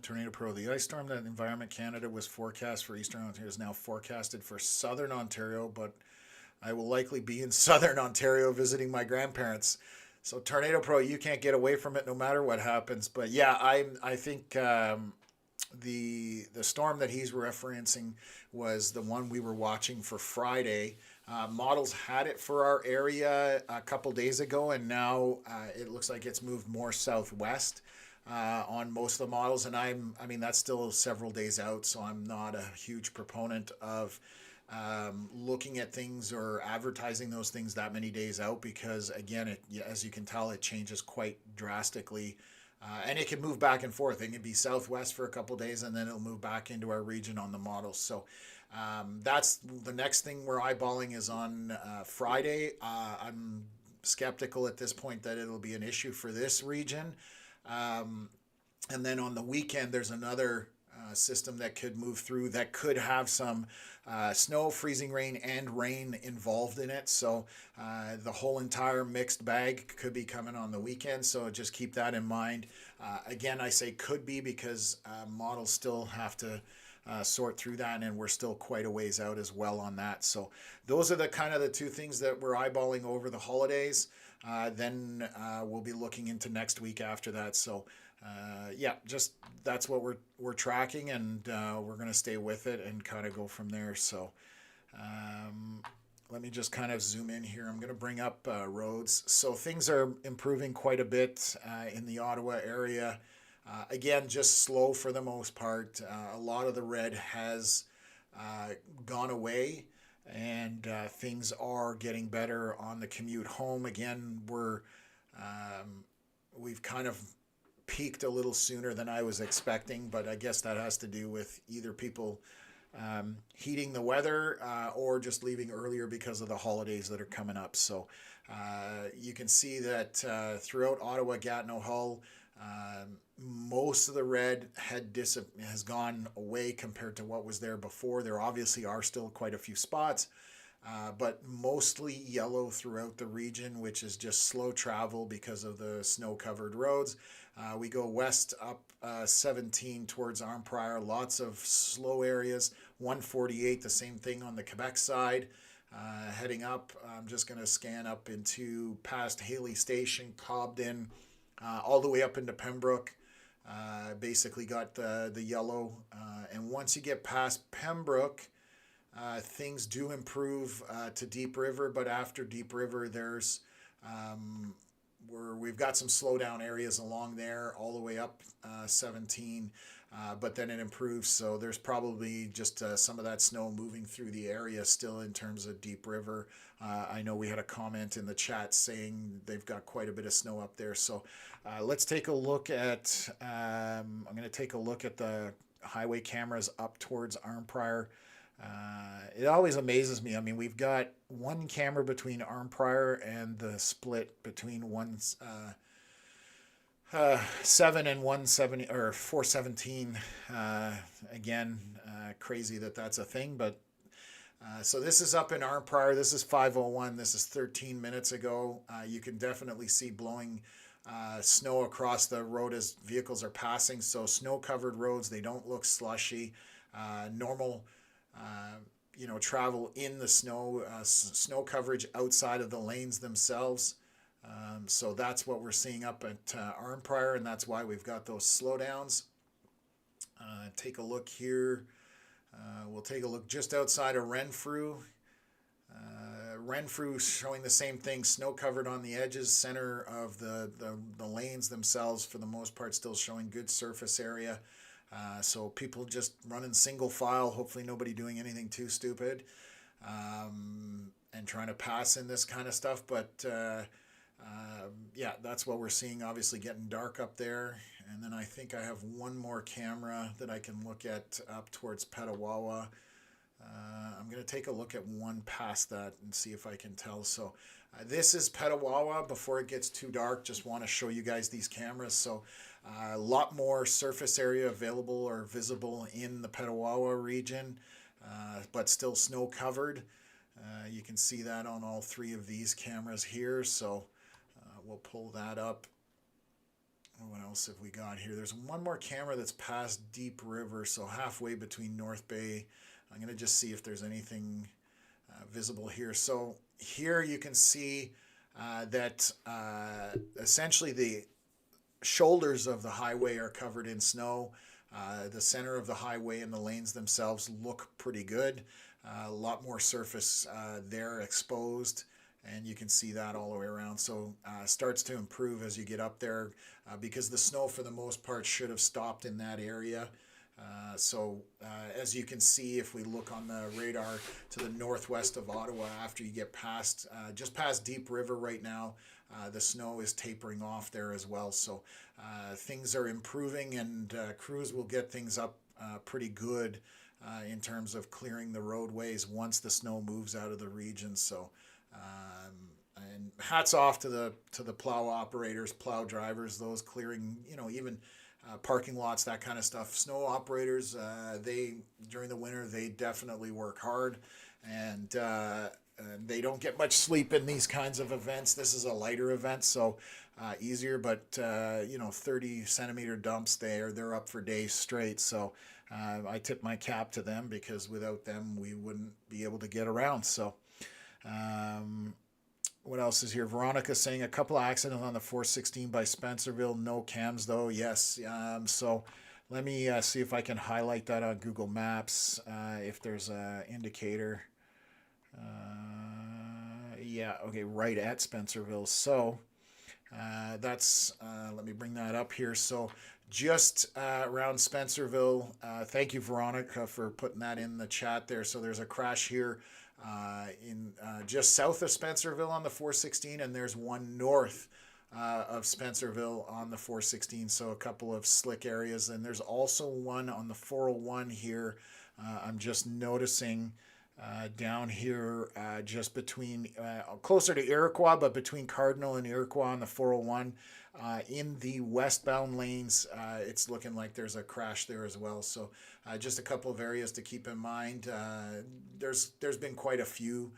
Tornado Pro. The ice storm that Environment Canada was forecast for Eastern Ontario is now forecasted for Southern Ontario, but I will likely be in Southern Ontario visiting my grandparents. So Tornado Pro, you can't get away from it no matter what happens. But yeah, I think the storm that he's referencing was the one we were watching for Friday. Models had it for our area a couple days ago, and now it looks like it's moved more southwest on most of the models. And I mean, that's still several days out, so I'm not a huge proponent of looking at things or advertising those things that many days out, because again, as you can tell, it changes quite drastically. And it can move back and forth. It can be southwest for a couple days, and then it'll move back into our region on the models. So that's the next thing we're eyeballing is on Friday. I'm skeptical at this point that it'll be an issue for this region. And then on the weekend, there's another system that could move through that could have some snow, freezing rain, and rain involved in it. So the whole entire mixed bag could be coming on the weekend. So just keep that in mind. Again, I say could be because models still have to sort through that, and we're still quite a ways out as well on that. So those are the kind of the two things that we're eyeballing over the holidays. Then we'll be looking into next week after that. So yeah, just that's what we're tracking, and we're going to stay with it and kind of go from there. So let me just kind of zoom in here. I'm going to bring up roads. So things are improving quite a bit in the Ottawa area. Again, just slow for the most part. A lot of the red has gone away, and things are getting better on the commute home. Again, we've kind of peaked a little sooner than I was expecting, but I guess that has to do with either people heating the weather or just leaving earlier because of the holidays that are coming up. So you can see that throughout Ottawa, Gatineau, Hull, most of the red has gone away compared to what was there before. There obviously are still quite a few spots, but mostly yellow throughout the region, which is just slow travel because of the snow-covered roads. We go west up 17 towards Arnprior, lots of slow areas. 148, the same thing on the Quebec side. Heading up, I'm just going to scan up into past Haley Station, Cobden, all the way up into Pembroke. Basically got the yellow. And once you get past Pembroke, things do improve to Deep River, but after Deep River, there's we've got some slowdown areas along there all the way up 17, but then it improves. So there's probably just some of that snow moving through the area still in terms of Deep River. I know we had a comment in the chat saying they've got quite a bit of snow up there. So let's take a look at, I'm going to take a look at the highway cameras up towards Arnprior. It always amazes me. I mean, we've got one camera between Arnprior and the split between 7 and 170 or 417. Again, crazy that that's a thing, but so this is up in Arnprior. This is 5:01. This is 13 minutes ago. You can definitely see blowing snow across the road as vehicles are passing. So snow-covered roads, they don't look slushy. Normal, travel in the snow, snow coverage outside of the lanes themselves. So that's what we're seeing up at Arnprior, and that's why we've got those slowdowns. Take a look here. We'll take a look just outside of Renfrew. Renfrew showing the same thing, snow covered on the edges, center of the lanes themselves for the most part still showing good surface area. So people just running single file, hopefully nobody doing anything too stupid, and trying to pass in this kind of stuff. But yeah, that's what we're seeing, obviously getting dark up there. And then I think I have one more camera that I can look at up towards Petawawa. I'm going to take a look at one past that and see if I can tell. So this is Petawawa before it gets too dark. Just want to show you guys these cameras. So a lot more surface area available or visible in the Petawawa region, but still snow covered. You can see that on all three of these cameras here. So we'll pull that up. What else have we got here? There's one more camera that's past Deep River, so halfway between North Bay. I'm going to just see if there's anything visible here. So here you can see that essentially the shoulders of the highway are covered in snow. The center of the highway and the lanes themselves look pretty good. A lot more surface there exposed, and you can see that all the way around. So starts to improve as you get up there because the snow for the most part should have stopped in that area. So as you can see, if we look on the radar to the northwest of Ottawa, after you get past, just past Deep River right now, the snow is tapering off there as well. So things are improving, and crews will get things up pretty good in terms of clearing the roadways once the snow moves out of the region. So and hats off to the plow operators, plow drivers, those clearing, even parking lots, that kind of stuff. Snow operators, they during the winter they definitely work hard, and they don't get much sleep in these kinds of events. This is a lighter event, so easier, but 30 centimeter dumps, they're up for days straight. So I tip my cap to them, because without them we wouldn't be able to get around. So what else is here? Veronica saying a couple of accidents on the 416 by Spencerville. No cams though. Yes. So let me see if I can highlight that on Google Maps. If there's an indicator. Yeah. Okay. Right at Spencerville. So that's. Let me bring that up here. So just around Spencerville. Thank you, Veronica, for putting that in the chat there. So there's a crash here. In just south of Spencerville on the 416, and there's one north of Spencerville on the 416, so a couple of slick areas. And there's also one on the 401 here. I'm just noticing down here just between closer to Iroquois, but between Cardinal and Iroquois on the 401 in the westbound lanes, it's looking like there's a crash there as well. So just a couple of areas to keep in mind. There's been quite a few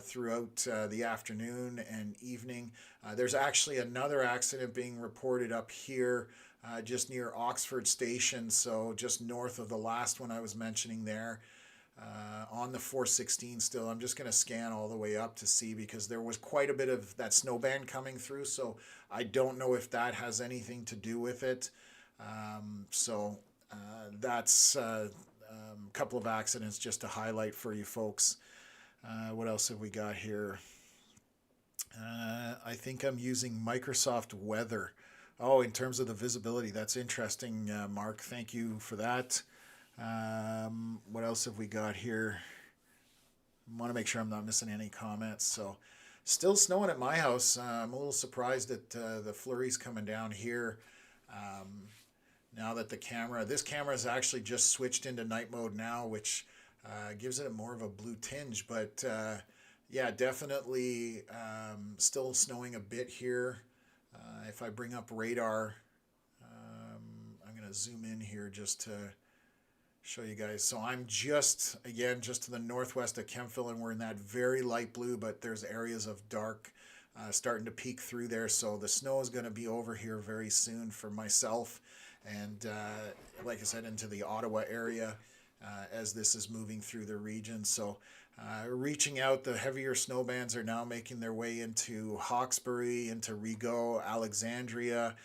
throughout the afternoon and evening. There's actually another accident being reported up here just near Oxford Station, so just north of the last one I was mentioning there. On the 416 still. I'm just going to scan all the way up to see, because there was quite a bit of that snow band coming through, so I don't know if that has anything to do with it. So that's a couple of accidents just to highlight for you folks. What else have we got here? I think I'm using Microsoft Weather. Oh, in terms of the visibility, that's interesting, Mark. Thank you for that. What else have we got here? I want to make sure I'm not missing any comments. So still snowing at my house. I'm a little surprised at the flurries coming down here. Now that this camera is actually just switched into night mode now, which Gives it more of a blue tinge, but yeah, definitely still snowing a bit here. If I bring up radar, I'm going to zoom in here just to show you guys. So I'm just to the northwest of Kemptville, and we're in that very light blue, but there's areas of dark starting to peek through there. So the snow is going to be over here very soon for myself, and like I said, into the Ottawa area as this is moving through the region. So reaching out, the heavier snow bands are now making their way into Hawkesbury, into Rigaud, Alexandria.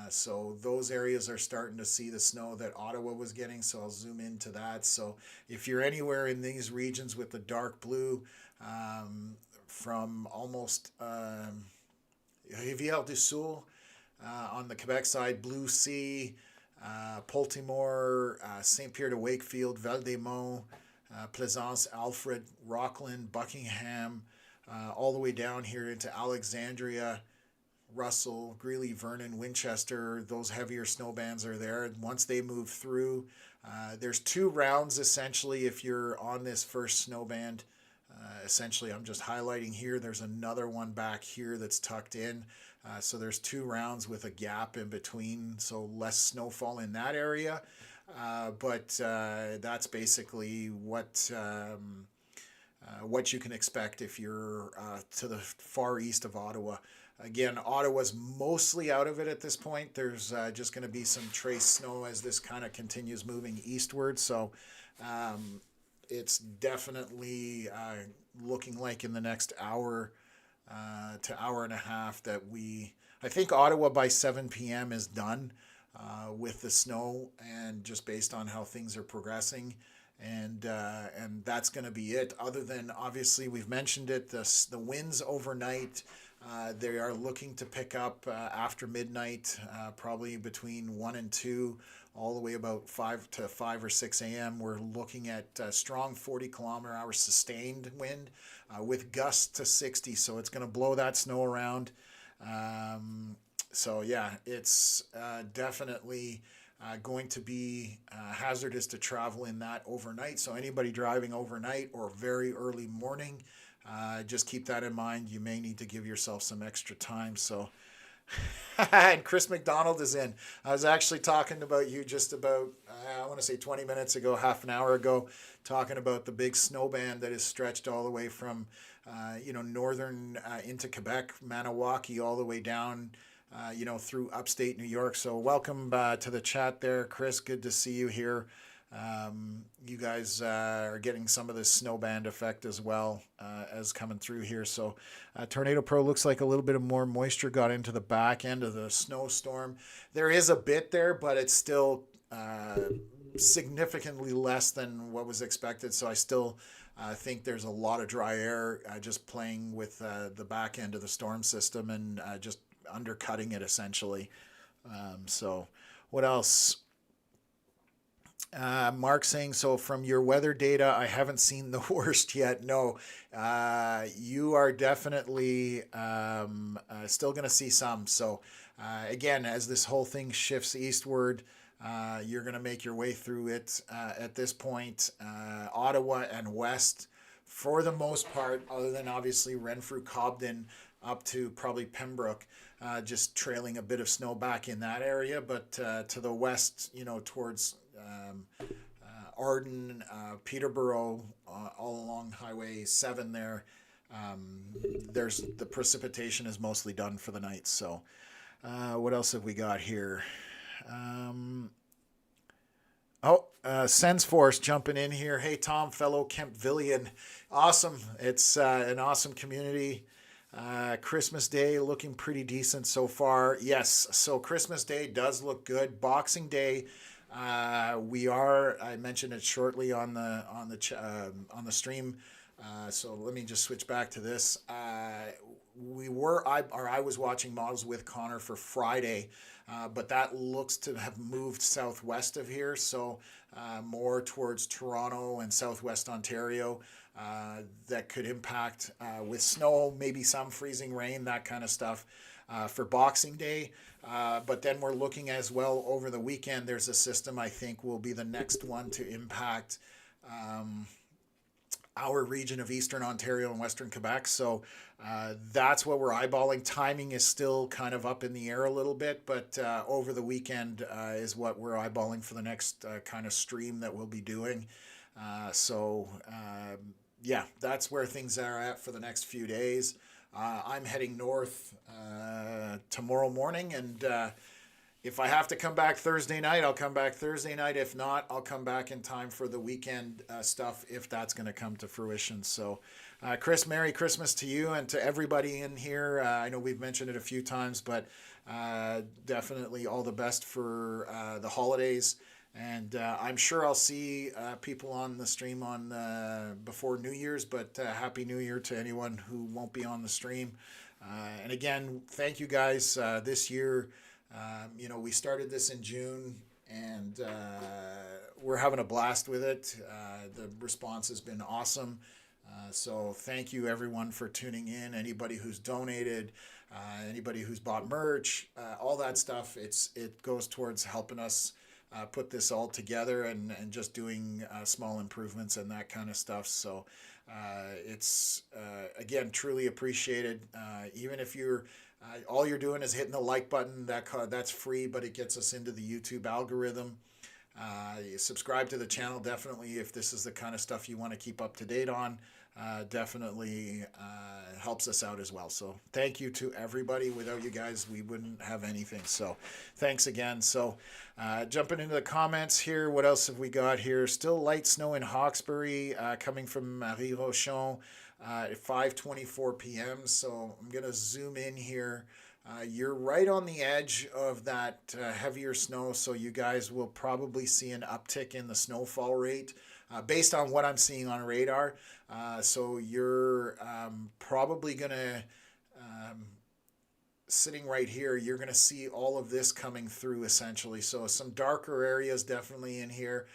So those areas are starting to see the snow that Ottawa was getting. So I'll zoom into that. So if you're anywhere in these regions with the dark blue, from almost Rivière du Sul on the Quebec side, Blue Sea, Poltimore, St. Pierre de Wakefield, Val-des-Monts, Plaisance, Alfred, Rockland, Buckingham, all the way down here into Alexandria, Russell, Greeley, Vernon, Winchester. Those heavier snow bands are there. And once they move through, there's 2 rounds essentially if you're on this first snow band. Essentially, I'm just highlighting here. There's another one back here that's tucked in. So there's 2 rounds with a gap in between, so less snowfall in that area. But that's basically what you can expect if you're to the far east of Ottawa. Again, Ottawa's mostly out of it at this point. There's just going to be some trace snow as this kind of continues moving eastward. So it's definitely looking like in the next hour to hour and a half that I think Ottawa by 7 p.m. is done with the snow, and just based on how things are progressing. And that's going to be it. Other than, obviously, we've mentioned it, the winds overnight, they are looking to pick up after midnight, probably between 1 and 2, all the way about 5 or 6 a.m. We're looking at strong 40-kilometer-hour sustained wind with gusts to 60. So it's going to blow that snow around. So yeah, it's definitely going to be hazardous to travel in that overnight. So anybody driving overnight or very early morning, just keep that in mind. You may need to give yourself some extra time. So, and Chris McDonald is in. I was actually talking about you just about, I want to say 20 minutes ago, half an hour ago, talking about the big snow band that is stretched all the way from, northern into Quebec, Maniwaki, all the way down, through upstate New York. So welcome to the chat there, Chris. Good to see you here. You guys are getting some of this snow band effect as well as coming through here. So Tornado Pro looks like a little bit of more moisture got into the back end of the snowstorm. There is a bit there, but it's still significantly less than what was expected. So I still think there's a lot of dry air just playing with the back end of the storm system and just undercutting it essentially. So what else? Mark saying, so from your weather data, I haven't seen the worst yet. No, you are definitely still going to see some. So again, as this whole thing shifts eastward, you're going to make your way through it at this point. Ottawa and west, for the most part, other than obviously Renfrew, Cobden, up to probably Pembroke, just trailing a bit of snow back in that area. But to the west, towards Arden, Peterborough, all along Highway 7 there, there's the precipitation is mostly done for the night. So what else have we got here? SenseForce jumping in here. Hey, Tom, fellow Kemptvillian. Awesome. It's an awesome community. Christmas Day looking pretty decent so far. Yes, so Christmas Day does look good. Boxing Day, I mentioned it shortly on the stream. So let me just switch back to this. I was watching Models with Connor for Friday, but that looks to have moved southwest of here, so more towards Toronto and southwest Ontario. That could impact with snow, maybe some freezing rain, that kind of stuff for Boxing Day. But then we're looking as well over the weekend. There's a system I think will be the next one to impact our region of Eastern Ontario and Western Quebec. So that's what we're eyeballing. Timing is still kind of up in the air a little bit, but over the weekend is what we're eyeballing for the next kind of stream that we'll be doing. Yeah, that's where things are at for the next few days. I'm heading north tomorrow morning, and if I have to come back Thursday night, I'll come back Thursday night. If not, I'll come back in time for the weekend stuff if that's going to come to fruition. So, Chris, Merry Christmas to you and to everybody in here. I know we've mentioned it a few times, but definitely all the best for the holidays. And I'm sure I'll see people on the stream on before New Year's, but Happy New Year to anyone who won't be on the stream. And again, thank you guys this year. We started this in June, and we're having a blast with it. The response has been awesome. So thank you everyone for tuning in. Anybody who's donated, anybody who's bought merch, all that stuff. It goes towards helping us put this all together and just doing small improvements and that kind of stuff. So it's again truly appreciated. Even if you're all you're doing is hitting the like button, that's free, but it gets us into the YouTube algorithm. You subscribe to the channel, definitely, if this is the kind of stuff you want to keep up to date on. Definitely helps us out as well. So thank you to everybody. Without you guys, we wouldn't have anything. So thanks again. So jumping into the comments here, what else have we got here? Still light snow in Hawkesbury coming from Marie Rochon at 5:24 p.m. So I'm going to zoom in here. You're right on the edge of that heavier snow, so you guys will probably see an uptick in the snowfall rate based on what I'm seeing on radar. So you're probably going to, sitting right here, you're going to see all of this coming through essentially. So some darker areas definitely in here.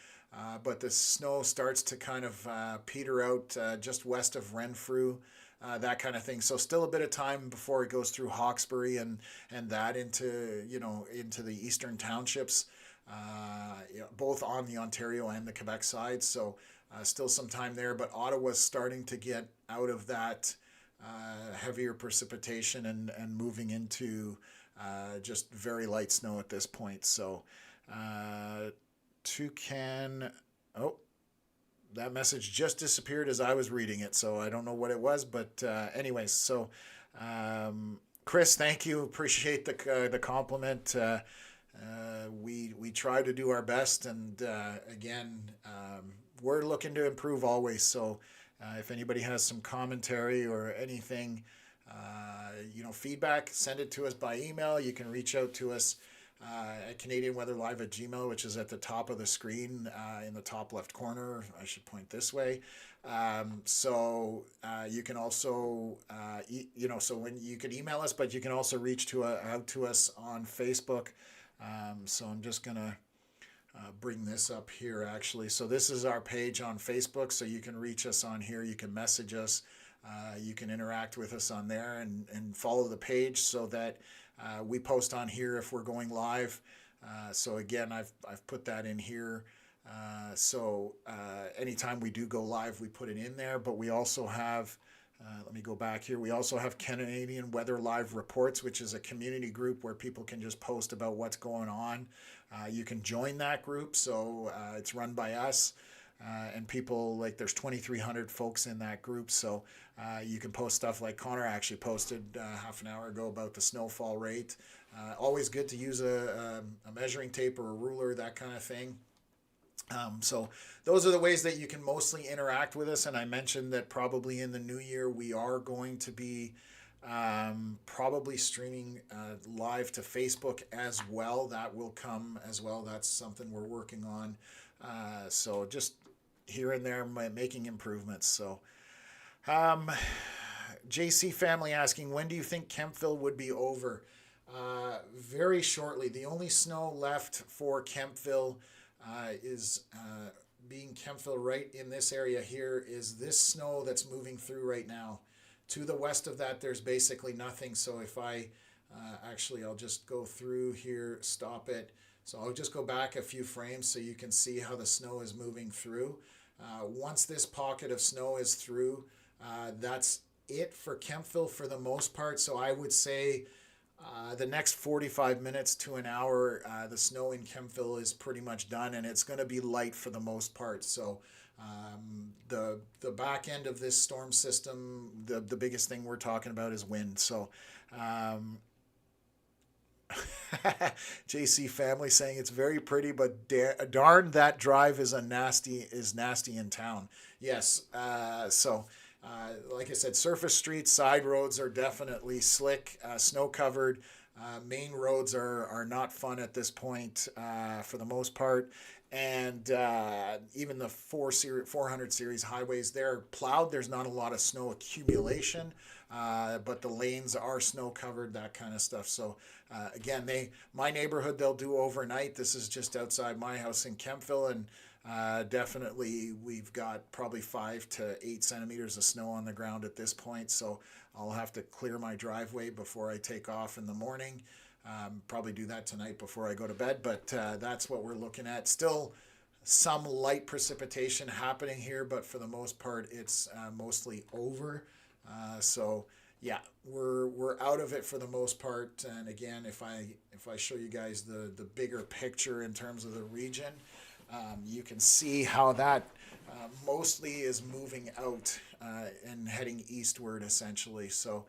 But the snow starts to kind of peter out just west of Renfrew, that kind of thing. So still a bit of time before it goes through Hawkesbury and that into the eastern townships, both on the Ontario and the Quebec side. So still some time there. But Ottawa's starting to get out of that heavier precipitation and moving into just very light snow at this point. So. Toucan. Oh, that message just disappeared as I was reading it, so I don't know what it was. But anyways, so Chris, thank you. Appreciate the compliment. We try to do our best, and again, we're looking to improve always. So if anybody has some commentary or anything, feedback, send it to us by email. You can reach out to us at CanadianWeatherLive@gmail, which is at the top of the screen in the top left corner. I should point this way. You can also, so when you can email us, but you can also reach out to us on Facebook. So I'm just going to bring this up here actually. So this is our page on Facebook. So you can reach us on here. You can message us. You can interact with us on there and follow the page so that we post on here if we're going live. So again, I've put that in here. Anytime we do go live, we put it in there. But we also have, let me go back here. We also have Canadian Weather Live Reports, which is a community group where people can just post about what's going on. You can join that group. So it's run by us. And people, there's 2,300 folks in that group. So you can post stuff like Connor actually posted half an hour ago about the snowfall rate. Always good to use a measuring tape or a ruler, that kind of thing. So those are the ways that you can mostly interact with us. And I mentioned that probably in the new year, we are going to be probably streaming live to Facebook as well. That will come as well. That's something we're working on. So just here and there making improvements. So JC family asking, when do you think Kemptville would be over? Very shortly. The only snow left for Kemptville is being Kemptville right in this area here is this snow that's moving through right now. To the west of that, there's basically nothing. So if I I'll just go through here, stop it. So I'll just go back a few frames so you can see how the snow is moving through. Once this pocket of snow is through, that's it for Kemptville for the most part. So I would say the next 45 minutes to an hour, the snow in Kemptville is pretty much done, and it's going to be light for the most part. So the back end of this storm system, the biggest thing we're talking about is wind. So JC family saying it's very pretty, but darn, that drive is nasty in town. Yes. Like I said, surface streets, side roads are definitely slick, snow covered. Main roads are not fun at this point for the most part. And even the 400 series highways, they're plowed. There's not a lot of snow accumulation, but the lanes are snow covered, that kind of stuff. So again, my neighborhood, they'll do overnight. This is just outside my house in Kemptville, and definitely we've got probably 5 to 8 centimeters of snow on the ground at this point. So I'll have to clear my driveway before I take off in the morning. Probably do that tonight before I go to bed, but that's what we're looking at. Still some light precipitation happening here, but for the most part, it's mostly over. So yeah, we're out of it for the most part. And again, if I show you guys the bigger picture in terms of the region, you can see how that mostly is moving out and heading eastward essentially. So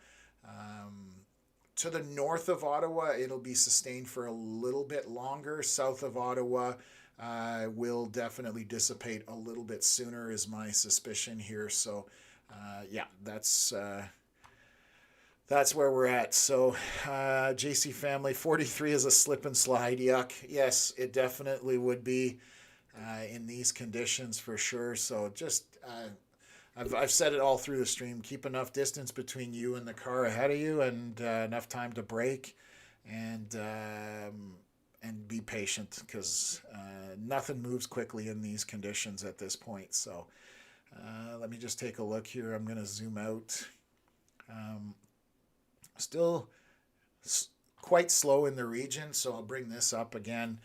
to the north of Ottawa, it'll be sustained for a little bit longer. South of Ottawa will definitely dissipate a little bit sooner is my suspicion here. So yeah, that's where we're at. So JC family, 43 is a slip and slide. Yuck. Yes, it definitely would be in these conditions for sure. So just I've said it all through the stream. Keep enough distance between you and the car ahead of you, and enough time to brake, and be patient, because nothing moves quickly in these conditions at this point. So let me just take a look here. I'm going to zoom out. Still quite slow in the region, so I'll bring this up again.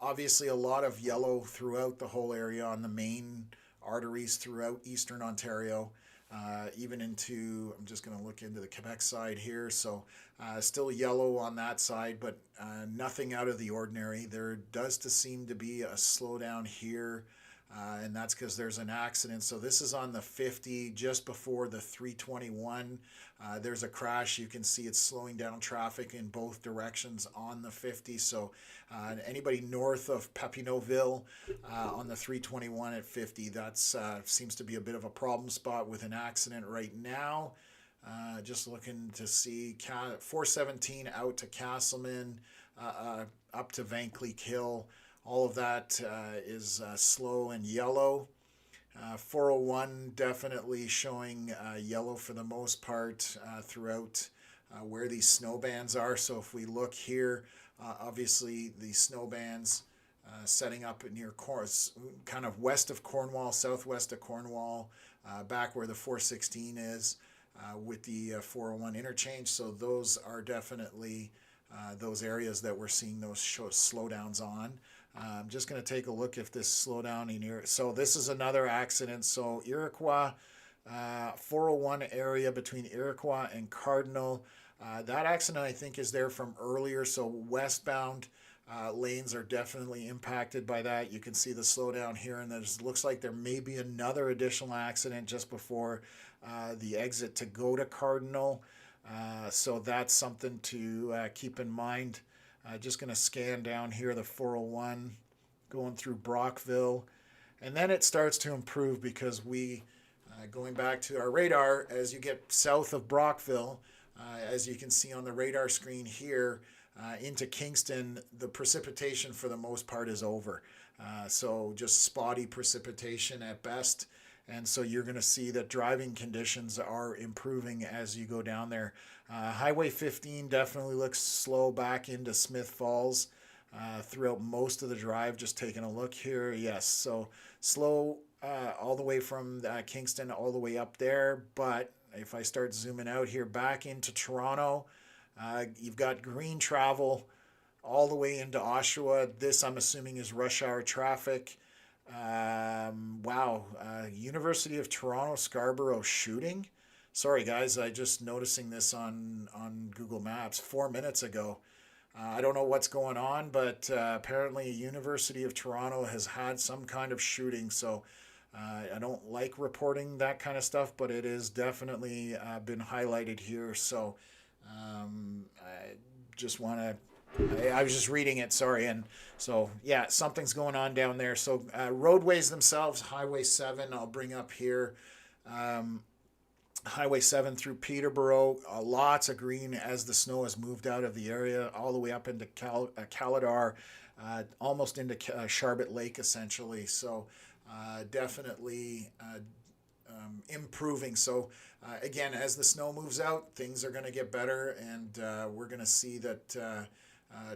Obviously, a lot of yellow throughout the whole area on the main arteries throughout eastern Ontario, even into, I'm just going to look into the Quebec side here. So still yellow on that side, but nothing out of the ordinary. There does seem to be a slowdown here, and that's because there's an accident. So this is on the 50, just before the 321. There's a crash. You can see it's slowing down traffic in both directions on the 50. So anybody north of Papineauville on the 321 at 50, that seems to be a bit of a problem spot with an accident right now. Just looking to see 417 out to Castleman, up to Vankleek Hill. All of that is slow and yellow. 401 definitely showing yellow for the most part throughout where these snow bands are. So if we look here, obviously the snow bands setting up near kind of west of Cornwall, southwest of Cornwall, back where the 416 is with the 401 interchange. So those are definitely those areas that we're seeing those slowdowns on. I'm just going to take a look if this slowdown in here. So this is another accident. So Iroquois, 401 area between Iroquois and Cardinal. That accident, I think, is there from earlier. So westbound lanes are definitely impacted by that. You can see the slowdown here, and it looks like there may be another additional accident just before the exit to go to Cardinal. So that's something to keep in mind. Just going to scan down here the 401 going through Brockville, and then it starts to improve because going back to our radar, as you get south of Brockville, as you can see on the radar screen here, into Kingston, the precipitation for the most part is over. So just spotty precipitation at best. And so you're going to see that driving conditions are improving as you go down there. Highway 15 definitely looks slow back into Smith Falls throughout most of the drive. Just taking a look here. Yes, so slow all the way from Kingston all the way up there. But if I start zooming out here back into Toronto, you've got green travel all the way into Oshawa. This, I'm assuming, is rush hour traffic. Wow. University of Toronto Scarborough shooting. Sorry, guys. I just noticing this on Google Maps 4 minutes ago. I don't know what's going on, but apparently University of Toronto has had some kind of shooting. So I don't like reporting that kind of stuff, but it is definitely been highlighted here. So I just want to. I was just reading it, sorry, and so yeah, something's going on down there. So roadways themselves, Highway 7, I'll bring up here. Um, Highway 7 through Peterborough, lots of green as the snow has moved out of the area, all the way up into Caladar, almost into Charbet Lake, essentially. So definitely improving. So again, as the snow moves out, things are going to get better, and we're going to see that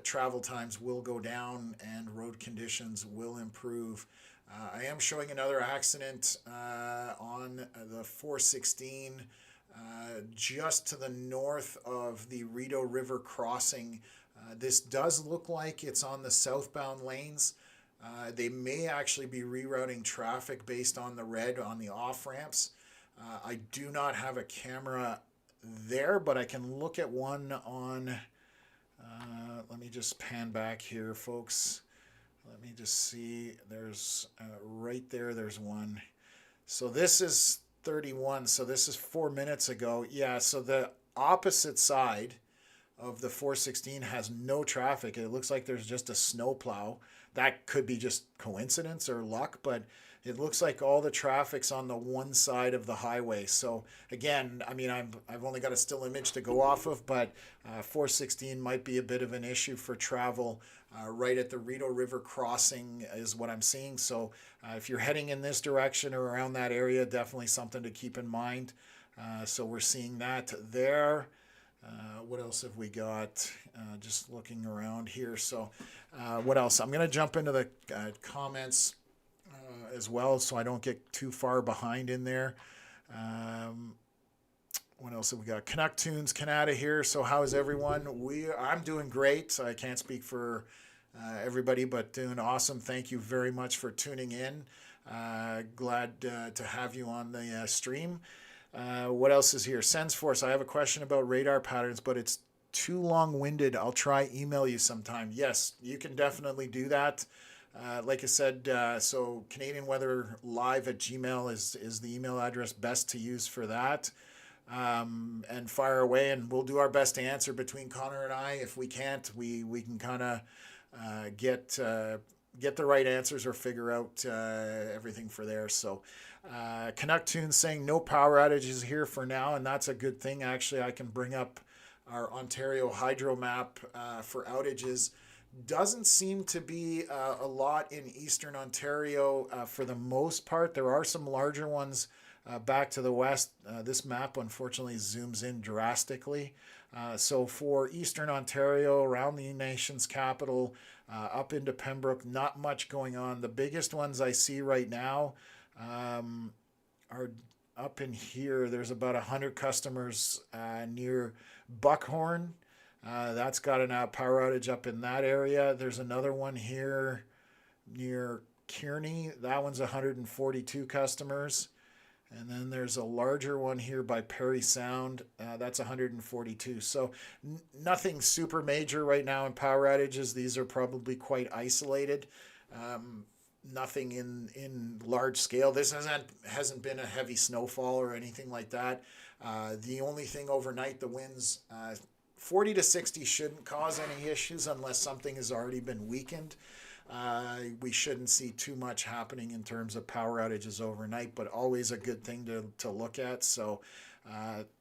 travel times will go down and road conditions will improve. I am showing another accident on the 416 just to the north of the Rideau River crossing. This does look like it's on the southbound lanes. They may actually be rerouting traffic based on the red on the off ramps. I do not have a camera there, but I can look at one on. Let me just pan back here, folks. Let me just see. There's right there. There's one. So this is 31. So this is 4 minutes ago. Yeah. So the opposite side of the 416 has no traffic. It looks like there's just a snowplow. That could be just coincidence or luck, but it looks like all the traffic's on the one side of the highway. So again, I mean, I've only got a still image to go off of, but 416 might be a bit of an issue for travel right at the Rideau River crossing is what I'm seeing. So if you're heading in this direction or around that area, definitely something to keep in mind. So we're seeing that there. What else have we got? Just looking around here. So what else? I'm going to jump into the comments as well so I don't get too far behind in there. What else have we got? Canuck Tunes, Canada here. So how is everyone? I'm doing great. I can't speak for everybody, but doing awesome. Thank you very much for tuning in. Glad to have you on the stream. What else is here? SenseForce, I have a question about radar patterns, but it's too long-winded. I'll try email you sometime. Yes, you can definitely do that. Like I said, so Canadian Weather Live at Gmail is the email address best to use for that. And fire away, and we'll do our best to answer between Connor and I. If we can't, we can kind of get the right answers or figure out everything for there. So Canuck Tunes saying no power outages here for now, and that's a good thing. Actually, I can bring up our Ontario hydro map for outages. Doesn't seem to be a lot in Eastern Ontario for the most part. There are some larger ones back to the west. This map unfortunately zooms in drastically. So for Eastern Ontario, around the nation's capital, up into Pembroke, not much going on. The biggest ones I see right now are up in here. There's about 100 customers near Buckhorn. That's got a power outage up in that area. There's another one here near Kearney. That one's 142 customers. And then there's a larger one here by Perry Sound. That's 142. So nothing super major right now in power outages. These are probably quite isolated. Nothing in large scale. This hasn't been a heavy snowfall or anything like that. The only thing overnight, the winds 40 to 60 shouldn't cause any issues unless something has already been weakened. We shouldn't see too much happening in terms of power outages overnight, but always a good thing to look at. So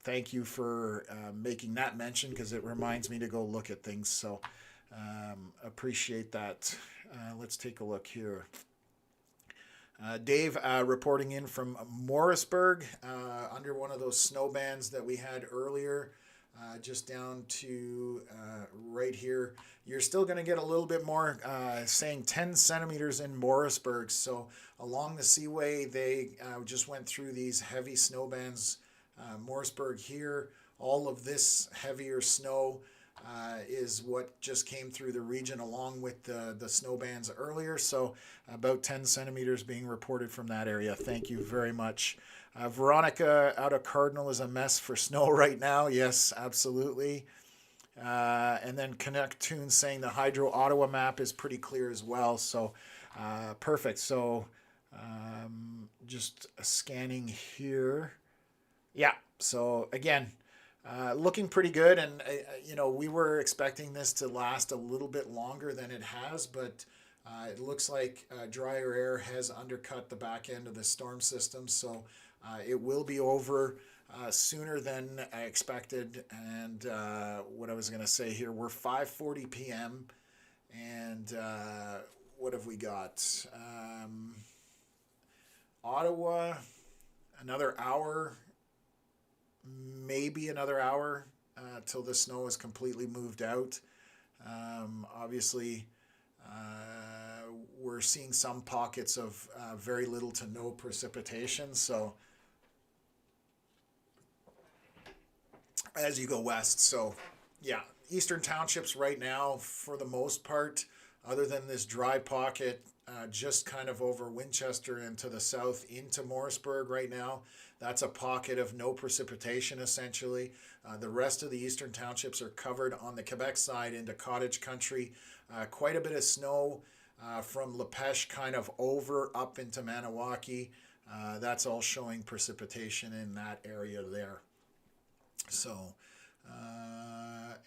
thank you for making that mention, because it reminds me to go look at things. So appreciate that. Let's take a look here. Dave reporting in from Morrisburg under one of those snow bands that we had earlier. Just down to right here. You're still going to get a little bit more, saying 10 centimeters in Morrisburg. So along the Seaway, they just went through these heavy snow bands. Morrisburg here, all of this heavier snow is what just came through the region along with the snow bands earlier. So about 10 centimeters being reported from that area. Thank you very much. Veronica out of Cardinal is a mess for snow right now. Yes, absolutely. And then Connect Tune saying the Hydro Ottawa map is pretty clear as well. So perfect. So just scanning here. Yeah. So again, looking pretty good. And, we were expecting this to last a little bit longer than it has, but it looks like drier air has undercut the back end of the storm system. So it will be over sooner than I expected. And what I was going to say here, we're 5:40 p.m. And what have we got? Ottawa, another hour, maybe another hour till the snow is completely moved out. Obviously, we're seeing some pockets of very little to no precipitation. So as you go west. So yeah, eastern townships right now, for the most part, other than this dry pocket, just kind of over Winchester and to the south into Morrisburg right now, that's a pocket of no precipitation essentially. The rest of the eastern townships are covered on the Quebec side into cottage country. Quite a bit of snow from Lepech kind of over up into Maniwaki. That's all showing precipitation in that area there. So,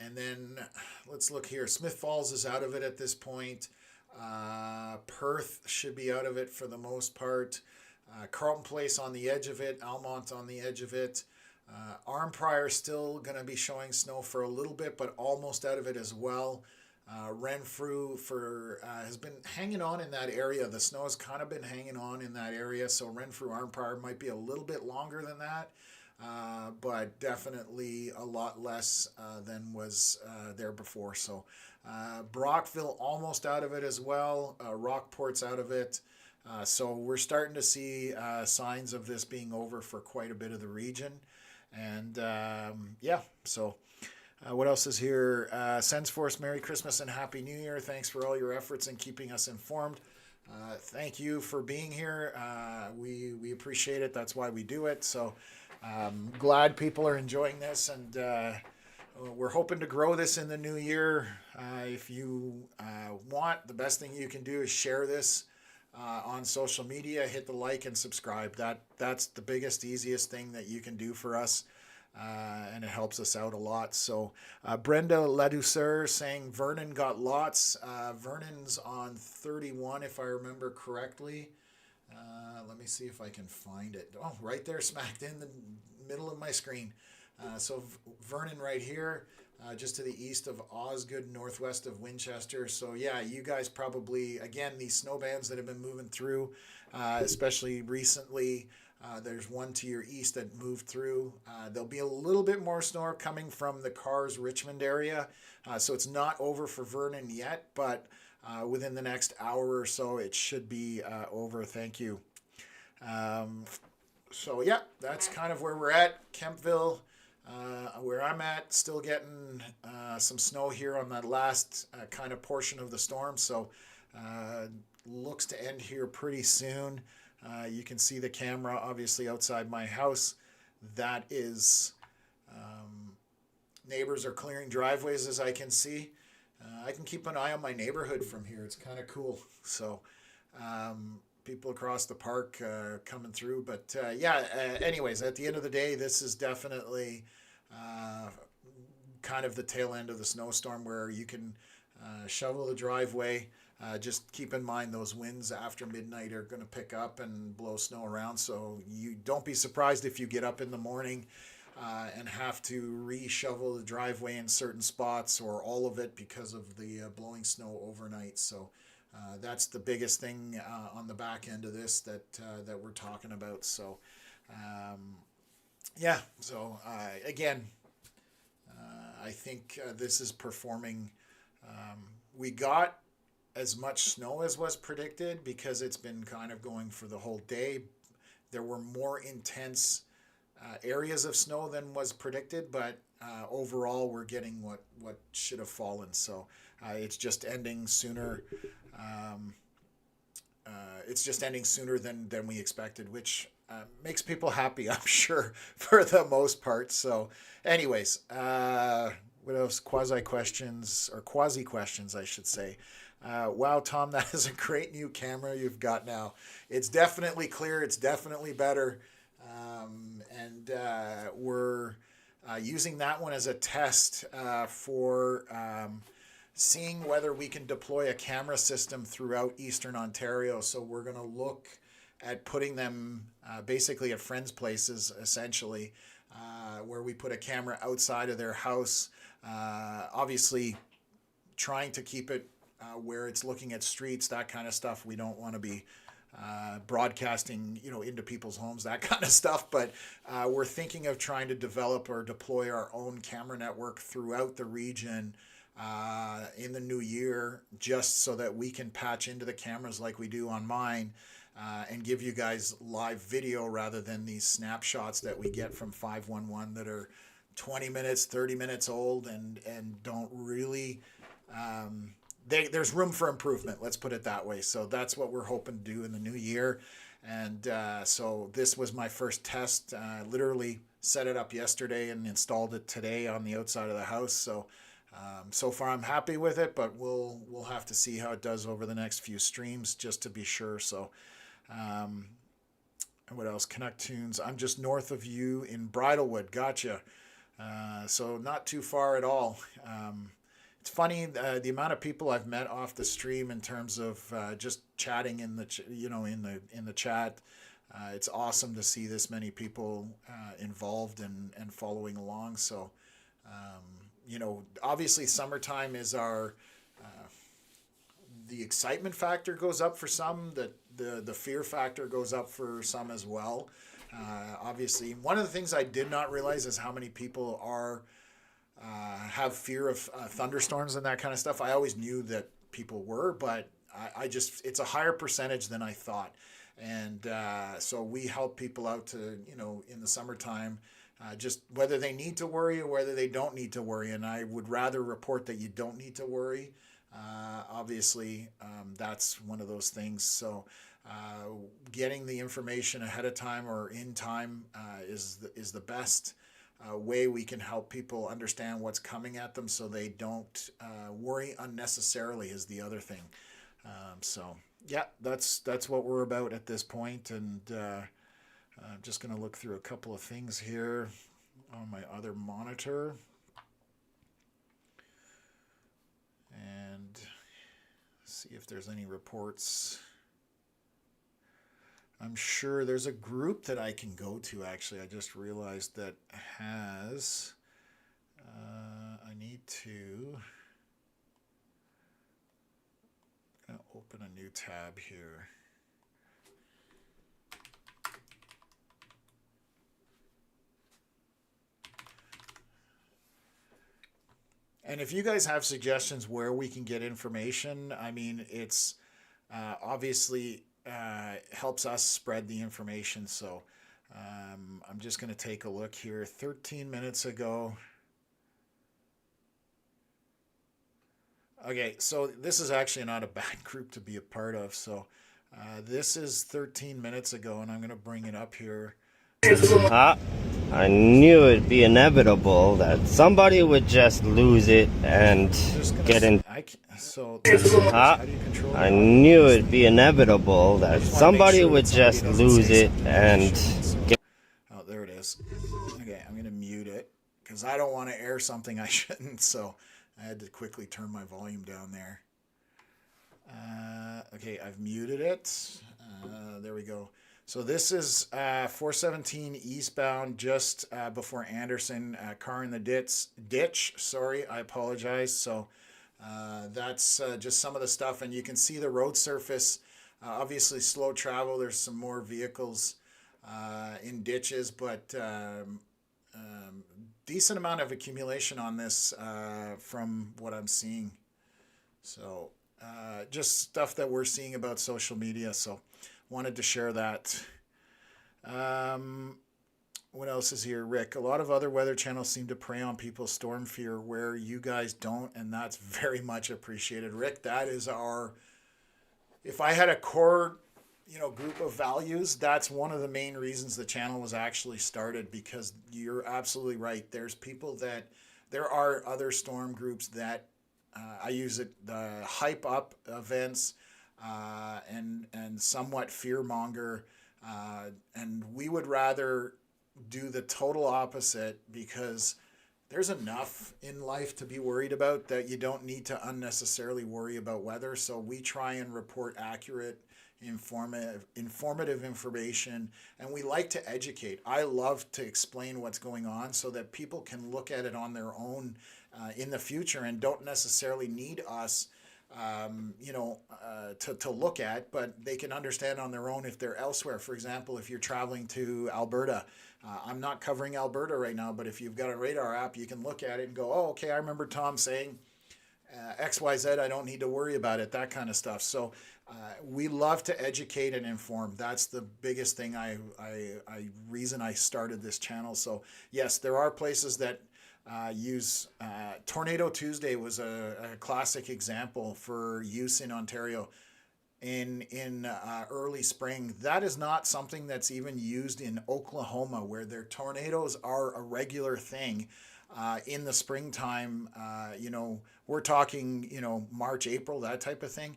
and then let's look here. Smith Falls is out of it at this point. Perth should be out of it for the most part. Carleton Place on the edge of it. Almont on the edge of it. Arnprior still going to be showing snow for a little bit, but almost out of it as well. Renfrew has been hanging on in that area. The snow has kind of been hanging on in that area, so Renfrew, Arnprior might be a little bit longer than that. But definitely a lot less than was there before. So Brockville almost out of it as well. Rockport's out of it. So we're starting to see signs of this being over for quite a bit of the region. And yeah, so what else is here? Sensforce, Merry Christmas and Happy New Year. Thanks for all your efforts in keeping us informed. Thank you for being here. We appreciate it. That's why we do it. So glad people are enjoying this, and we're hoping to grow this in the new year. If you want, the best thing you can do is share this on social media. Hit the like and subscribe. That's the biggest, easiest thing that you can do for us, and it helps us out a lot. So Brenda Ladouceur saying Vernon got lots. Vernon's on 31 if I remember correctly. Let me see if I can find it. Oh, right there, smacked in the middle of my screen. So Vernon right here, just to the east of Osgood, northwest of Winchester. So yeah, you guys probably, again, these snow bands that have been moving through, especially recently, there's one to your east that moved through. There'll be a little bit more snow coming from the Cars Richmond area. So it's not over for Vernon yet, but within the next hour or so, it should be over. Thank you. So yeah, that's kind of where we're at. Kemptville, where I'm at, still getting some snow here on that last kind of portion of the storm. So looks to end here pretty soon. You can see the camera obviously outside my house. That is, neighbors are clearing driveways as I can see. I can keep an eye on my neighborhood from here. It's kind of cool. So people across the park coming through. But yeah, anyways, at the end of the day, this is definitely kind of the tail end of the snowstorm where you can shovel the driveway. Just keep in mind those winds after midnight are going to pick up and blow snow around. So you don't be surprised if you get up in the morning and have to re-shovel the driveway in certain spots or all of it because of the blowing snow overnight. So that's the biggest thing on the back end of this that we're talking about. So yeah, so again, I think this is performing. We got as much snow as was predicted because it's been kind of going for the whole day. There were more intense areas of snow than was predicted, but overall we're getting what should have fallen. So it's just ending sooner. Um, it's just ending sooner than we expected, which makes people happy, I'm sure, for the most part. So, anyways, what else? Quasi questions, I should say. Wow, Tom, that is a great new camera you've got now. It's definitely clear. It's definitely better. And we're using that one as a test for seeing whether we can deploy a camera system throughout Eastern Ontario. So we're going to look at putting them basically at friends' places, essentially, where we put a camera outside of their house. Obviously, trying to keep it where it's looking at streets, that kind of stuff. We don't want to be broadcasting, into people's homes, that kind of stuff. But we're thinking of trying to develop or deploy our own camera network throughout the region in the new year, just so that we can patch into the cameras like we do on mine and give you guys live video rather than these snapshots that we get from 511 that are 20 minutes, 30 minutes old and don't really... there's room for improvement, let's put it that way. So that's what we're hoping to do in the new year. And so this was my first test. Literally set it up yesterday and installed it today on the outside of the house. So so far I'm happy with it, but we'll have to see how it does over the next few streams just to be sure. So what else? Canuck Tunes. I'm just north of you in Bridlewood. Gotcha. So not too far at all. It's funny the amount of people I've met off the stream in terms of just chatting in the in the chat. It's awesome to see this many people involved and following along. So obviously summertime is our the excitement factor goes up for some. The fear factor goes up for some as well. Obviously, one of the things I did not realize is how many people have fear of thunderstorms and that kind of stuff. I always knew that people were, but I just, it's a higher percentage than I thought. And so we help people out to, in the summertime, just whether they need to worry or whether they don't need to worry. And I would rather report that you don't need to worry. Obviously, that's one of those things. So getting the information ahead of time or in time is the best way we can help people understand what's coming at them so they don't worry unnecessarily is the other thing. So yeah, that's what we're about at this point. And I'm just going to look through a couple of things here on my other monitor and see if there's any reports. I'm sure there's a group that I can go to, actually. I just realized that has... I need to... I'm going to open a new tab here. And if you guys have suggestions where we can get information, I mean, it's obviously... helps us spread the information. So I'm just going to take a look here. 13 minutes ago. Okay, so this is actually not a bad group to be a part of. So this is 13 minutes ago, and I'm going to bring it up here. I knew it'd be inevitable that somebody would just lose it and get in. I knew it'd be inevitable that somebody would just lose it and get. Oh, there it is. Okay, I'm going to mute it because I don't want to air something I shouldn't. So I had to quickly turn my volume down there. Okay, I've muted it. There we go. So this is 417 eastbound, just before Anderson. Car in the ditch. Sorry, I apologize. So that's just some of the stuff, and you can see the road surface. Obviously, slow travel. There's some more vehicles in ditches, but decent amount of accumulation on this from what I'm seeing. So just stuff that we're seeing about social media. So wanted to share that. What else is here, Rick? A lot of other weather channels seem to prey on people's storm fear where you guys don't, and that's very much appreciated. Rick, that is our, if I had a core, group of values, that's one of the main reasons the channel was actually started, because you're absolutely right. There are other storm groups that I use it, the hype up events, and somewhat fear monger, and we would rather do the total opposite, because there's enough in life to be worried about that you don't need to unnecessarily worry about weather. So we try and report accurate, informative information, and we like to educate. I love to explain what's going on so that people can look at it on their own in the future and don't necessarily need us to look at, but they can understand on their own if they're elsewhere. For example, if you're traveling to Alberta, I'm not covering Alberta right now, but if you've got a radar app, you can look at it and go, oh, okay, I remember Tom saying XYZ, I don't need to worry about it, that kind of stuff. So we love to educate and inform. That's the biggest thing reason I started this channel. So yes, there are places that use Tornado Tuesday was a classic example for use in Ontario in early spring. That is not something that's even used in Oklahoma, where their tornadoes are a regular thing in the springtime. We're talking March, April, that type of thing.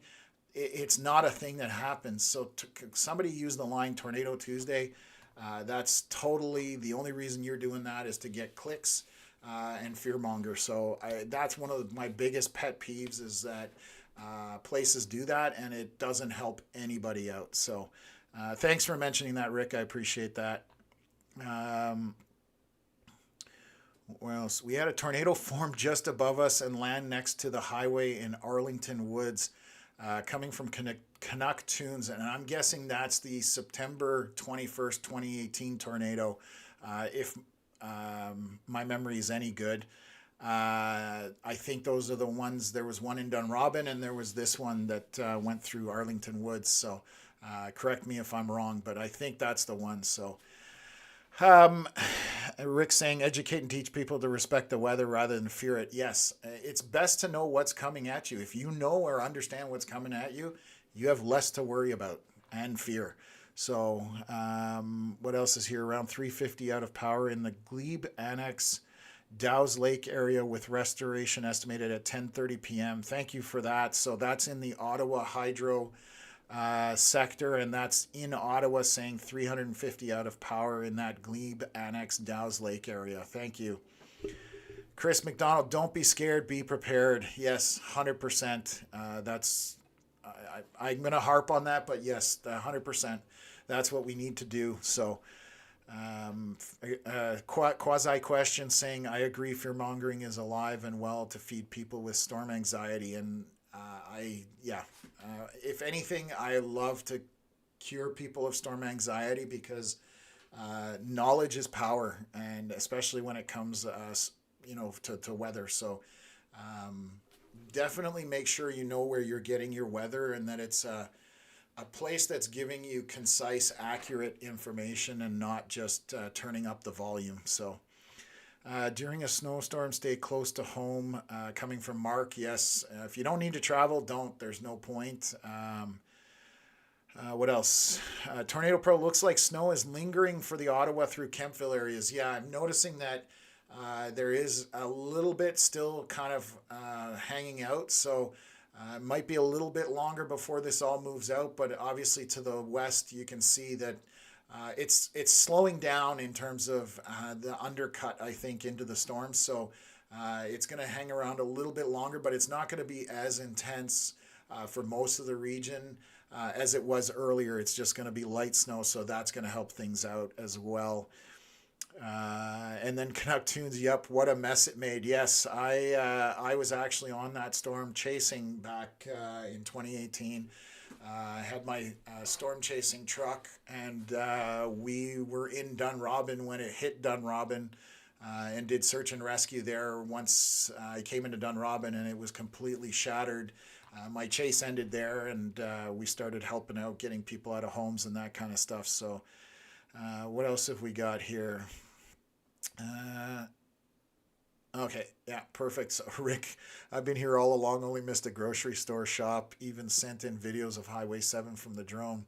It's not a thing that happens. So somebody used the line Tornado Tuesday. That's totally the only reason you're doing that is to get clicks and fearmonger. So that's one of my biggest pet peeves, is that places do that and it doesn't help anybody out. So thanks for mentioning that, Rick. I appreciate that. Well, so we had a tornado form just above us and land next to the highway in Arlington Woods, coming from Canuck Tunes, and I'm guessing that's the September 21st, 2018 tornado, if my memory is any good. I think those are the ones. There was one in Dunrobin, and there was this one that went through Arlington Woods. So correct me if I'm wrong, but I think that's the one. So Rick saying, educate and teach people to respect the weather rather than fear it. Yes, it's best to know what's coming at you. If you know or understand what's coming at you, you have less to worry about and fear. So what else is here? Around 350 out of power in the Glebe Annex, Dow's Lake area, with restoration estimated at 10:30 p.m. Thank you for that. So that's in the Ottawa hydro sector, and that's in Ottawa, saying 350 out of power in that Glebe Annex, Dow's Lake area. Thank you. Chris McDonald, don't be scared, be prepared. Yes, 100%. I'm going to harp on that, but yes, 100%. That's what we need to do. So quasi question saying, I agree, fear mongering is alive and well to feed people with storm anxiety. And if anything, I love to cure people of storm anxiety, because knowledge is power, and especially when it comes to weather. So definitely make sure you know where you're getting your weather, and that it's a place that's giving you concise, accurate information, and not just turning up the volume. So during a snowstorm, stay close to home. Coming from Mark, yes. If you don't need to travel, don't. There's no point. What else? Tornado Pro, looks like snow is lingering for the Ottawa through Kemptville areas. Yeah, I'm noticing that there is a little bit still kind of hanging out. So it might be a little bit longer before this all moves out. But obviously to the west, you can see that it's slowing down in terms of the undercut, I think, into the storm. So it's going to hang around a little bit longer, but it's not going to be as intense for most of the region as it was earlier. It's just going to be light snow, so that's going to help things out as well. And then Canuck Tunes, yep, what a mess it made. Yes, I was actually on that storm chasing back in 2018. I had my storm chasing truck, and we were in Dunrobin when it hit Dunrobin, and did search and rescue there once I came into Dunrobin, and it was completely shattered. My chase ended there, and we started helping out, getting people out of homes and that kind of stuff. So What else have we got here? Okay, yeah, perfect. So, Rick, I've been here all along, only missed a grocery store shop, even sent in videos of Highway 7 from the drone.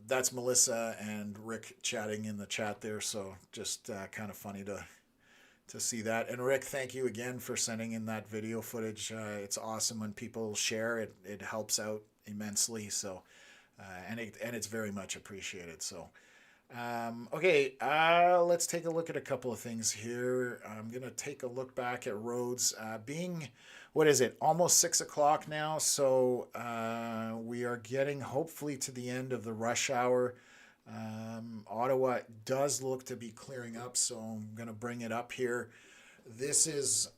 That's Melissa and Rick chatting in the chat there, so just kind of funny to see that. And Rick, thank you again for sending in that video footage. It's awesome when people share it. It helps out immensely. So, and it's very much appreciated. So, okay, let's take a look at a couple of things here. I'm gonna take a look back at roads. Being, what is it? Almost 6 o'clock now. So we are getting hopefully to the end of the rush hour. Ottawa does look to be clearing up, so I'm going to bring it up here. This is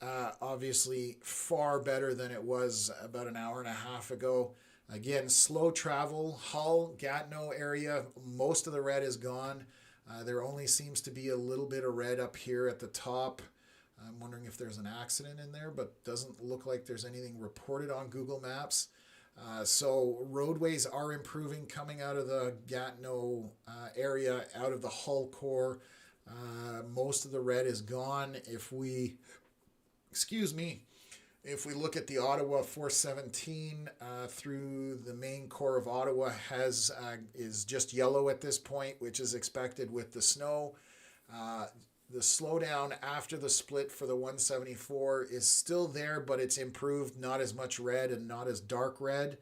obviously far better than it was about an hour and a half ago. Again, slow travel, Hull, Gatineau area, most of the red is gone. There only seems to be a little bit of red up here at the top. I'm wondering if there's an accident in there, but doesn't look like there's anything reported on Google Maps. So roadways are improving coming out of the Gatineau area, out of the Hull core. Most of the red is gone. If we look at the Ottawa 417 through the main core of Ottawa is just yellow at this point, which is expected with the snow. The slowdown after the split for the 174 is still there, but it's improved, not as much red and not as dark red.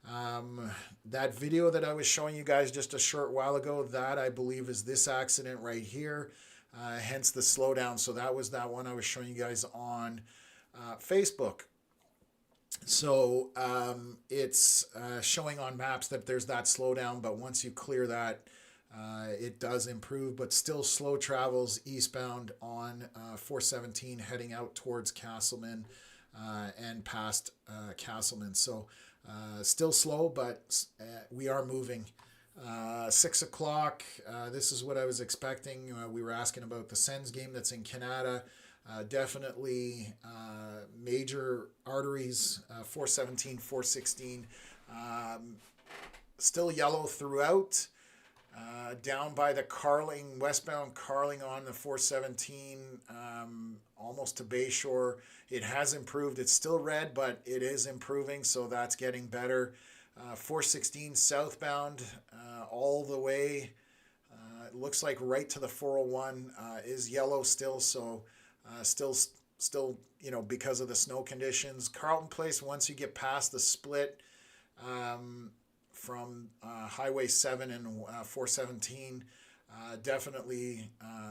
That video that I was showing you guys just a short while ago, that I believe is this accident right here, hence the slowdown. So that was that one I was showing you guys on Facebook. So it's showing on maps that there's that slowdown, but once you clear that, it does improve, but still slow travels eastbound on 417 heading out towards Castleman and past Castleman. So still slow, but we are moving. 6 o'clock, this is what I was expecting. We were asking about the Sens game that's in Canada. Definitely major arteries, 417, 416, still yellow throughout. Down by the Carling, westbound Carling on the 417, almost to Bayshore. It has improved. It's still red, but it is improving, so that's getting better. 416 southbound all the way. It looks like right to the 401 is yellow still, so still, because of the snow conditions. Carlton Place, once you get past the split, from Highway 7 and 417, definitely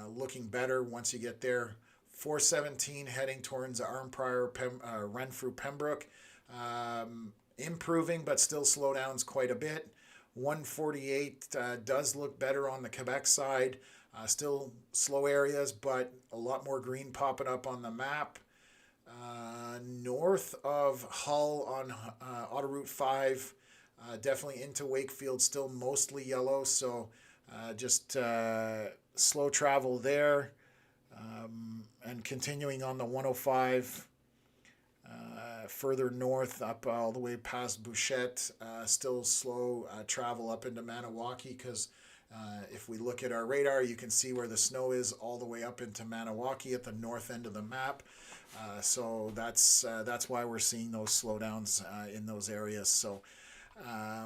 looking better once you get there. 417 heading towards Arnprior, Renfrew, Pembroke, improving, but still slowdowns quite a bit. 148 does look better on the Quebec side. Still slow areas, but a lot more green popping up on the map. North of Hull on Auto Route 5, definitely into Wakefield, still mostly yellow, so just slow travel there. And continuing on the 105, further north up all the way past Bouchette, still slow travel up into Maniwaki, because if we look at our radar, you can see where the snow is all the way up into Maniwaki at the north end of the map. So that's why we're seeing those slowdowns in those areas. So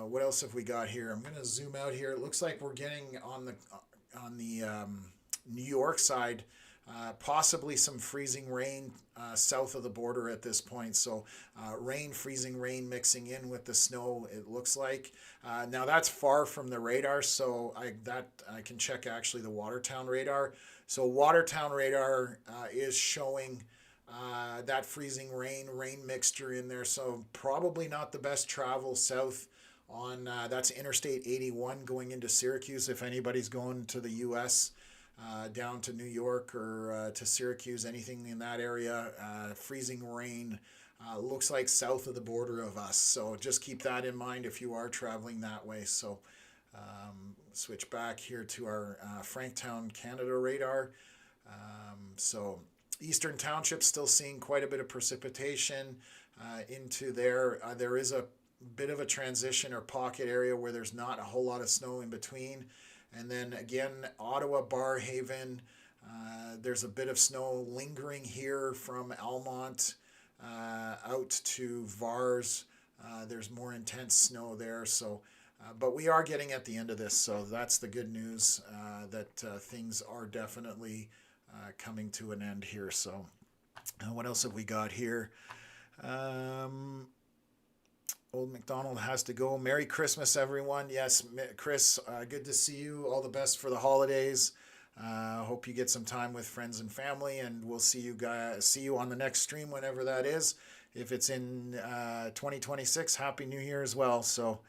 what else have we got here? I'm going to zoom out here. It looks like we're getting on the New York side, possibly some freezing rain south of the border at this point. So freezing rain mixing in with the snow, it looks like. Now that's far from the radar, so I can check actually the Watertown radar. So Watertown radar is showing that freezing rain mixture in there, so probably not the best travel south on that's Interstate 81 going into Syracuse. If anybody's going to the US, down to New York or to Syracuse, anything in that area, freezing rain looks like south of the border of us, so just keep that in mind if you are traveling that way. So switch back here to our Franktown, Canada radar. So Eastern Township still seeing quite a bit of precipitation into there. There is a bit of a transition or pocket area where there's not a whole lot of snow in between. And then again, Ottawa, Barrhaven, there's a bit of snow lingering here from Almont out to Vars. There's more intense snow there. So, but we are getting at the end of this. So that's the good news, that things are definitely coming to an end here. So what else have we got here? Old McDonald has to go. Merry Christmas, everyone. Yes, Chris, good to see you. All the best for the holidays. Hope you get some time with friends and family, and we'll see you on the next stream whenever that is. If it's in 2026, Happy New Year as well. So,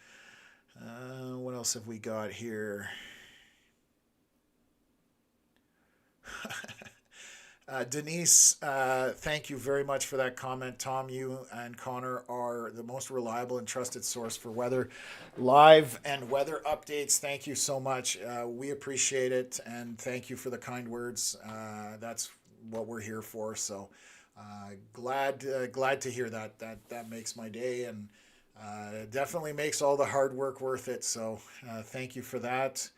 what else have we got here? Denise, thank you very much for that comment. Tom, you and Connor are the most reliable and trusted source for weather live and weather updates. Thank you so much. We appreciate it, and thank you for the kind words. That's what we're here for. So glad to hear that. That makes my day, and definitely makes all the hard work worth it. So thank you for that.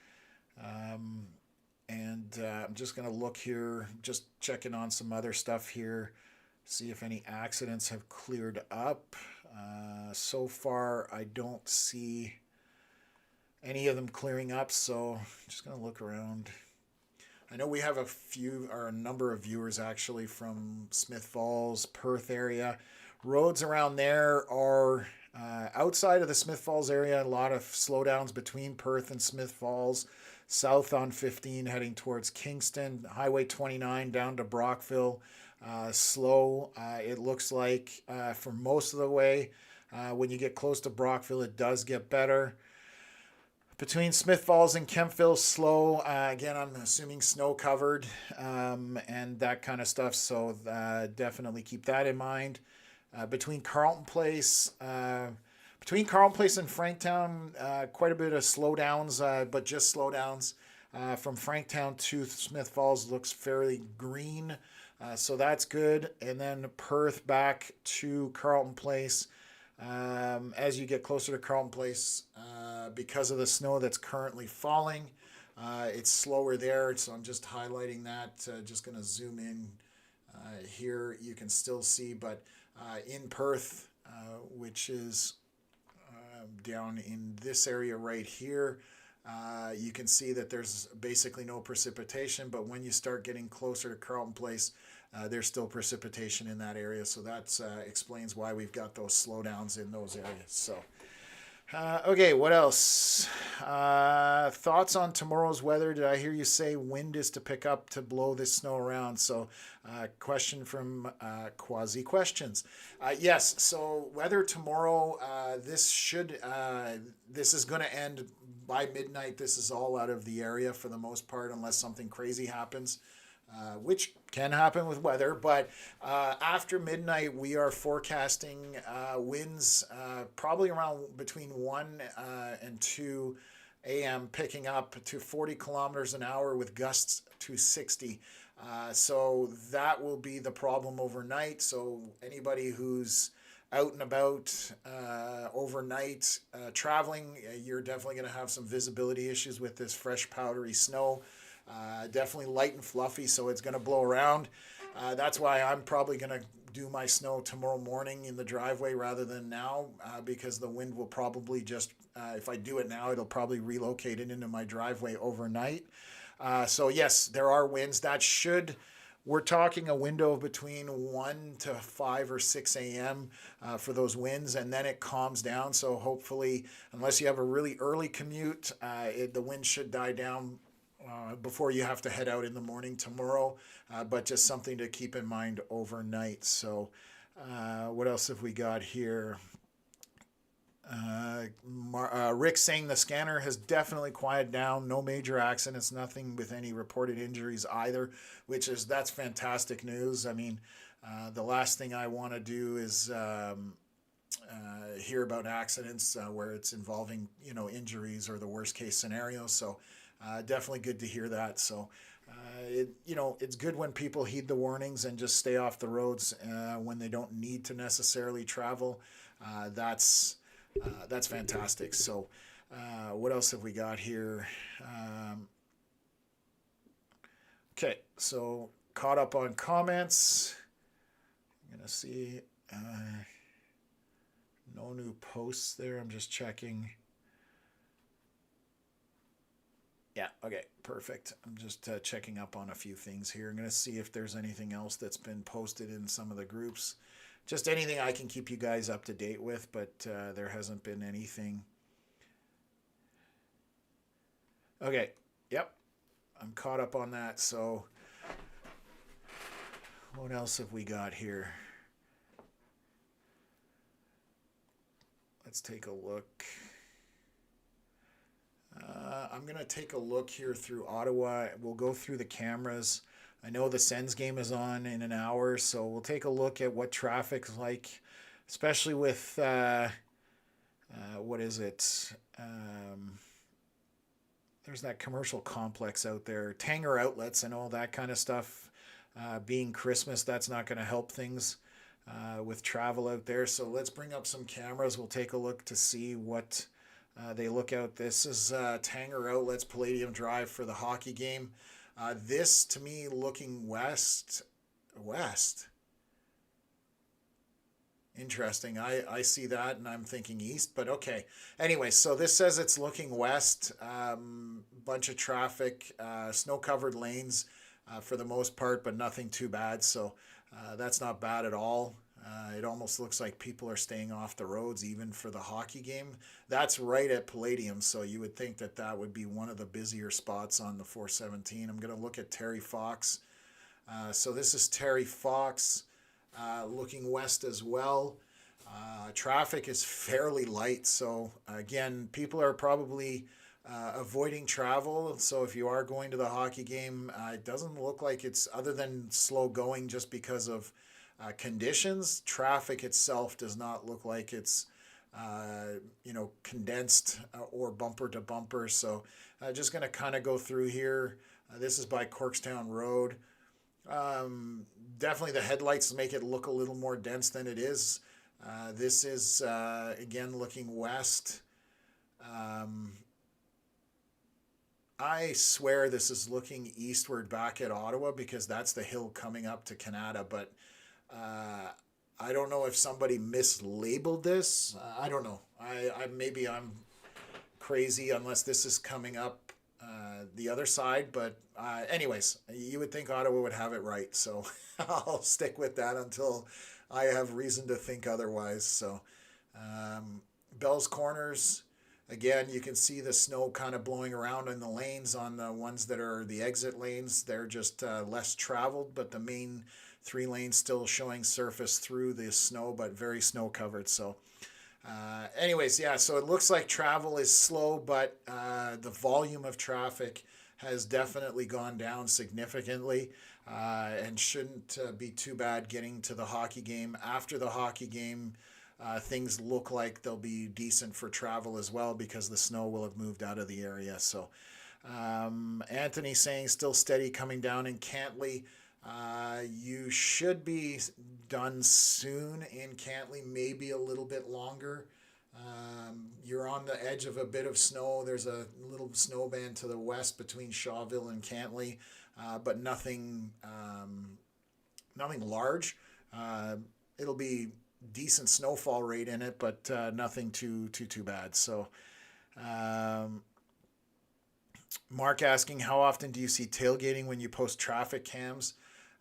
And I'm just going to look here, just checking on some other stuff here, see if any accidents have cleared up. So far, I don't see any of them clearing up, so I'm just going to look around. I know we have a number of viewers actually from Smith Falls, Perth area. Roads around there are outside of the Smith Falls area, a lot of slowdowns between Perth and Smith Falls. South on 15 heading towards Kingston, Highway 29 down to Brockville, slow. It looks like for most of the way. When you get close to Brockville, it does get better. Between Smith Falls and Kemptville, slow. Again, I'm assuming snow covered and that kind of stuff. So definitely keep that in mind. Between Carleton Place and Franktown, quite a bit of slowdowns, but just slowdowns. From Franktown to Smith Falls looks fairly green, so that's good. And then Perth back to Carleton Place. As you get closer to Carleton Place, because of the snow that's currently falling, it's slower there. So I'm just highlighting that. Just going to zoom in here. You can still see, but in Perth, which is down in this area right here, you can see that there's basically no precipitation, but when you start getting closer to Carleton Place, there's still precipitation in that area, so that explains why we've got those slowdowns in those areas. So okay, what else? Thoughts on tomorrow's weather? Did I hear you say wind is to pick up to blow this snow around? So question from Quasi Questions. Yes, so weather tomorrow, this is going to end by midnight. This is all out of the area for the most part, unless something crazy happens. Which can happen with weather, but after midnight, we are forecasting winds probably around between 1 and 2 a.m., picking up to 40 kilometers an hour with gusts to 60. So that will be the problem overnight. So anybody who's out and about overnight traveling, you're definitely going to have some visibility issues with this fresh powdery snow. Definitely light and fluffy, so it's going to blow around. That's why I'm probably going to do my snow tomorrow morning in the driveway rather than now, because the wind will probably just, if I do it now, it'll probably relocate it into my driveway overnight. So yes, there are winds. We're talking a window between 1 to 5 or 6 a.m. For those winds, and then it calms down. So hopefully, unless you have a really early commute, the wind should die down before you have to head out in the morning tomorrow, but just something to keep in mind overnight. So what else have we got here? Rick saying the scanner has definitely quieted down. No major accidents, nothing with any reported injuries either, that's fantastic news. I mean, the last thing I want to do is hear about accidents where it's involving, injuries or the worst case scenario. So definitely good to hear that. So, it's good when people heed the warnings and just stay off the roads when they don't need to necessarily travel. That's fantastic. So, What else have we got here? Okay, so caught up on comments. I'm gonna see no new posts there. I'm just checking. Yeah, okay, perfect. I'm just checking up on a few things here. I'm gonna see if there's anything else that's been posted in some of the groups. Just anything I can keep you guys up to date with, but there hasn't been anything. Okay, yep, I'm caught up on that. So what else have we got here? Let's take a look. I'm going to take a look here through Ottawa. We'll go through the cameras. I know the Sens game is on in an hour, so we'll take a look at what traffic's like, especially with, what is it? There's that commercial complex out there, Tanger outlets and all that kind of stuff. Being Christmas, that's not going to help things with travel out there. So let's bring up some cameras. We'll take a look to see what they look out. This is Tanger Outlets, Palladium Drive for the hockey game. This, to me, looking west. Interesting. I see that and I'm thinking east, but okay. Anyway, so this says it's looking west. Bunch of traffic, snow-covered lanes for the most part, but nothing too bad. So that's not bad at all. It almost looks like people are staying off the roads even for the hockey game. That's right at Palladium, so you would think that that would be one of the busier spots on the 417. I'm going to look at Terry Fox. So this is Terry Fox looking west as well. Traffic is fairly light, so again, people are probably avoiding travel. So if you are going to the hockey game, it doesn't look like it's, other than slow going just because of conditions. Traffic itself does not look like it's condensed or bumper to bumper. So just going to kind of go through here. This is by Corkstown Road. Definitely the headlights make it look a little more dense than it is. This is again looking west. I swear this is looking eastward back at Ottawa because that's the hill coming up to Canada, but I don't know if somebody mislabeled this. I don't know. Maybe I'm crazy unless this is coming up the other side. But anyways, you would think Ottawa would have it right. So I'll stick with that until I have reason to think otherwise. So Bell's Corners, again, you can see the snow kind of blowing around in the lanes on the ones that are the exit lanes. They're just less traveled, but the main 3 lanes still showing surface through the snow, but very snow covered. So anyways, yeah, so it looks like travel is slow, but the volume of traffic has definitely gone down significantly and shouldn't be too bad getting to the hockey game. After the hockey game, things look like they'll be decent for travel as well because the snow will have moved out of the area. So Anthony saying still steady coming down in Cantley. You should be done soon in Cantley, maybe a little bit longer. You're on the edge of a bit of snow. There's a little snow band to the west between Shawville and Cantley, but nothing large. It'll be decent snowfall rate in it, but nothing too bad. So Mark asking, how often do you see tailgating when you post traffic cams?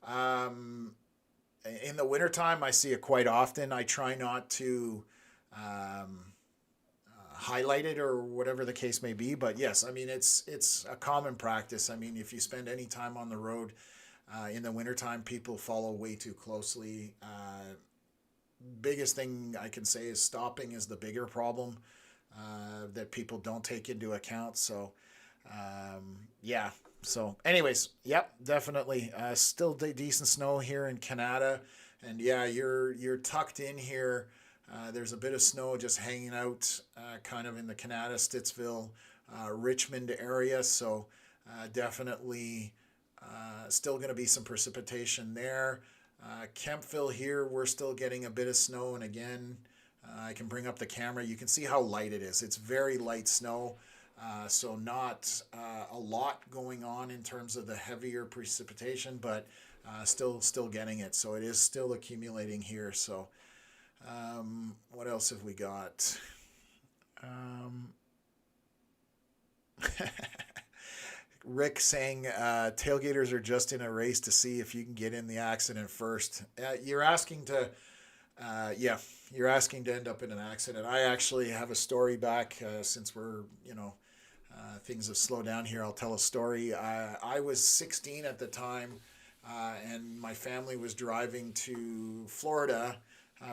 In the wintertime, I see it quite often. I try not to highlight it or whatever the case may be. But yes, I mean, it's a common practice. I mean, if you spend any time on the road in the wintertime, people follow way too closely. Biggest thing I can say is stopping is the bigger problem that people don't take into account. So, yeah. So anyways, yep, definitely. Still decent snow here in Canada. And yeah, you're tucked in here. There's a bit of snow just hanging out kind of in the Canada, Stittsville, Richmond area. So definitely still going to be some precipitation there. Kemptville here, we're still getting a bit of snow. And again, I can bring up the camera. You can see how light it is. It's very light snow. So not a lot going on in terms of the heavier precipitation, but still getting it. So it is still accumulating here. So what else have we got? Rick saying tailgaters are just in a race to see if you can get in the accident first. You're asking to, you're asking to end up in an accident. I actually have a story back since we're, things have slowed down here. I'll tell a story. I was 16 at the time, and my family was driving to Florida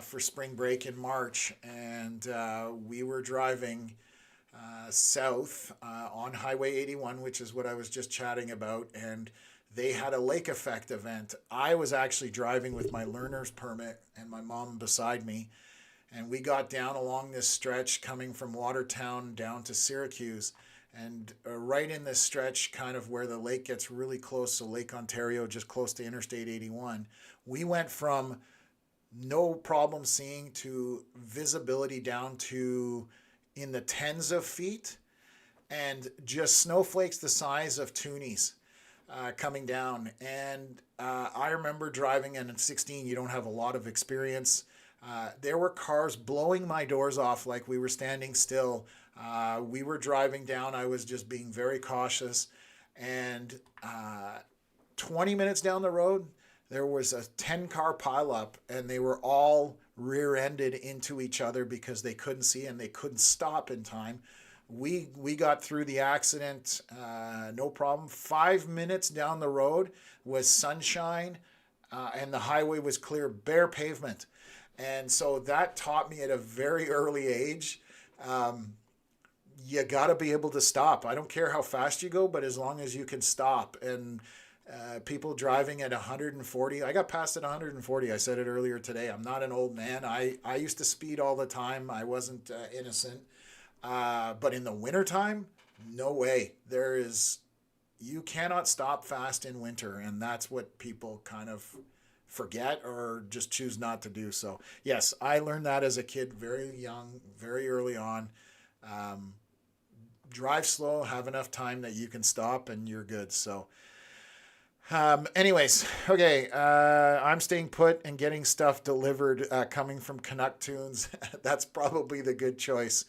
for spring break in March, and we were driving south on Highway 81, which is what I was just chatting about, and they had a lake effect event. I was actually driving with my learner's permit and my mom beside me, and we got down along this stretch coming from Watertown down to Syracuse, and right in this stretch, kind of where the lake gets really close, so Lake Ontario, just close to Interstate 81, we went from no problem seeing to visibility down to in the tens of feet, and just snowflakes the size of toonies coming down. And I remember driving, and at 16, you don't have a lot of experience. There were cars blowing my doors off like we were standing still. We were driving down. I was just being very cautious. And 20 minutes down the road, there was a 10-car pileup, and they were all rear-ended into each other because they couldn't see and they couldn't stop in time. We got through the accident, no problem. 5 minutes down the road was sunshine, and the highway was clear, bare pavement. And so that taught me at a very early age, you got to be able to stop. I don't care how fast you go, but as long as you can stop. And people driving at 140. I got past at 140. I said it earlier today. I'm not an old man. I used to speed all the time. I wasn't innocent. But in the wintertime, no way. You cannot stop fast in winter. And that's what people kind of forget or just choose not to do. So yes, I learned that as a kid, very young, very early on. Drive slow, have enough time that you can stop and you're good. So anyways, okay, I'm staying put and getting stuff delivered coming from Canuck Tunes. That's probably the good choice.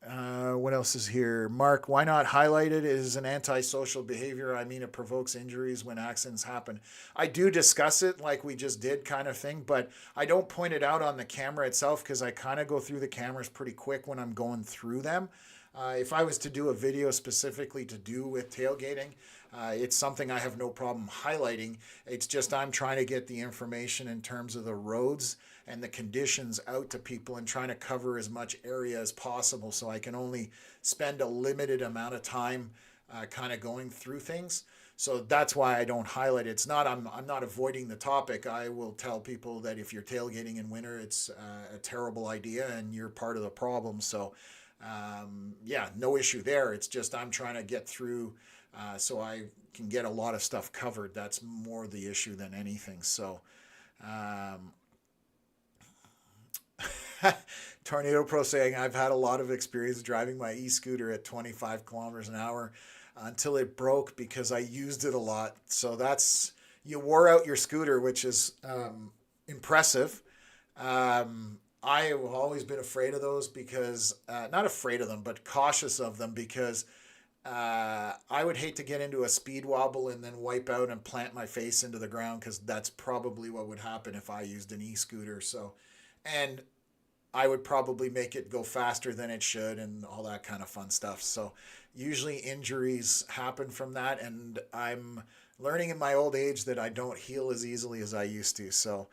What else is here? Mark, why not highlight it as an antisocial behavior? I mean, it provokes injuries when accidents happen. I do discuss it like we just did kind of thing, but I don't point it out on the camera itself because I kind of go through the cameras pretty quick when I'm going through them. If I was to do a video specifically to do with tailgating, it's something I have no problem highlighting. It's just I'm trying to get the information in terms of the roads and the conditions out to people and trying to cover as much area as possible so I can only spend a limited amount of time kind of going through things. So that's why I don't highlight it. It's not I'm not avoiding the topic. I will tell people that if you're tailgating in winter, it's a terrible idea and you're part of the problem. So yeah, no issue there. It's just I'm trying to get through so I can get a lot of stuff covered. That's more the issue than anything. So Tornado Pro saying, I've had a lot of experience driving my e-scooter at 25 kilometers an hour until it broke because I used it a lot. So that's, you wore out your scooter, which is impressive. I have always been afraid of those because, not afraid of them, but cautious of them because I would hate to get into a speed wobble and then wipe out and plant my face into the ground because that's probably what would happen if I used an e-scooter. So, and I would probably make it go faster than it should and all that kind of fun stuff. So usually injuries happen from that, and I'm learning in my old age that I don't heal as easily as I used to. So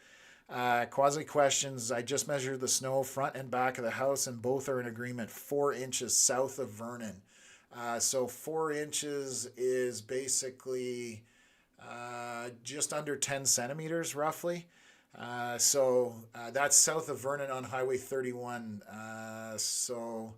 quasi questions. I just measured the snow front and back of the house, and both are in agreement. 4 inches south of Vernon. So 4 inches is basically just under 10 centimeters roughly. So that's south of Vernon on Highway 31. So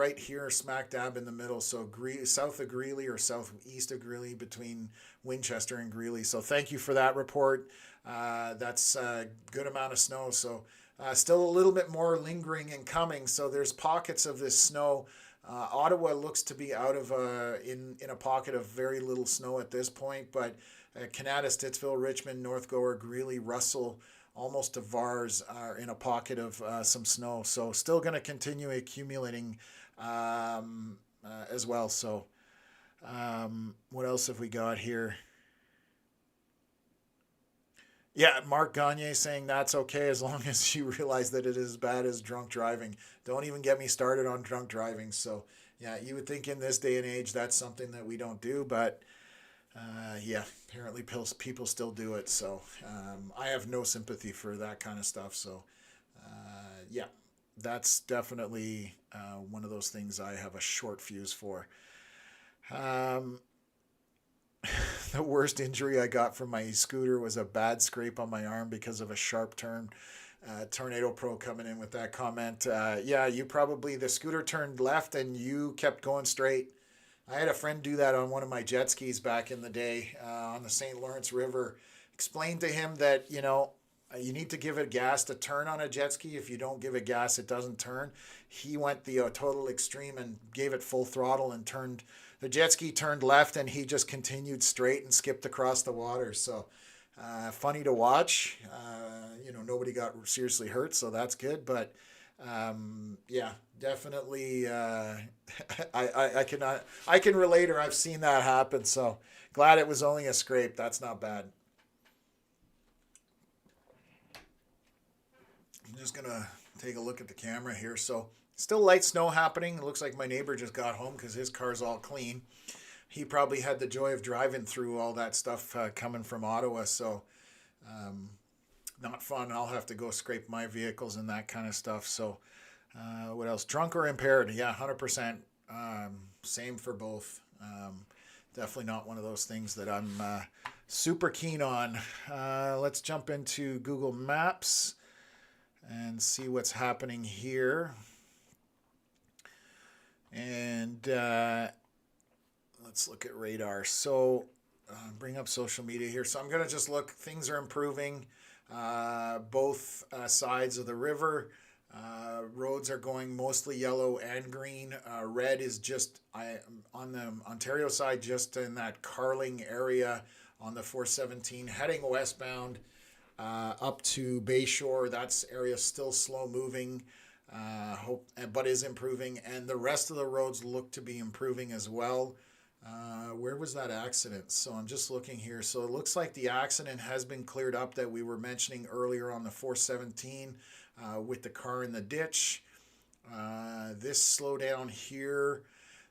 right here, smack dab in the middle. So south of Greeley or southeast of Greeley, between Winchester and Greeley. So thank you for that report. That's a good amount of snow. So still a little bit more lingering and coming. So there's pockets of this snow. Ottawa looks to be out of in a pocket of very little snow at this point, but Canada, Stittsville, Richmond, North Gower, Greeley, Russell, almost to Vars are in a pocket of some snow. So still going to continue accumulating as well. So what else have we got here? Yeah, Mark Gagne saying that's okay as long as you realize that it is as bad as drunk driving. Don't even get me started on drunk driving. So, yeah, you would think in this day and age that's something that we don't do, but yeah, apparently people still do it. So I have no sympathy for that kind of stuff. So, yeah, that's definitely one of those things I have a short fuse for. The worst injury I got from my scooter was a bad scrape on my arm because of a sharp turn. Tornado Pro coming in with that comment. Yeah, the scooter turned left and you kept going straight. I had a friend do that on one of my jet skis back in the day on the St. Lawrence River. Explained to him that, you need to give it gas to turn on a jet ski. If you don't give it gas, it doesn't turn. He went the total extreme and gave it full throttle and turned. The jet ski turned left and he just continued straight and skipped across the water. So funny to watch. Nobody got seriously hurt, so that's good. But yeah, definitely I can relate, or I've seen that happen. So glad it was only a scrape. That's not bad. I'm just going to take a look at the camera here. So still light snow happening. It looks like my neighbor just got home because his car's all clean. He probably had the joy of driving through all that stuff coming from Ottawa. So not fun. I'll have to go scrape my vehicles and that kind of stuff. So what else? Drunk or impaired? Yeah, 100%. Same for both. Definitely not one of those things that I'm super keen on. Let's jump into Google Maps and see what's happening here. And let's look at radar. So bring up social media here. So I'm going to just look. Things are improving. Both sides of the river. Roads are going mostly yellow and green. Red is just on the Ontario side, just in that Carling area on the 417, heading westbound up to Bayshore. That's area still slow moving, but is improving. And the rest of the roads look to be improving as well. Where was that accident? So I'm just looking here. So it looks like the accident has been cleared up that we were mentioning earlier on the 417 with the car in the ditch. This slowdown here,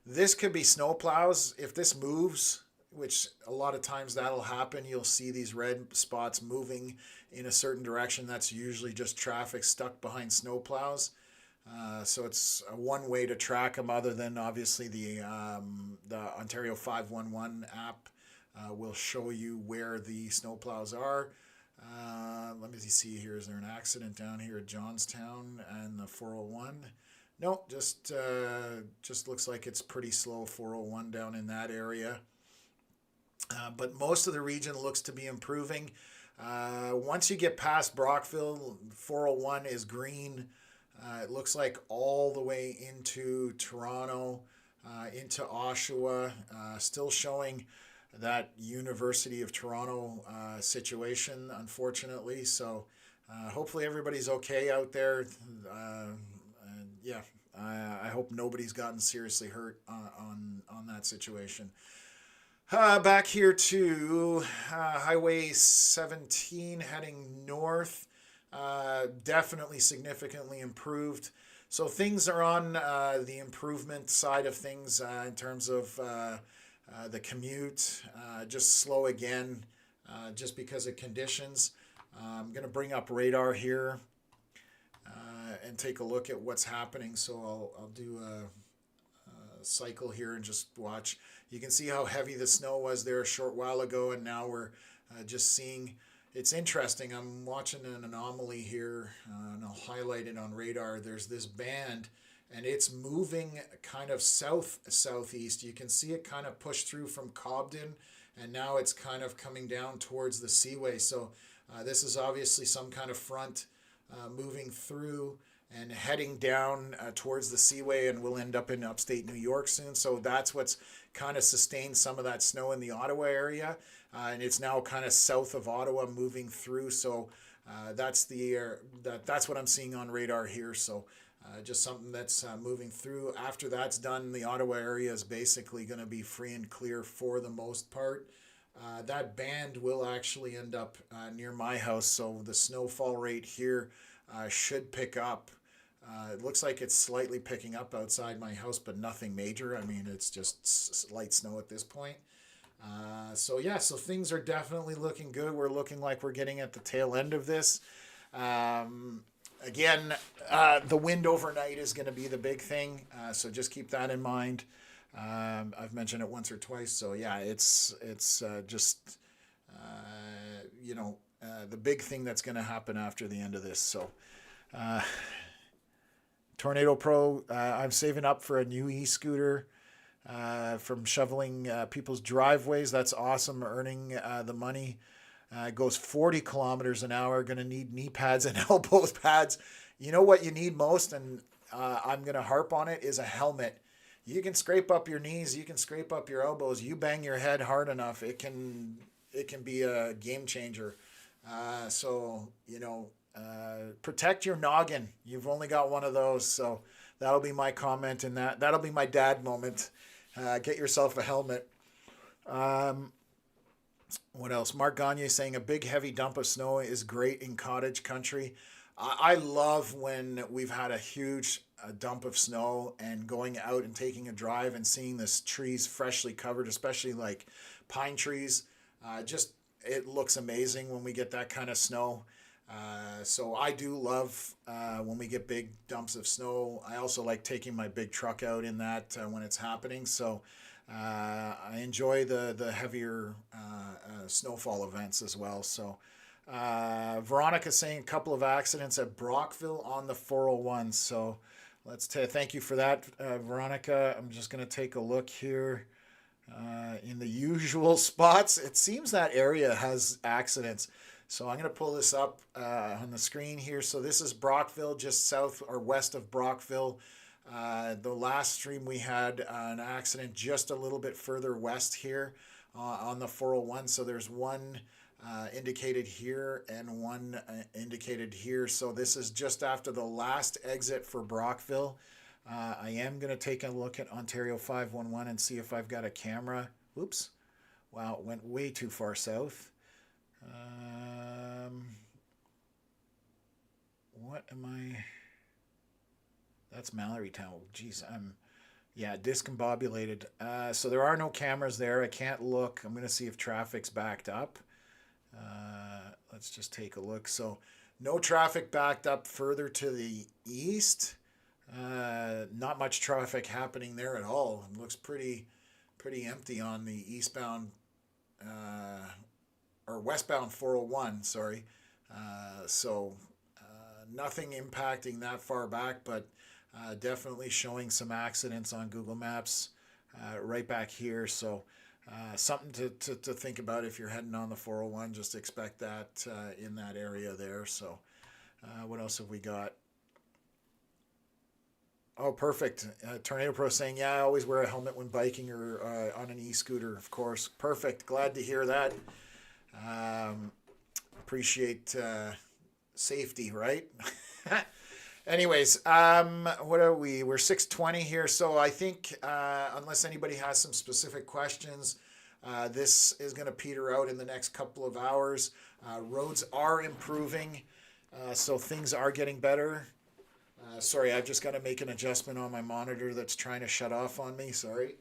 this could be snowplows. If this moves, which a lot of times that'll happen, you'll see these red spots moving in a certain direction. That's usually just traffic stuck behind snowplows. So it's one way to track them, other than obviously the Ontario 511 app will show you where the snowplows are. Let me see here. Is there an accident down here at Johnstown and the 401? No, just looks like it's pretty slow 401 down in that area. But most of the region looks to be improving. Once you get past Brockville, 401 is green. It looks like all the way into Toronto, into Oshawa, still showing that University of Toronto situation, unfortunately. So hopefully everybody's okay out there. Yeah, I hope nobody's gotten seriously hurt on that situation. Back here to Highway 17 heading north. Definitely significantly improved. So things are on the improvement side of things in terms of the commute. Just slow again just because of conditions. I'm going to bring up radar here and take a look at what's happening. So I'll do a cycle here and just watch. You can see how heavy the snow was there a short while ago, and now we're just seeing. It's interesting. I'm watching an anomaly here, and I'll highlight it on radar. There's this band, and it's moving kind of southeast. You can see it kind of push through from Cobden, and now it's kind of coming down towards the Seaway. So this is obviously some kind of front moving through and heading down towards the Seaway, and we'll end up in upstate New York soon. So that's what's kind of sustained some of that snow in the Ottawa area, and it's now kind of south of Ottawa moving through. So that's what I'm seeing on radar here. So just something that's moving through. After that's done, the Ottawa area is basically going to be free and clear for the most part. That band will actually end up near my house, so the snowfall rate here should pick up. It looks like it's slightly picking up outside my house, but nothing major. I mean, it's just light snow at this point. So things are definitely looking good. We're looking like we're getting at the tail end of this. Again, the wind overnight is going to be the big thing, so just keep that in mind. I've mentioned it once or twice, so yeah, it's just the big thing that's going to happen after the end of this. So Tornado Pro, I'm saving up for a new e-scooter from shoveling people's driveways. That's awesome, earning the money. It goes 40 kilometers an hour. Going to need knee pads and elbow pads. You know what you need most, and I'm going to harp on it, is a helmet. You can scrape up your knees, you can scrape up your elbows. You bang your head hard enough, it can be a game changer. Protect your noggin. You've only got one of those, so that'll be my comment, and that'll be my dad moment. Get yourself a helmet. What else? Mark Gagne saying a big heavy dump of snow is great in cottage country. I love when we've had a huge dump of snow and going out and taking a drive and seeing this trees freshly covered, especially like pine trees. It looks amazing when we get that kind of snow. So I do love when we get big dumps of snow. I also like taking my big truck out in that when it's happening. So I enjoy the heavier snowfall events as well. So Veronica saying a couple of accidents at Brockville on the 401. So thank you for that, Veronica. I'm just going to take a look here. In the usual spots, it seems that area has accidents. So I'm going to pull this up on the screen here. So this is Brockville, just south or west of Brockville. The last stream we had an accident just a little bit further west here on the 401. So there's one indicated here and one indicated here. So this is just after the last exit for Brockville. I am going to take a look at Ontario 511 and see if I've got a camera. Oops. Wow, it went way too far south. What am I? That's Mallorytown. Geez, discombobulated. So there are no cameras there. I can't look. I'm going to see if traffic's backed up. Let's just take a look. So no traffic backed up further to the east. Not much traffic happening there at all. It looks pretty empty on the eastbound or westbound 401. Sorry. Nothing impacting that far back, but definitely showing some accidents on Google Maps right back here. So something to think about if you're heading on the 401. Just expect that in that area there. So what else have we got? Oh, perfect. Tornado Pro saying, yeah, I always wear a helmet when biking or on an e-scooter, of course. Perfect. Glad to hear that. Appreciate safety, right? Anyways, what are we? We're 6:20 here. So I think unless anybody has some specific questions, this is going to peter out in the next couple of hours. Roads are improving, so things are getting better. Sorry, I've just got to make an adjustment on my monitor that's trying to shut off on me. Sorry.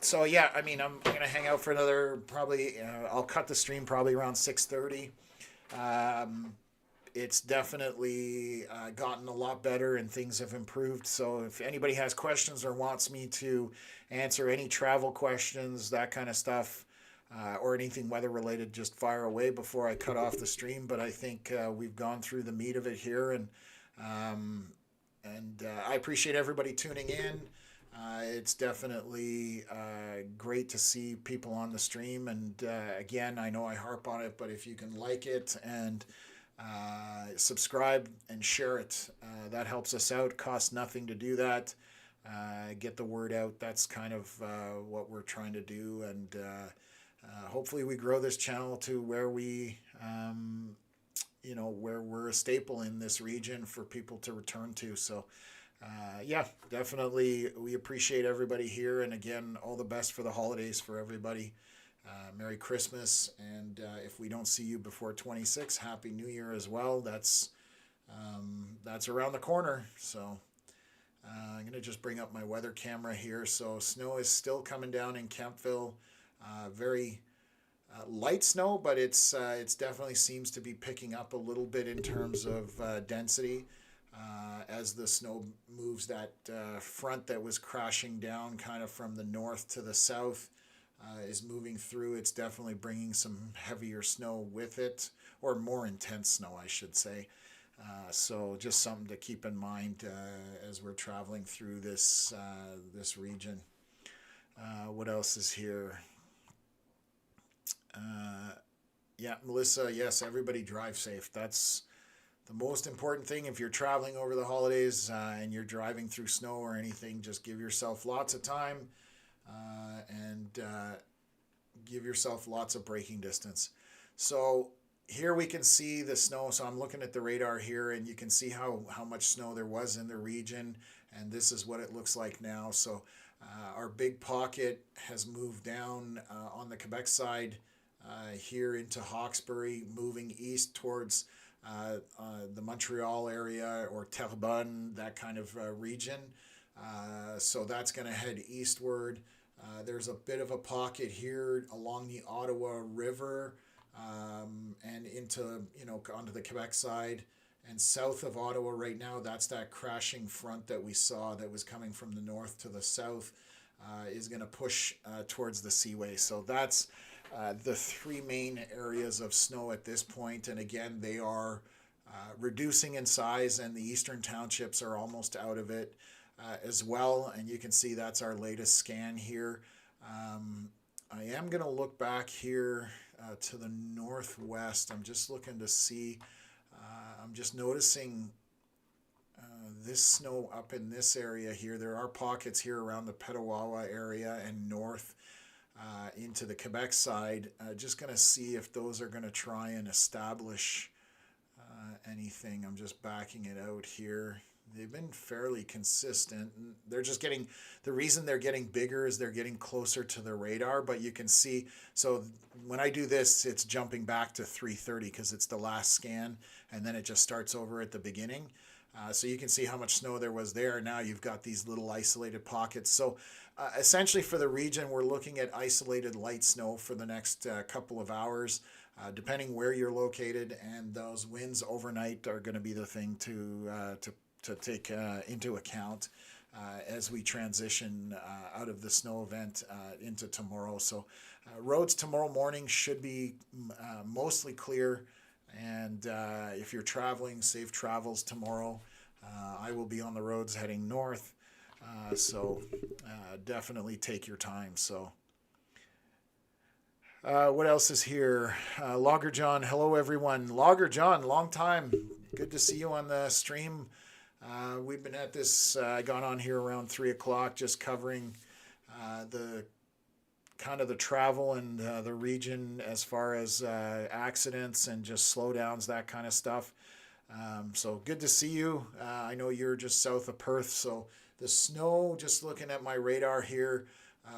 So yeah, I mean, I'm going to hang out for another probably, I'll cut the stream probably around 6:30. It's definitely gotten a lot better and things have improved. So if anybody has questions or wants me to answer any travel questions, that kind of stuff, or anything weather related, just fire away before I cut off the stream. But I think we've gone through the meat of it here, and And I appreciate everybody tuning in. It's definitely great to see people on the stream. And again, I know I harp on it, but if you can like it and subscribe and share it, that helps us out. Costs nothing to do that. Get the word out. That's kind of what we're trying to do. And hopefully we grow this channel to where we, where we're a staple in this region for people to return to. So yeah, definitely we appreciate everybody here. And again, all the best for the holidays for everybody. Merry Christmas. And if we don't see you before 26, Happy New Year as well. That's around the corner. So I'm going to just bring up my weather camera here. So snow is still coming down in Kemptville. Very light snow, but it's definitely seems to be picking up a little bit in terms of density as the snow moves. That front that was crashing down kind of from the north to the south is moving through. It's definitely bringing some heavier snow with it, or more intense snow, I should say. So just something to keep in mind as we're traveling through this region. What else is here? Yeah, Melissa, yes, everybody drive safe. That's the most important thing. If you're traveling over the holidays and you're driving through snow or anything, just give yourself lots of time and give yourself lots of braking distance. So here we can see the snow. So I'm looking at the radar here, and you can see how much snow there was in the region, and this is what it looks like now. So our big pocket has moved down on the Quebec side here into Hawkesbury, moving east towards the Montreal area or Terrebonne, that kind of region. So that's going to head eastward. There's a bit of a pocket here along the Ottawa River and into, onto the Quebec side. And south of Ottawa right now, that's that crashing front that we saw that was coming from the north to the south is going to push towards the Seaway. So that's the three main areas of snow at this point. And again, they are reducing in size, and the eastern townships are almost out of it as well. And you can see that's our latest scan here. I am going to look back here to the northwest. I'm just looking to see. I'm just noticing this snow up in this area here. There are pockets here around the Petawawa area and north into the Quebec side. Just going to see if those are going to try and establish anything. I'm just backing it out here. They've been fairly consistent. They're just getting, the reason they're getting bigger is they're getting closer to the radar, but you can see, so when I do this, it's jumping back to 330 because it's the last scan, and then it just starts over at the beginning. So you can see how much snow there was there. Now you've got these little isolated pockets. So essentially for the region, we're looking at isolated light snow for the next couple of hours, depending where you're located, and those winds overnight are going to be the thing to take into account as we transition out of the snow event into tomorrow. So roads tomorrow morning should be mostly clear, and if you're traveling, safe travels tomorrow. I will be on the roads heading north, so definitely take your time. So what else is here? Logger John, hello everyone. Logger John, long time. Good to see you on the stream. We've been at this, I got on here around 3 o'clock just covering the kind of the travel and the region as far as accidents and just slowdowns, that kind of stuff. So good to see you. I know you're just south of Perth, so the snow, just looking at my radar here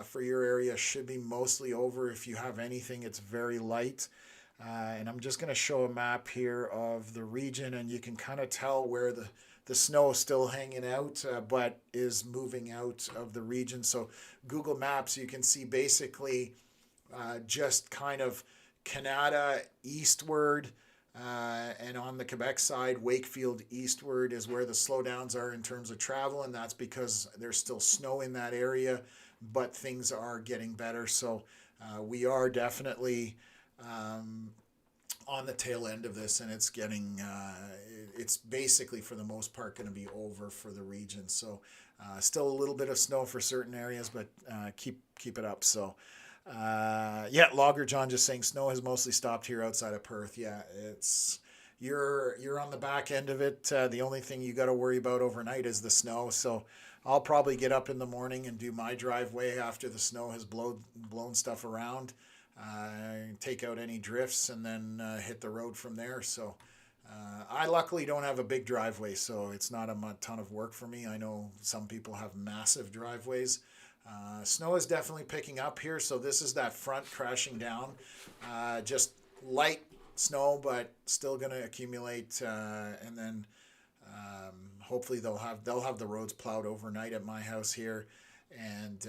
for your area, should be mostly over. If you have anything, it's very light. And I'm just going to show a map here of the region, and you can kind of tell where the snow is still hanging out, but is moving out of the region. So Google Maps, you can see basically just kind of Canada eastward, and on the Quebec side, Wakefield eastward is where the slowdowns are in terms of travel, and that's because there's still snow in that area, but things are getting better. So we are definitely on the tail end of this, and it's getting it's basically for the most part going to be over for the region. So still a little bit of snow for certain areas, but keep it up. So yeah, Logger John just saying snow has mostly stopped here outside of Perth. Yeah, it's you're on the back end of it. The only thing you got to worry about overnight is the snow. So I'll probably get up in the morning and do my driveway after the snow has blown stuff around. Take out any drifts and then hit the road from there. So I luckily don't have a big driveway, so it's not a ton of work for me. I know some people have massive driveways. Snow is definitely picking up here, so this is that front crashing down. Just light snow, but still going to accumulate, and then hopefully they'll have the roads plowed overnight at my house here, and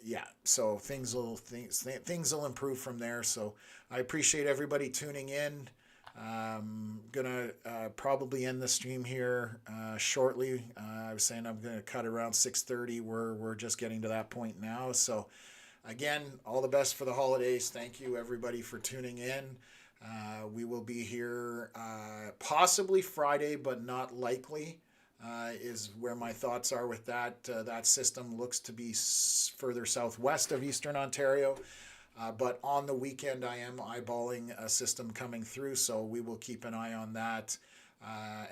yeah, so things will improve from there. So I appreciate everybody tuning in. Gonna probably end the stream here shortly. I was saying I'm gonna cut around 6:30. We're just getting to that point now. So again, all the best for the holidays. Thank you everybody for tuning in. We will be here possibly Friday, but not likely. Is where my thoughts are with that. That system looks to be further southwest of Eastern Ontario, but on the weekend I am eyeballing a system coming through, so we will keep an eye on that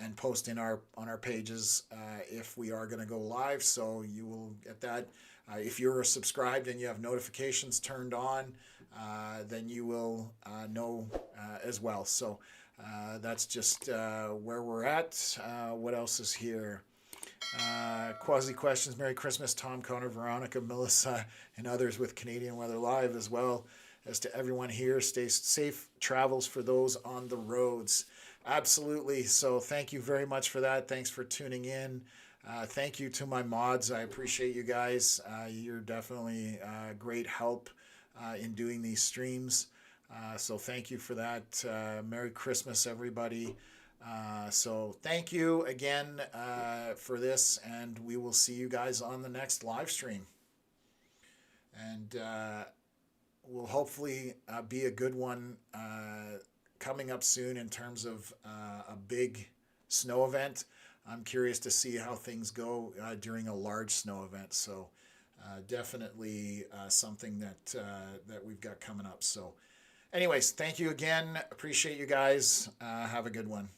and post on our pages if we are going to go live. So you will get that. If you're subscribed and you have notifications turned on, then you will know as well. So. That's just where we're at. What else is here? Quasi questions. Merry Christmas, Tom, Connor, Veronica, Melissa, and others with Canadian Weather Live, as well as to everyone here. Stay safe travels for those on the roads. Absolutely. So thank you very much for that. Thanks for tuning in. Thank you to my mods. I appreciate you guys. You're definitely great help in doing these streams. So thank you for that. Merry Christmas, everybody. So thank you again for this, and we will see you guys on the next live stream. And will hopefully be a good one coming up soon in terms of a big snow event. I'm curious to see how things go during a large snow event. So definitely something that we've got coming up. So. Anyways, thank you again. Appreciate you guys. Have a good one.